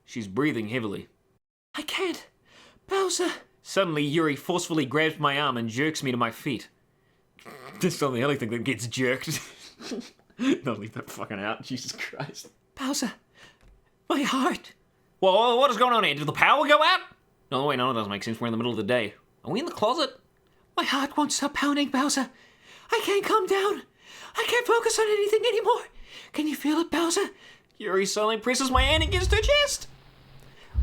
She's breathing heavily. I can't. Bowser. Suddenly, Yuri forcefully grabs my arm and jerks me to my feet. This not the only thing that gets jerked. No, leave that fucking out. Jesus Christ. Bowser. My heart. Well, what is going on here? Did the power go out? No, wait, no, it doesn't make sense. We're in the middle of the day. Are we in the closet? My heart won't stop pounding, Bowser. I can't calm down. I can't focus on anything anymore. Can you feel it, Bowser? Yuri suddenly presses my hand against her chest.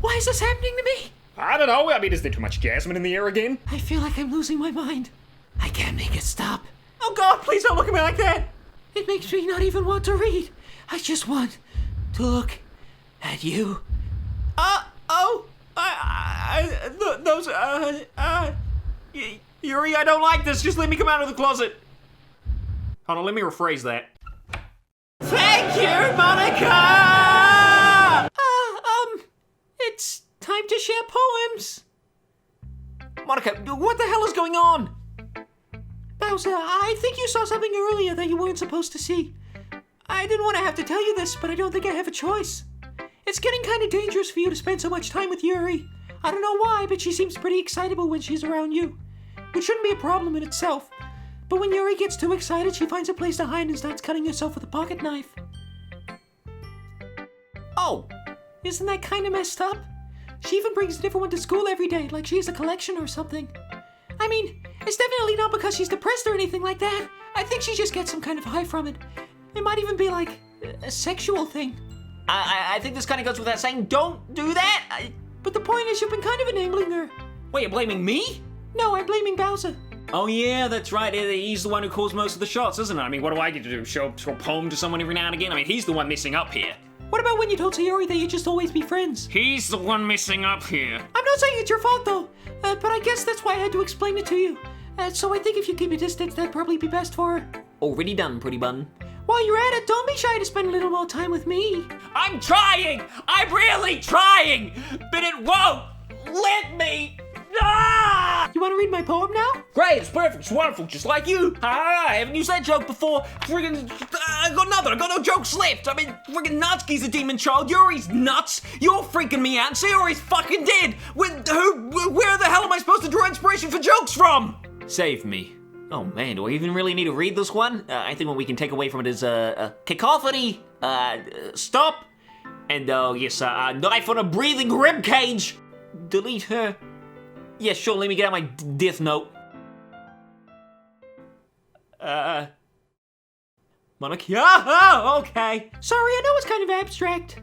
Why is this happening to me? I don't know. I mean, is there too much Jasmine in the air again? I feel like I'm losing my mind. I can't make it stop. Oh God, please don't look at me like that. It makes me not even want to read. I just want to look at you. Yuri, I don't like this. Just let me come out of the closet. Hold on, let me rephrase that. Thank you, Monica! It's time to share poems. Monica, what the hell is going on? Bowser, I think you saw something earlier that you weren't supposed to see. I didn't want to have to tell you this, but I don't think I have a choice. It's getting kind of dangerous for you to spend so much time with Yuri. I don't know why, but she seems pretty excitable when she's around you. Which shouldn't be a problem in itself. But when Yuri gets too excited, she finds a place to hide and starts cutting herself with a pocket knife. Oh, isn't that kind of messed up? She even brings a different one to school every day, like she has a collection or something. I mean, it's definitely not because she's depressed or anything like that. I think she just gets some kind of high from it. It might even be like a sexual thing. I think this kind of goes without saying, don't do that. But the point is, you've been kind of enabling her. Wait, you're blaming me? No, I'm blaming Bowser. Oh yeah, that's right. He's the one who calls most of the shots, isn't it? I mean, what do I get to do? Show a poem to someone every now and again? I mean, he's the one messing up here. What about when you told Sayori that you'd just always be friends? He's the one messing up here. I'm not saying it's your fault, though. But I guess that's why I had to explain it to you. So I think if you keep a distance, that'd probably be best for her. Already done, pretty bun. While you're at it, don't be shy to spend a little more time with me. I'm trying! I'm really trying! But it won't let me! Ah! You want to read my poem now? Great, it's perfect, it's wonderful, just like you. I haven't used that joke before. Friggin', I got nothing, I got no jokes left. I mean, friggin' Natsuki's a demon child, Yuri's nuts, you're freaking me out, and Sayori's fucking dead. Where the hell am I supposed to draw inspiration for jokes from? Save me. Oh man, do I even really need to read this one? I think what we can take away from it is cacophony, stop, and yes, knife on a breathing rib cage. Delete her. Yeah, sure, let me get out my death note. Monarchy. Oh, okay. Sorry, I know it's kind of abstract.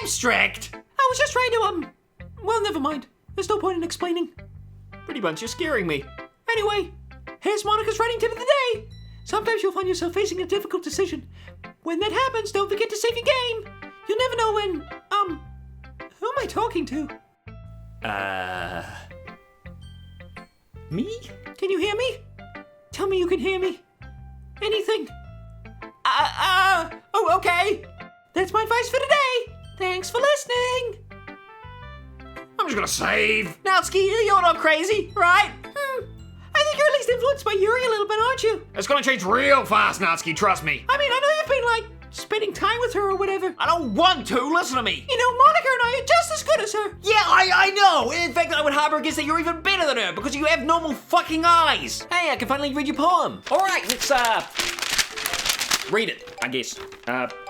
Abstract? I was just trying to, well, never mind. There's no point in explaining. Pretty bunch, you're scaring me. Anyway, here's Monica's writing tip of the day. Sometimes you'll find yourself facing a difficult decision. When that happens, don't forget to save your game. You'll never know when, who am I talking to? Me? Can you hear me? Tell me you can hear me. Anything. Oh, okay. That's my advice for today. Thanks for listening. I'm just gonna save. Natsuki, you're not crazy, right? I think you're at least influenced by Yuri a little bit, aren't you? It's gonna change real fast, Natsuki, trust me. I mean, I know you've been, spending time with her or whatever. I don't want to, listen to me. You know, Monica and I are just as good as her. Yeah, I know. In fact, I would harbor a guess that you're even better than her because you have normal fucking eyes. Hey, I can finally read your poem. All right, let's, read it, I guess.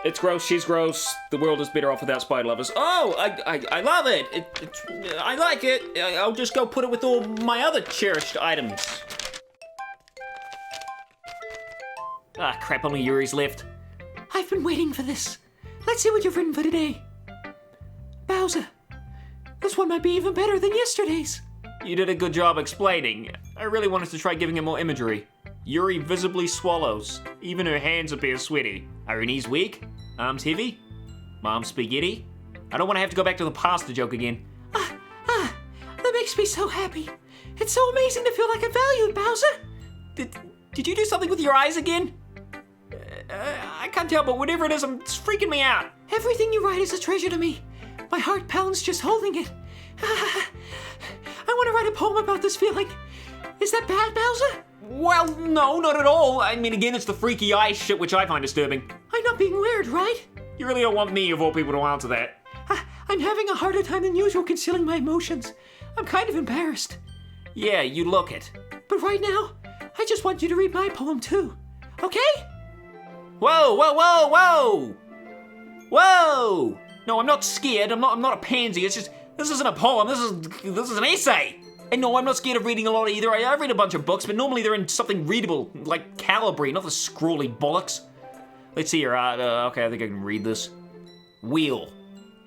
It's gross, she's gross, the world is better off without spider lovers. Oh, I love it. I like it. I'll just go put it with all my other cherished items. Ah, crap, only Yuri's left. I've been waiting for this. Let's see what you've written for today. Bowser, this one might be even better than yesterday's. You did a good job explaining. I really wanted to try giving it more imagery. Yuri visibly swallows. Even her hands appear sweaty. Are her knees weak? Arms heavy? Mom's spaghetti? I don't want to have to go back to the pasta joke again. That makes me so happy. It's so amazing to feel like I'm valued, Bowser. Did you do something with your eyes again? I can't tell, but whatever it is, it's freaking me out. Everything you write is a treasure to me. My heart pounds just holding it. I want to write a poem about this feeling. Is that bad, Bowser? Well, no, not at all. I mean, again, it's the freaky eyes shit which I find disturbing. I'm not being weird, right? You really don't want me, of all people, to answer that. I'm having a harder time than usual concealing my emotions. I'm kind of embarrassed. Yeah, you look it. But right now, I just want you to read my poem too. Okay? Whoa, whoa, whoa, whoa! Whoa! No, I'm not scared. I'm not a pansy. It's just, this isn't a poem. This is an essay. And no, I'm not scared of reading a lot either. I read a bunch of books, but normally they're in something readable, like Calibri, not the scrawly bollocks. Let's see here. Okay, I think I can read this. Wheel.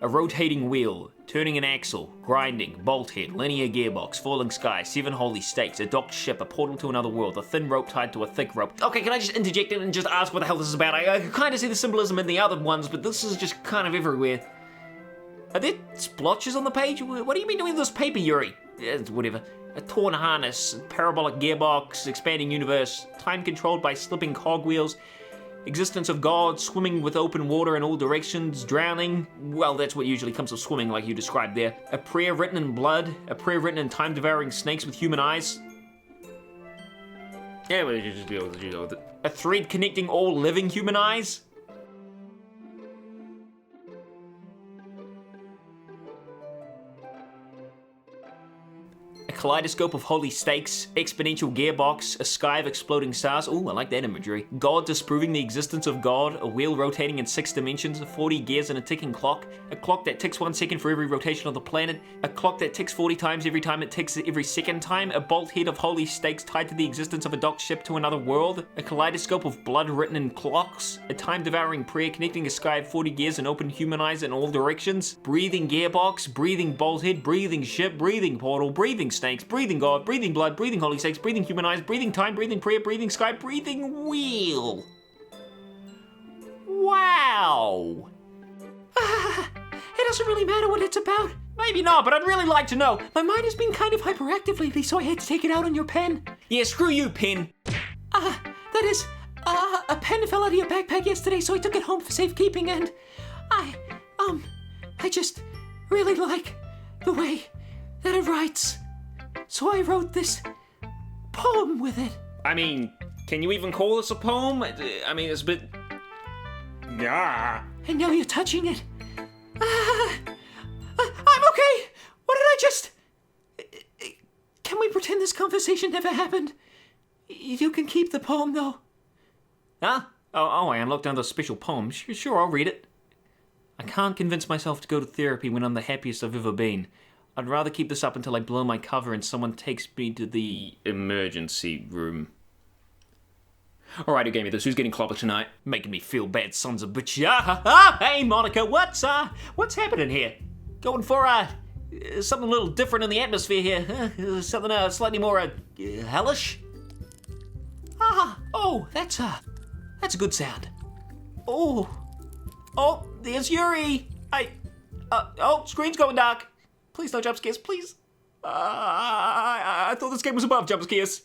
A rotating wheel. Turning an axle. Grinding. Bolt head. Linear gearbox. Falling sky. 7 holy stakes. A docked ship. A portal to another world. A thin rope tied to a thick rope. Okay, can I just interject and just ask what the hell this is about? I kind of see the symbolism in the other ones, but this is just kind of everywhere. Are there splotches on the page? What do you mean doing this paper, Yuri? Whatever. A torn harness, parabolic gearbox, expanding universe, time controlled by slipping cogwheels, existence of God, swimming with open water in all directions, drowning. Well, that's what usually comes with swimming, like you described there. A prayer written in blood, a prayer written in time-devouring snakes with human eyes. Yeah, well, you just deal with it. A thread connecting all living human eyes. Kaleidoscope of holy stakes, exponential gearbox, a sky of exploding stars. Ooh, I like that imagery. God disproving the existence of God, a wheel rotating in 6 dimensions, 40 gears and a ticking clock, a clock that ticks 1 second for every rotation of the planet, a clock that ticks 40 times every time it ticks every second time, a bolt head of holy stakes tied to the existence of a docked ship to another world, a kaleidoscope of blood written in clocks, a time-devouring prayer connecting a sky of 40 gears and open human eyes in all directions, breathing gearbox, breathing bolt head, breathing ship, breathing portal, breathing snake, thanks, breathing God, breathing blood, breathing holy sakes, breathing human eyes, breathing time, breathing prayer, breathing sky, breathing wheel. Wow. It doesn't really matter what it's about. Maybe not, but I'd really like to know. My mind has been kind of hyperactive lately, so I had to take it out on your pen. Yeah, screw you, Pen. That is, a pen fell out of your backpack yesterday, so I took it home for safekeeping, and I just really like the way that it writes. So I wrote this poem with it. I mean, can you even call this a poem? I mean, it's a bit... Yeah. And now you're touching it. I'm okay. What did I just... Can we pretend this conversation never happened? You can keep the poem, though. Huh? Oh, I unlocked another special poem. Sure, I'll read it. I can't convince myself to go to therapy when I'm the happiest I've ever been. I'd rather keep this up until I blow my cover and someone takes me to the emergency room. Alright, who gave me this? Who's getting clobbered tonight? making me feel bad, sons of bitch. Hey, Monica, what's happening here? Going for something a little different in the atmosphere here. Something slightly more hellish. Oh, that's a good sound. Oh, there's Yuri. Screen's going dark. Please no jump scares, please. I thought this game was above jump scares.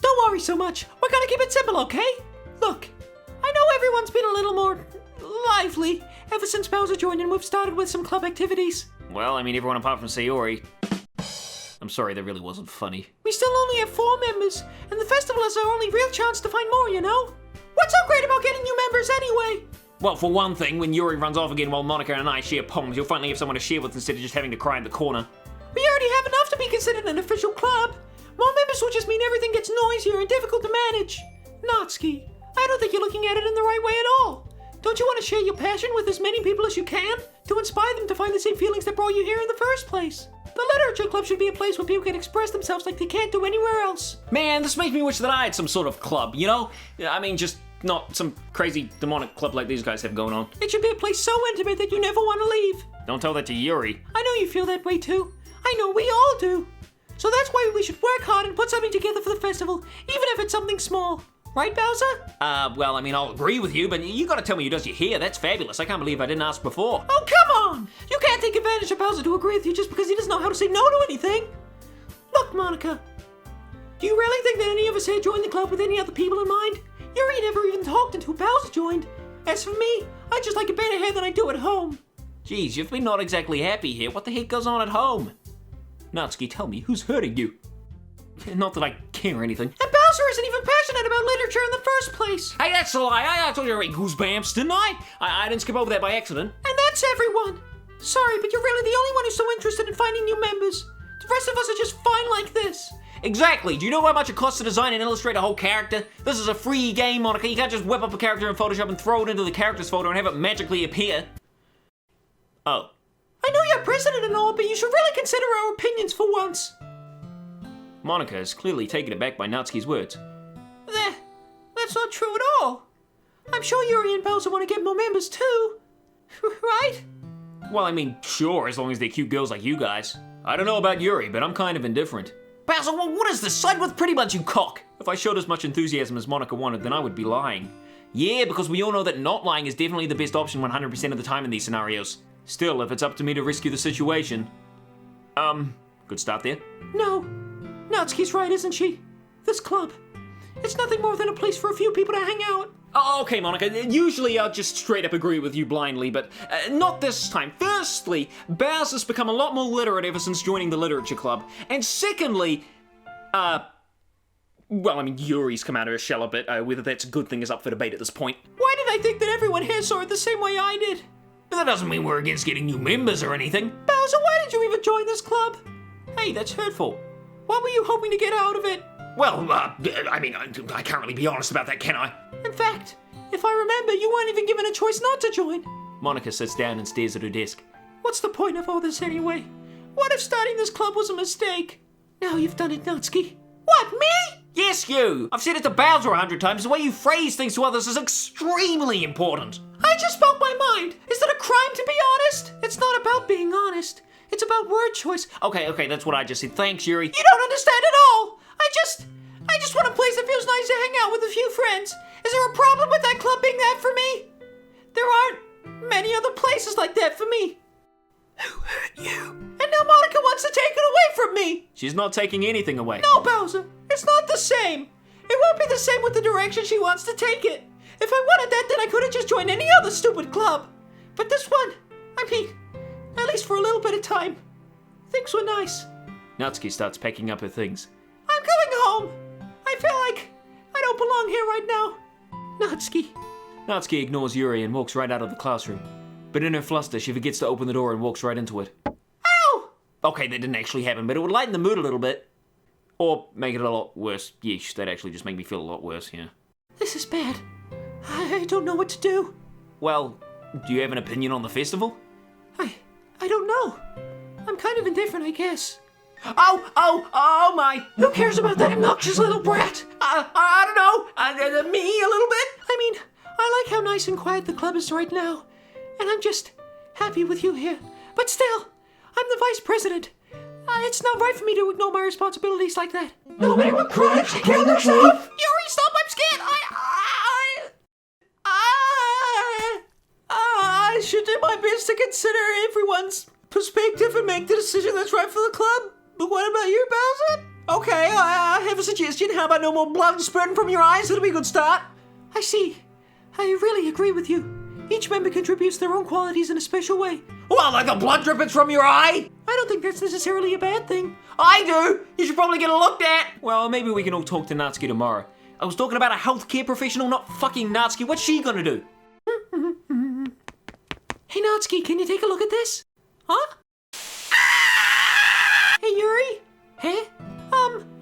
Don't worry so much. We're gonna keep it simple, okay? Look, I know everyone's been a little more lively ever since Bowser joined and we've started with some club activities. Well, I mean, everyone apart from Sayori. I'm sorry, that really wasn't funny. We still only have 4 members, and the festival is our only real chance to find more, you know? What's so great about getting new members anyway? Well, for one thing, when Yuri runs off again while Monica and I share poems, you'll finally have someone to share with instead of just having to cry in the corner. We already have enough to be considered an official club. More members will just mean everything gets noisier and difficult to manage. Natsuki, I don't think you're looking at it in the right way at all. Don't you want to share your passion with as many people as you can to inspire them to find the same feelings that brought you here in the first place? The Literature Club should be a place where people can express themselves like they can't do anywhere else. Man, this makes me wish that I had some sort of club, you know? I mean, just not some crazy demonic club like these guys have going on. It should be a place so intimate that you never want to leave. Don't tell that to Yuri. I know you feel that way too. I know we all do. So that's why we should work hard and put something together for the festival, even if it's something small. Right, Bowser? Well, I mean, I'll agree with you, but you gotta tell me who does your hair. That's fabulous. I can't believe I didn't ask before. Oh, come on! You can't take advantage of Bowser to agree with you just because he doesn't know how to say no to anything. Look, Monica, do you really think that any of us here joined the club with any other people in mind? Yuri never even talked until Bowser joined. As for me, I just like it better here than I do at home. Geez, you've been not exactly happy here. What the heck goes on at home? Natsuki, tell me, who's hurting you? Not that I care or anything. And Bowser isn't even passionate about literature in the first place. Hey, that's a lie. I told you to read Goosebumps, didn't I? I didn't skip over that by accident. And that's everyone. Sorry, but you're really the only one who's so interested in finding new members. The rest of us are just fine like this. Exactly. Do you know how much it costs to design and illustrate a whole character? This is a free game, Monica. You can't just whip up a character in Photoshop and throw it into the characters folder and have it magically appear. Oh. I know you're president and all, but you should really consider our opinions for once. Monica is clearly taken aback by Natsuki's words. That's not true at all. I'm sure Yuri and Bowser want to get more members too. Right? Well, I mean, sure, as long as they're cute girls like you guys. I don't know about Yuri, but I'm kind of indifferent. Bowser, what is this? Side with pretty much, you cock! If I showed as much enthusiasm as Monica wanted, then I would be lying. Yeah, because we all know that not lying is definitely the best option 100% of the time in these scenarios. Still, if it's up to me to rescue the situation... good start there. No. Natsuki's right, isn't she? This club. It's nothing more than a place for a few people to hang out. Oh, okay, Monica. Usually I'll just straight up agree with you blindly, but not this time. Firstly, Bowser's become a lot more literate ever since joining the Literature Club. And secondly, well, I mean, Yuri's come out of her shell a bit. Whether that's a good thing is up for debate at this point. Why did I think that everyone here saw it the same way I did? But that doesn't mean we're against getting new members or anything. Bowser, why did you even join this club? Hey, that's hurtful. What were you hoping to get out of it? Well, I mean, I can't really be honest about that, can I? In fact, if I remember, you weren't even given a choice not to join. Monica sits down and stares at her desk. What's the point of all this anyway? What if starting this club was a mistake? Now you've done it, Natsuki. What, me? Yes, you! I've said it to Bowser 100 times. The way you phrase things to others is extremely important. just spoke my mind. Is that a crime to be honest? It's not about being honest. It's about word choice. Okay, that's what I just said. Thanks, Yuri. You don't understand at all. I just want a place that feels nice to hang out with a few friends. Is there a problem with that club being that for me? There aren't many other places like that for me. Who hurt you? And now Monica wants to take it away from me. She's not taking anything away. No, Bowser, it's not the same. It won't be the same with the direction she wants to take it. If I wanted that, then I could have just joined any other stupid club. But this one, I mean, at least for a little bit of time, things were nice. Natsuki starts packing up her things. I'm going home. I feel like I don't belong here right now. Natsuki. Natsuki ignores Yuri and walks right out of the classroom. But in her fluster, she forgets to open the door and walks right into it. Ow! Okay, that didn't actually happen, but it would lighten the mood a little bit. Or make it a lot worse. Yeesh, that actually just made me feel a lot worse, yeah. This is bad. I don't know what to do. Well, do you have an opinion on the festival? I don't know. I'm kind of indifferent, I guess. Oh my! Who cares about that obnoxious little brat? I don't know. Me a little bit? I mean, I like how nice and quiet the club is right now. And I'm just happy with you here. But still, I'm the vice president. It's not right for me to ignore my responsibilities like that. Nobody would cry if she killed herself. Yuri, stop! I'm scared. I should do my best to consider everyone's perspective and make the decision that's right for the club. But what about you, Bowser? Okay, I have a suggestion. How about no more blood spurting from your eyes? That'll be a good start. I see. I really agree with you. Each member contributes their own qualities in a special way. Well, like the blood drippings from your eye? I don't think that's necessarily a bad thing. I do! You should probably get it looked at! Well, maybe we can all talk to Natsuki tomorrow. I was talking about a healthcare professional, not fucking Natsuki. What's she gonna do? Hey, Natsuki, can you take a look at this? Huh? Hey, Yuri? Huh?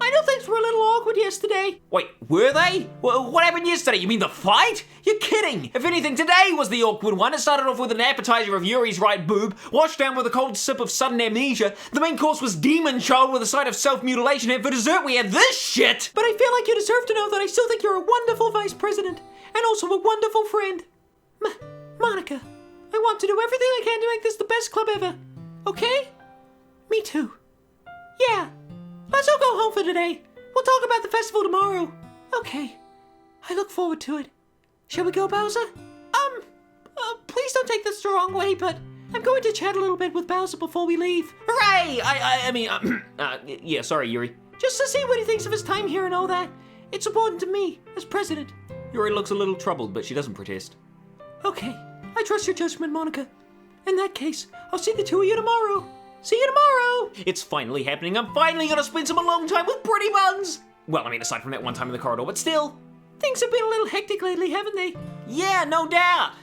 I know things were a little awkward yesterday. Wait, were they? What happened yesterday? You mean the fight? You're kidding! If anything, today was the awkward one. It started off with an appetizer of Yuri's right boob, washed down with a cold sip of sudden amnesia. The main course was demon child with a side of self-mutilation, and for dessert we had this shit! But I feel like you deserve to know that I still think you're a wonderful vice president, and also a wonderful friend. Monica, I want to do everything I can to make this the best club ever. Okay? Me too. Yeah. Let's all go home for today. We'll talk about the festival tomorrow. Okay. I look forward to it. Shall we go, Bowser? Please don't take this the wrong way, but I'm going to chat a little bit with Bowser before we leave. Hooray! Yeah, sorry, Yuri. Just to see what he thinks of his time here and all that. It's important to me, as president. Yuri looks a little troubled, but she doesn't protest. Okay. I trust your judgment, Monica. In that case, I'll see the two of you tomorrow. See you tomorrow! It's finally happening. I'm finally gonna spend some alone time with Pretty Buns! Well, I mean, aside from that one time in the corridor, but still. Things have been a little hectic lately, haven't they? Yeah, no doubt.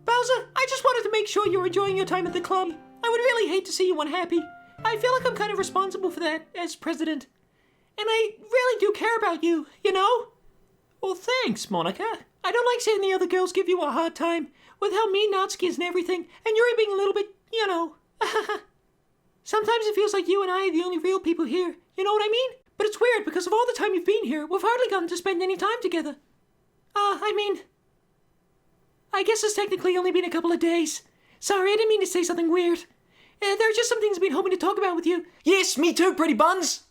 Bowser, I just wanted to make sure you're enjoying your time at the club. I would really hate to see you unhappy. I feel like I'm kind of responsible for that, as president. And I really do care about you, you know? Well, thanks, Monica. I don't like seeing the other girls give you a hard time, with how mean Natsuki is and everything, and Yuri being a little bit, you know. Sometimes it feels like you and I are the only real people here, you know what I mean? But it's weird, because of all the time you've been here, we've hardly gotten to spend any time together. I guess it's technically only been a couple of days. Sorry, I didn't mean to say something weird. There are just some things I've been hoping to talk about with you. Yes, me too, Pretty Buns!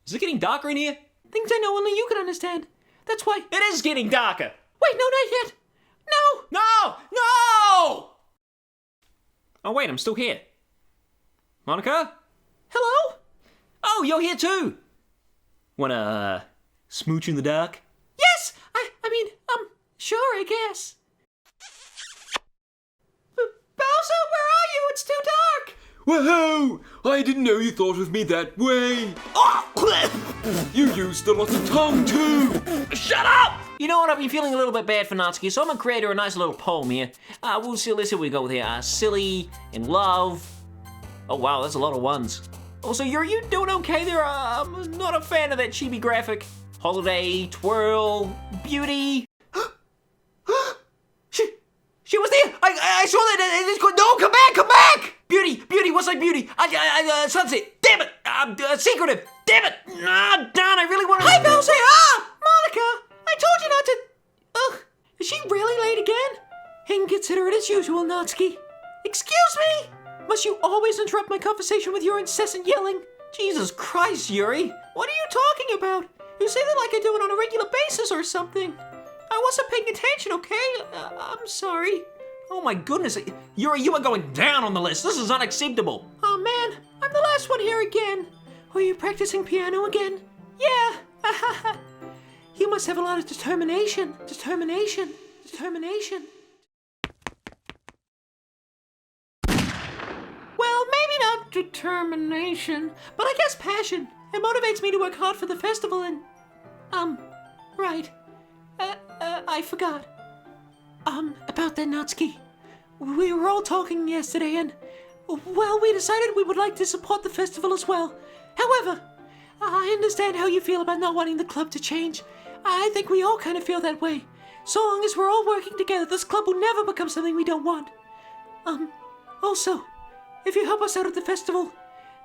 Is it getting darker in here? Things I know only you can understand. That's why... It is getting darker! Wait, no, not yet! No! No! No! Oh, wait, I'm still here. Monica? Hello? Oh, you're here too! Wanna, smooch in the dark? Yes! Sure, I guess. Bowser, where are you? It's too dark! Whoa! I didn't know you thought of me that way. Oh! You used a lot of tongue too. Shut up! You know what, I've been feeling a little bit bad for Natsuki, so I'm gonna create her a nice little poem here. Let's see what we go with here. Silly, in love. Oh wow, that's a lot of ones. Also, are you doing okay there? I'm not a fan of that chibi graphic. Holiday, twirl, beauty. She was there! I saw that! No, come back! Beauty, what's like beauty? Sunset, damn it! Secretive, damn it! Darn, I really want to... Hi, Bowser! Monica! I told you not to... Ugh, is she really late again? Inconsiderate as usual, Natsuki. Excuse me? Must you always interrupt my conversation with your incessant yelling? Jesus Christ, Yuri! What are you talking about? You say that like I do it on a regular basis or something. I wasn't paying attention, okay? I'm sorry. Oh my goodness, Yuri, you are going down on the list. This is unacceptable. Oh man, I'm the last one here again. Are you practicing piano again? Yeah. You must have a lot of determination. Determination. Well, maybe not determination, but I guess passion. It motivates me to work hard for the festival and... right. I forgot. About that, Natsuki. We were all talking yesterday and... well, we decided we would like to support the festival as well. However, I understand how you feel about not wanting the club to change. I think we all kind of feel that way. So long as we're all working together, this club will never become something we don't want. Also, if you help us out at the festival,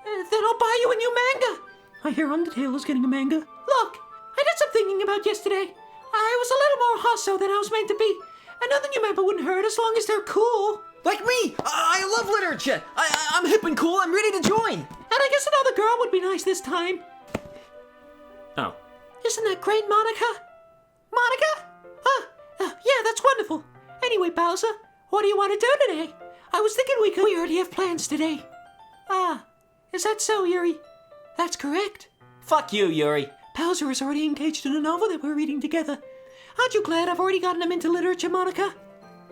then I'll buy you a new manga. I hear Undertale is getting a manga. Look, I did some thinking about yesterday. I was a little more hostile than I was meant to be. Another new member wouldn't hurt as long as they're cool. Like me! I love literature! I'm hip and cool, I'm ready to join! And I guess another girl would be nice this time. Oh. Isn't that great, Monica? Monica? Yeah, that's wonderful. Anyway, Bowser, what do you want to do today? I was thinking we already have plans today. Is that so, Yuri? That's correct. Fuck you, Yuri. Bowser is already engaged in a novel that we're reading together. Aren't you glad I've already gotten him into literature, Monica?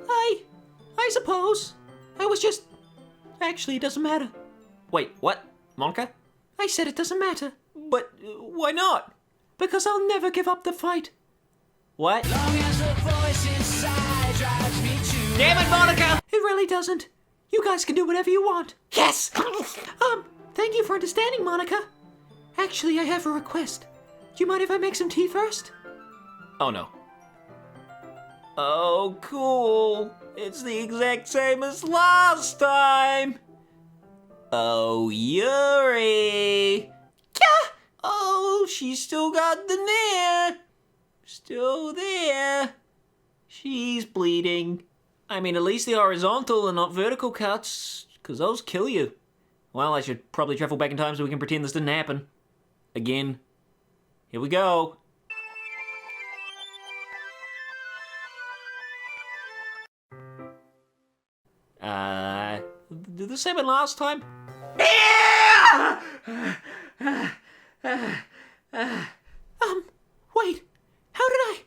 I suppose. I was just... Actually, it doesn't matter. Wait, what? Monica? I said it doesn't matter. But why not? Because I'll never give up the fight. What? Damn it, Monica! It really doesn't. You guys can do whatever you want. Yes! Thank you for understanding, Monica. Actually, I have a request. Do you mind if I make some tea first? Oh no. Oh, cool. It's the exact same as last time. Oh, Yuri. Yeah! Oh, she's still got the nair. Still there. She's bleeding. I mean, at least the horizontal and not vertical cuts, because those kill you. Well, I should probably travel back in time so we can pretend this didn't happen. Again. Here we go. Did this happen last time? Wait. How did I...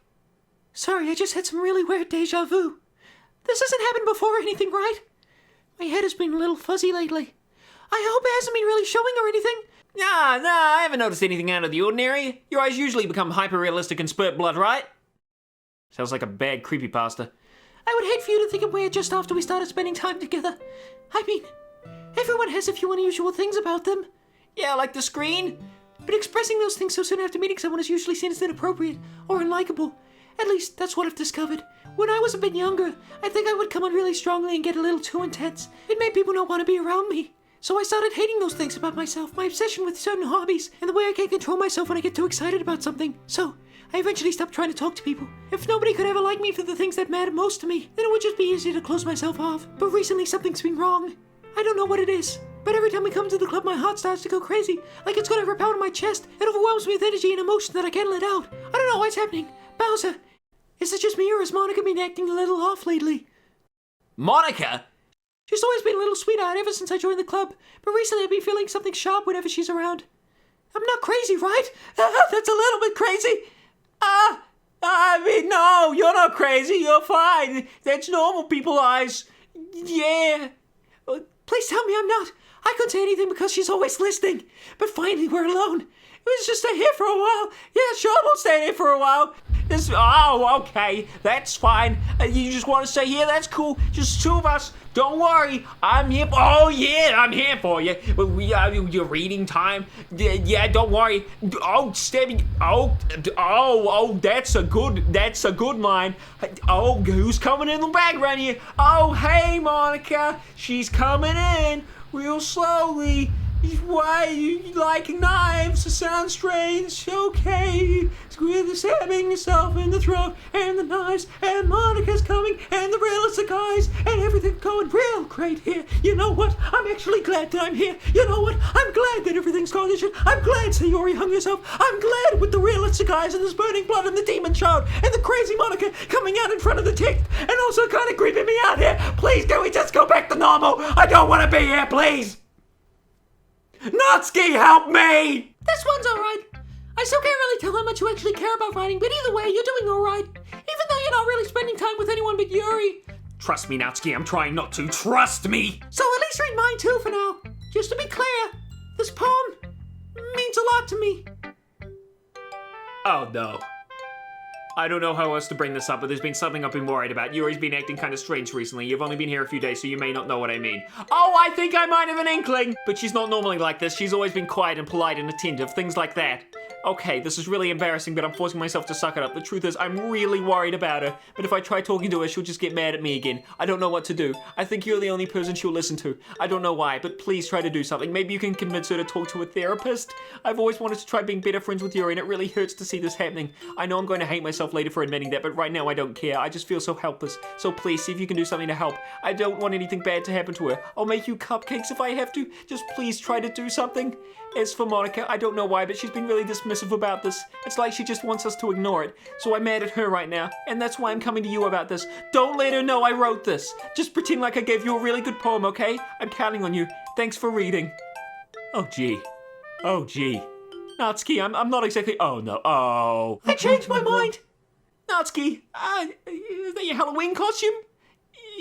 Sorry, I just had some really weird deja vu. This hasn't happened before or anything, right? My head has been a little fuzzy lately. I hope it hasn't been really showing or anything. Nah, I haven't noticed anything out of the ordinary. Your eyes usually become hyper-realistic and spurt blood, right? Sounds like a bad creepypasta. I would hate for you to think I'm weird just after we started spending time together. I mean, everyone has a few unusual things about them. Yeah, like the screen? But expressing those things so soon after meeting someone is usually seen as inappropriate or unlikable. At least, that's what I've discovered. When I was a bit younger, I think I would come on really strongly and get a little too intense. It made people not want to be around me. So I started hating those things about myself, my obsession with certain hobbies, and the way I can't control myself when I get too excited about something. So, I eventually stopped trying to talk to people. If nobody could ever like me for the things that matter most to me, then it would just be easy to close myself off. But recently something's been wrong. I don't know what it is. But every time we come to the club, my heart starts to go crazy, like it's gonna rip out of my chest. It overwhelms me with energy and emotion that I can't let out. I don't know what's happening. Bowser, is it just me or has Monica been acting a little off lately? Monica? She's always been a little sweetheart ever since I joined the club, but recently I've been feeling something sharp whenever she's around. I'm not crazy, right? That's a little bit crazy. I mean, no, you're not crazy. You're fine. That's normal people eyes. Yeah. Please tell me I'm not. I couldn't say anything because she's always listening. But finally, we're alone. We'll just stay here for a while. Yeah, sure, we'll stay here for a while. Okay, that's fine. You just want to stay here? That's cool. Just two of us. Don't worry, I'm here. Oh yeah, I'm here for you. Your reading time. Yeah, don't worry. Oh, Stevie. Oh, that's a good line. Oh, who's coming in the background here? Oh, hey, Monica. She's coming in real slowly. Why you like knives? It sounds strange. Okay. Squid is stabbing yourself in the throat, and the knives, and Monica's coming, and the realistic eyes, and everything's going real great here. You know what? I'm actually glad that I'm here. You know what? I'm glad that everything's going to shit. I'm glad Sayori hung herself. I'm glad with the realistic eyes and this burning blood and the demon child and the crazy Monica coming out in front of the tick, and also kind of creeping me out here. Please, can we just go back to normal? I don't want to be here, please. Natsuki, help me! This one's alright. I still can't really tell how much you actually care about writing, but either way, you're doing alright. Even though you're not really spending time with anyone but Yuri. Trust me, Natsuki, I'm trying not to. Trust me! So at least read mine too for now. Just to be clear, this poem means a lot to me. Oh no. I don't know how else to bring this up, but there's been something I've been worried about. Yuri's been acting kind of strange recently. You've only been here a few days, so you may not know what I mean. Oh, I think I might have an inkling! But she's not normally like this. She's always been quiet and polite and attentive, things like that. Okay, this is really embarrassing, but I'm forcing myself to suck it up. The truth is, I'm really worried about her. But if I try talking to her, she'll just get mad at me again. I don't know what to do. I think you're the only person she'll listen to. I don't know why, but please try to do something. Maybe you can convince her to talk to a therapist. I've always wanted to try being better friends with Yuri, and it really hurts to see this happening. I know I'm going to hate myself later for admitting that, but right now I don't care. I just feel so helpless. So please, see if you can do something to help. I don't want anything bad to happen to her. I'll make you cupcakes if I have to. Just please try to do something. As for Monica, I don't know why, but she's been really dismissive about this. It's like she just wants us to ignore it. So I'm mad at her right now, and that's why I'm coming to you about this. Don't let her know I wrote this. Just pretend like I gave you a really good poem, okay? I'm counting on you. Thanks for reading. Oh, gee. Oh, gee. Natsuki, I'm not exactly... Oh, no. Oh. I changed my mind. Natsuki, is that your Halloween costume?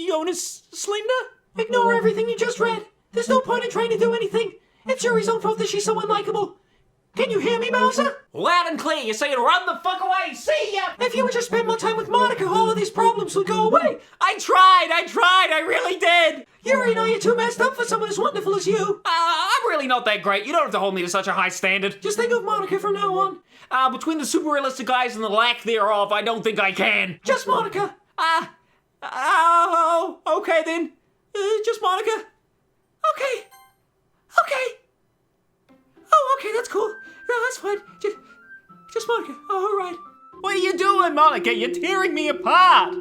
Jonas Slender? Ignore everything you just read. There's no point in trying to do anything. It's Yuri's own fault that she's so unlikable. Can you hear me, Bowser? Loud and clear, you're saying run the fuck away, see ya! If you would just spend more time with Monica, all of these problems would go away. I tried, I really did! Yuri, know you're too messed up for someone as wonderful as you. I'm really not that great. You don't have to hold me to such a high standard. Just think of Monica from now on. Between the super realistic eyes and the lack thereof, I don't think I can. Just Monica. Okay then. Just Monica. Okay. Oh, okay, that's cool. No, that's fine. Just Monica. Oh, all right. What are you doing, Monica? You're tearing me apart.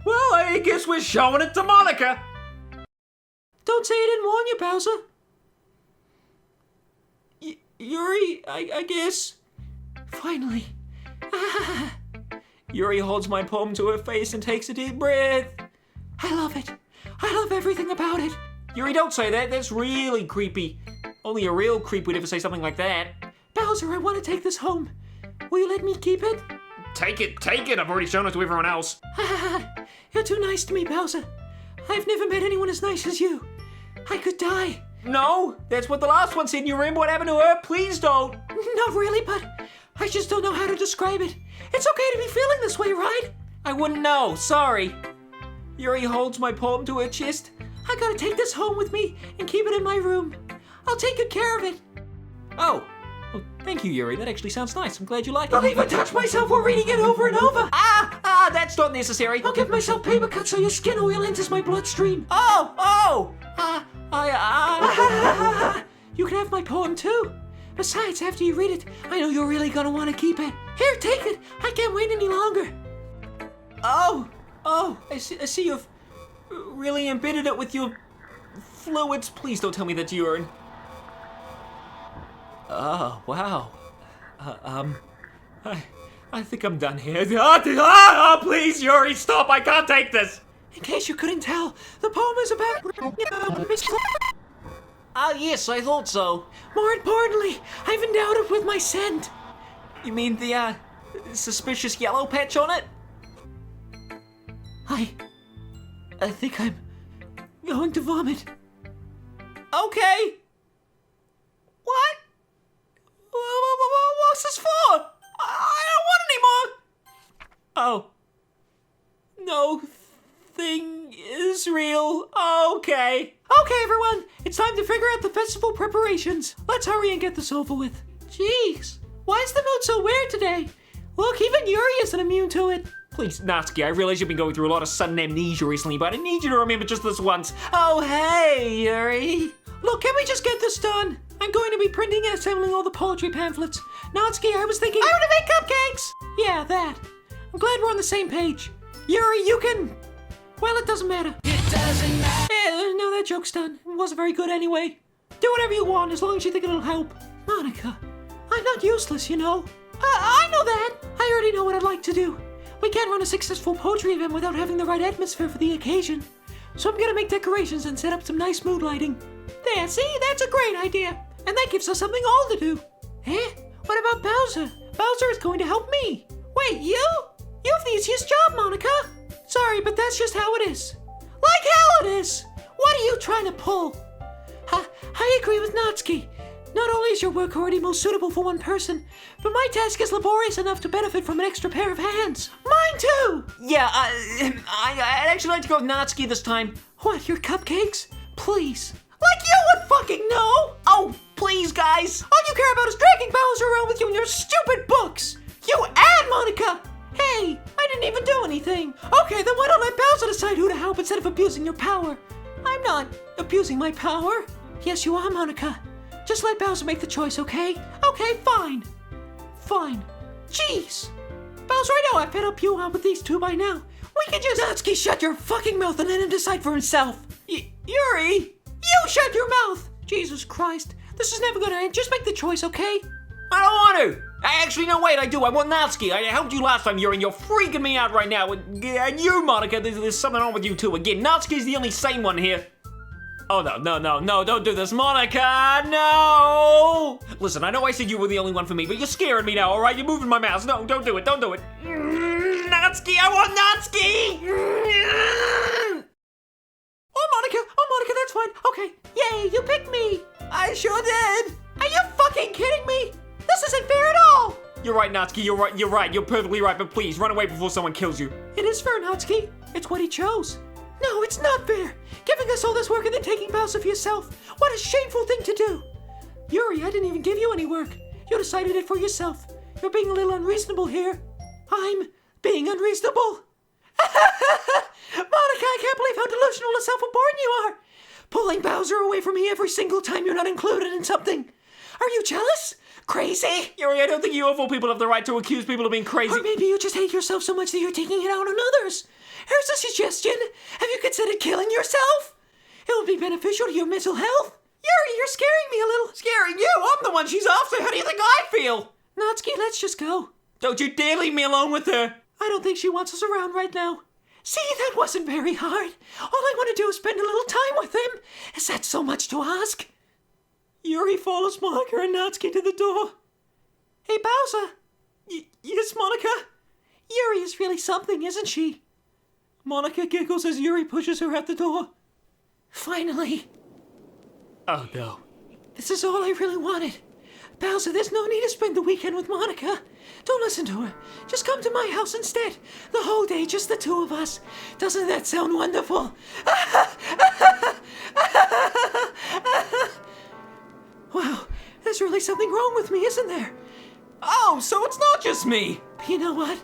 Well, I guess we're showing it to Monica. Don't say I didn't warn you, Bowser. Yuri, I guess. Finally. Yuri holds my poem to her face and takes a deep breath. I love it. I love everything about it. Yuri, don't say that. That's really creepy. Only a real creep would ever say something like that. Bowser, I want to take this home. Will you let me keep it? Take it. I've already shown it to everyone else. You're too nice to me, Bowser. I've never met anyone as nice as you. I could die. No, that's what the last one said. You remember what happened to her? Please don't. Not really, but I just don't know how to describe it. It's okay to be feeling this way, right? I wouldn't know. Sorry. Yuri holds my poem to her chest. I gotta take this home with me and keep it in my room. I'll take good care of it. Oh, thank you, Yuri. That actually sounds nice. I'm glad you like it. I'll even touch myself while reading it over and over. That's not necessary. I'll give myself paper cuts so your skin oil enters my bloodstream. You can have my poem too. Besides, after you read it, I know you're really gonna want to keep it. Here, take it. I can't wait any longer. I see you've really embedded it with your fluids. Please don't tell me that's urine. Oh, wow. I think I'm done here. Please, Yuri, stop. I can't take this. In case you couldn't tell, the poem is about... Yes, I thought so. More importantly, I've endowed it with my scent. You mean the, suspicious yellow patch on it? I think I'm going to vomit. Okay. What? What's this for? I don't want any more. Oh. No thing is real. Okay. Okay, everyone. It's time to figure out the festival preparations. Let's hurry and get this over with. Jeez. Why is the mood so weird today? Look, even Yuri isn't immune to it. Please, Natsuki, I realize you've been going through a lot of sudden amnesia recently, but I need you to remember just this once. Oh, hey, Yuri. Look, can we just get this done? I'm going to be printing and assembling all the poetry pamphlets. Natsuki, I was thinking... I want to make cupcakes! Yeah, that. I'm glad we're on the same page. Yuri, you can... Well, it doesn't matter. It doesn't matter. No, that joke's done. It wasn't very good anyway. Do whatever you want, as long as you think it'll help. Monica, I'm not useless, you know. I know that. I already know what I'd like to do. We can't run a successful poetry event without having the right atmosphere for the occasion. So I'm gonna make decorations and set up some nice mood lighting. There, see? That's a great idea. And that gives us something all to do. Eh? What about Bowser? Bowser is going to help me. Wait, you? You have the easiest job, Monica. Sorry, but that's just how it is. Like hell it is! What are you trying to pull? I agree with Natsuki. Not only is your work already most suitable for one person, but my task is laborious enough to benefit from an extra pair of hands. Mine too! Yeah, I'd actually like to go with Natsuki this time. What, your cupcakes? Please. Like you would fucking know! Oh, please, guys. All you care about is dragging Bowser around with you in your stupid books! You and Monica! Hey, I didn't even do anything. Okay, then why don't let Bowser decide who to help instead of abusing your power? I'm not abusing my power. Yes, you are, Monica. Just let Bowser make the choice, okay? Okay, fine. Fine. Jeez. Bowser, I know I've fed up you out with these two by now. We can just... Natsuki, shut your fucking mouth and let him decide for himself. Yuri! You shut your mouth! Jesus Christ. This is never gonna end. Just make the choice, okay? I don't want to. Actually, no, wait, I do. I want Natsuki. I helped you last time, Yuri, and you're freaking me out right now. And you, Monica, there's something wrong with you too. Again, Natsuki's the only sane one here. Oh, no, don't do this, Monica, no! Listen, I know I said you were the only one for me, but you're scaring me now, all right? You're moving my mouse. No, don't do it. Natsuki, I want Natsuki! Oh, Monica, that's fine. Okay, yay, you picked me. I sure did. Are you fucking kidding me? This isn't fair at all. You're right, Natsuki, you're right. You're perfectly right, but please, run away before someone kills you. It is fair, Natsuki. It's what he chose. No, it's not fair. Giving us all this work and then taking Bowser for yourself. What a shameful thing to do. Yuri, I didn't even give you any work. You decided it for yourself. You're being a little unreasonable here. I'm being unreasonable. Monica, I can't believe how delusional and self-important you are. Pulling Bowser away from me every single time you're not included in something. Are you jealous? Crazy? Yuri, I don't think UFO people have the right to accuse people of being crazy. Or maybe you just hate yourself so much that you're taking it out on others. Here's a suggestion. Have you considered killing yourself? It would be beneficial to your mental health. Yuri, you're scaring me a little. Scaring you? I'm the one she's after. How do you think I feel? Natsuki, let's just go. Don't you dare leave me alone with her. I don't think she wants us around right now. See, that wasn't very hard. All I want to do is spend a little time with him. Is that so much to ask? Yuri follows Monica and Natsuki to the door. Hey, Bowser. Yes, Monica? Yuri is really something, isn't she? Monica giggles as Yuri pushes her out the door. Finally. Oh, no. This is all I really wanted. Bowser, there's no need to spend the weekend with Monica. Don't listen to her. Just come to my house instead. The whole day, just the two of us. Doesn't that sound wonderful? Wow, there's really something wrong with me, isn't there? Oh, so it's not just me. But you know what?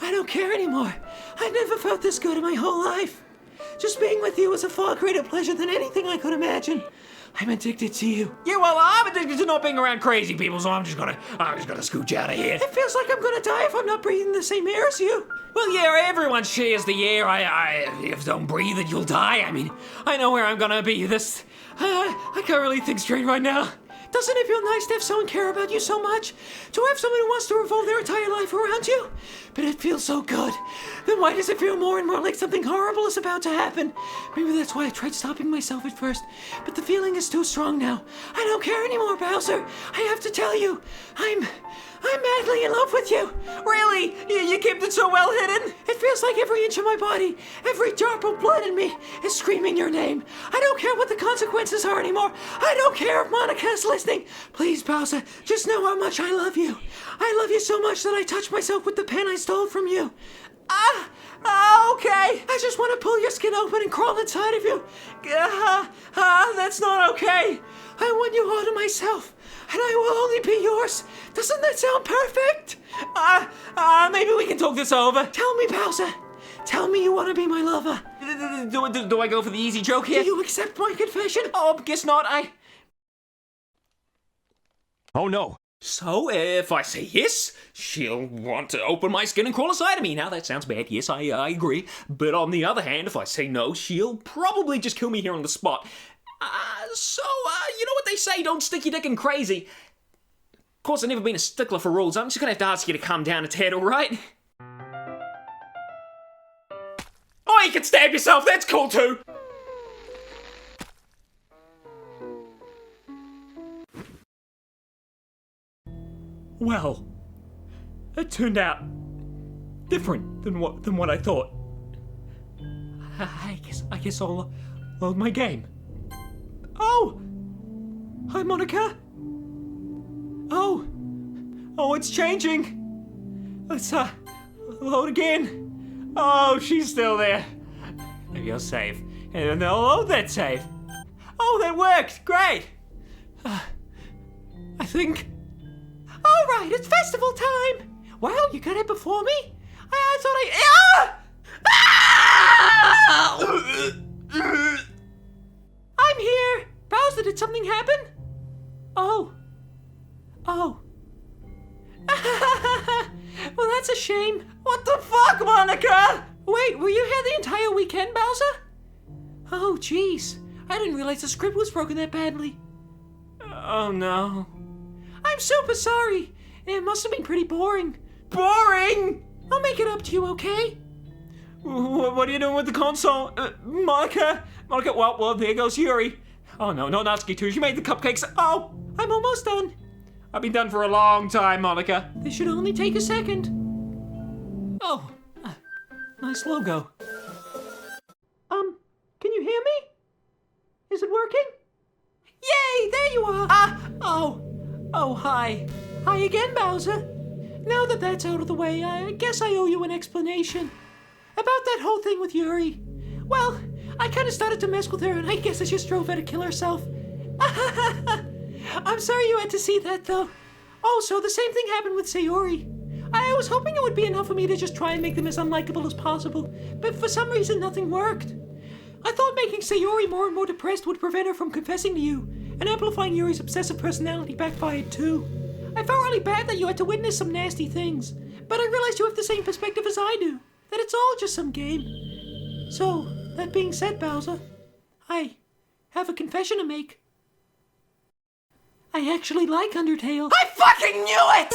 I don't care anymore. I've never felt this good in my whole life. Just being with you is a far greater pleasure than anything I could imagine. I'm addicted to you. Yeah, well, I'm addicted to not being around crazy people, so I'm just gonna scooch out of here. It feels like I'm gonna die if I'm not breathing the same air as you. Well, yeah, everyone shares the air. If you don't breathe it, you'll die. I mean, I know where I'm gonna be. I can't really think straight right now. Doesn't it feel nice to have someone care about you so much? To have someone who wants to revolve their entire life around you? But it feels so good. Then why does it feel more and more like something horrible is about to happen? Maybe that's why I tried stopping myself at first. But the feeling is too strong now. I don't care anymore, Bowser. I have to tell you, I'm madly in love with you. Really? You kept it so well hidden? It feels like every inch of my body, every drop of blood in me is screaming your name. I don't care what the consequences are anymore. I don't care if Monica is listening. Please, Bowser, just know how much I love you. I love you so much that I touch myself with the pen I stole from you. Okay. I just want to pull your skin open and crawl inside of you. That's not okay. I want you all to myself, and I will only be yours. Doesn't that sound perfect? Maybe we can talk this over. Tell me, Bowser. Tell me you want to be my lover. Do I go for the easy joke here? Do you accept my confession? Oh, guess not. Oh no. So, if I say yes, she'll want to open my skin and crawl inside of me. Now, that sounds bad. Yes, I agree. But on the other hand, if I say no, she'll probably just kill me here on the spot. You know what they say, don't stick your dick in crazy. Of course, I've never been a stickler for rules. I'm just gonna have to ask you to calm down a tad, alright? Oh, you can stab yourself, that's cool too! Well, it turned out different than what I thought. I guess I'll load my game. Oh! Hi, Monica. Oh, it's changing. Let's load again. Oh, she's still there. Maybe I'll save, and then I'll load that save. Oh, that worked. Great. I think. All right, it's festival time. Wow, you got it before me? I thought I'm here. Bowser, did something happen? Oh. Well, that's a shame. What the fuck, Monica? Wait, were you here the entire weekend, Bowser? Oh, jeez. I didn't realize the script was broken that badly. Oh, no. I'm super sorry. It must have been pretty boring. Boring? I'll make it up to you, okay? What are you doing with the console? Monica? Well, there goes Yuri. Oh, no, not Natsuki too. She made the cupcakes. Oh, I'm almost done. I've been done for a long time, Monica. This should only take a second. Oh, nice logo. Can you hear me? Is it working? Yay, there you are. Oh, hi. Hi again, Bowser. Now that that's out of the way, I guess I owe you an explanation. About that whole thing with Yuri. Well, I kind of started to mess with her, and I guess I just drove her to kill herself. I'm sorry you had to see that, though. Oh, so the same thing happened with Sayori. I was hoping it would be enough for me to just try and make them as unlikable as possible, but for some reason nothing worked. I thought making Sayori more and more depressed would prevent her from confessing to you, and amplifying Yuri's obsessive personality backfired too. I felt really bad that you had to witness some nasty things, but I realized you have the same perspective as I do, that it's all just some game. So, that being said, Bowser, I have a confession to make. I actually like Undertale. I fucking knew it!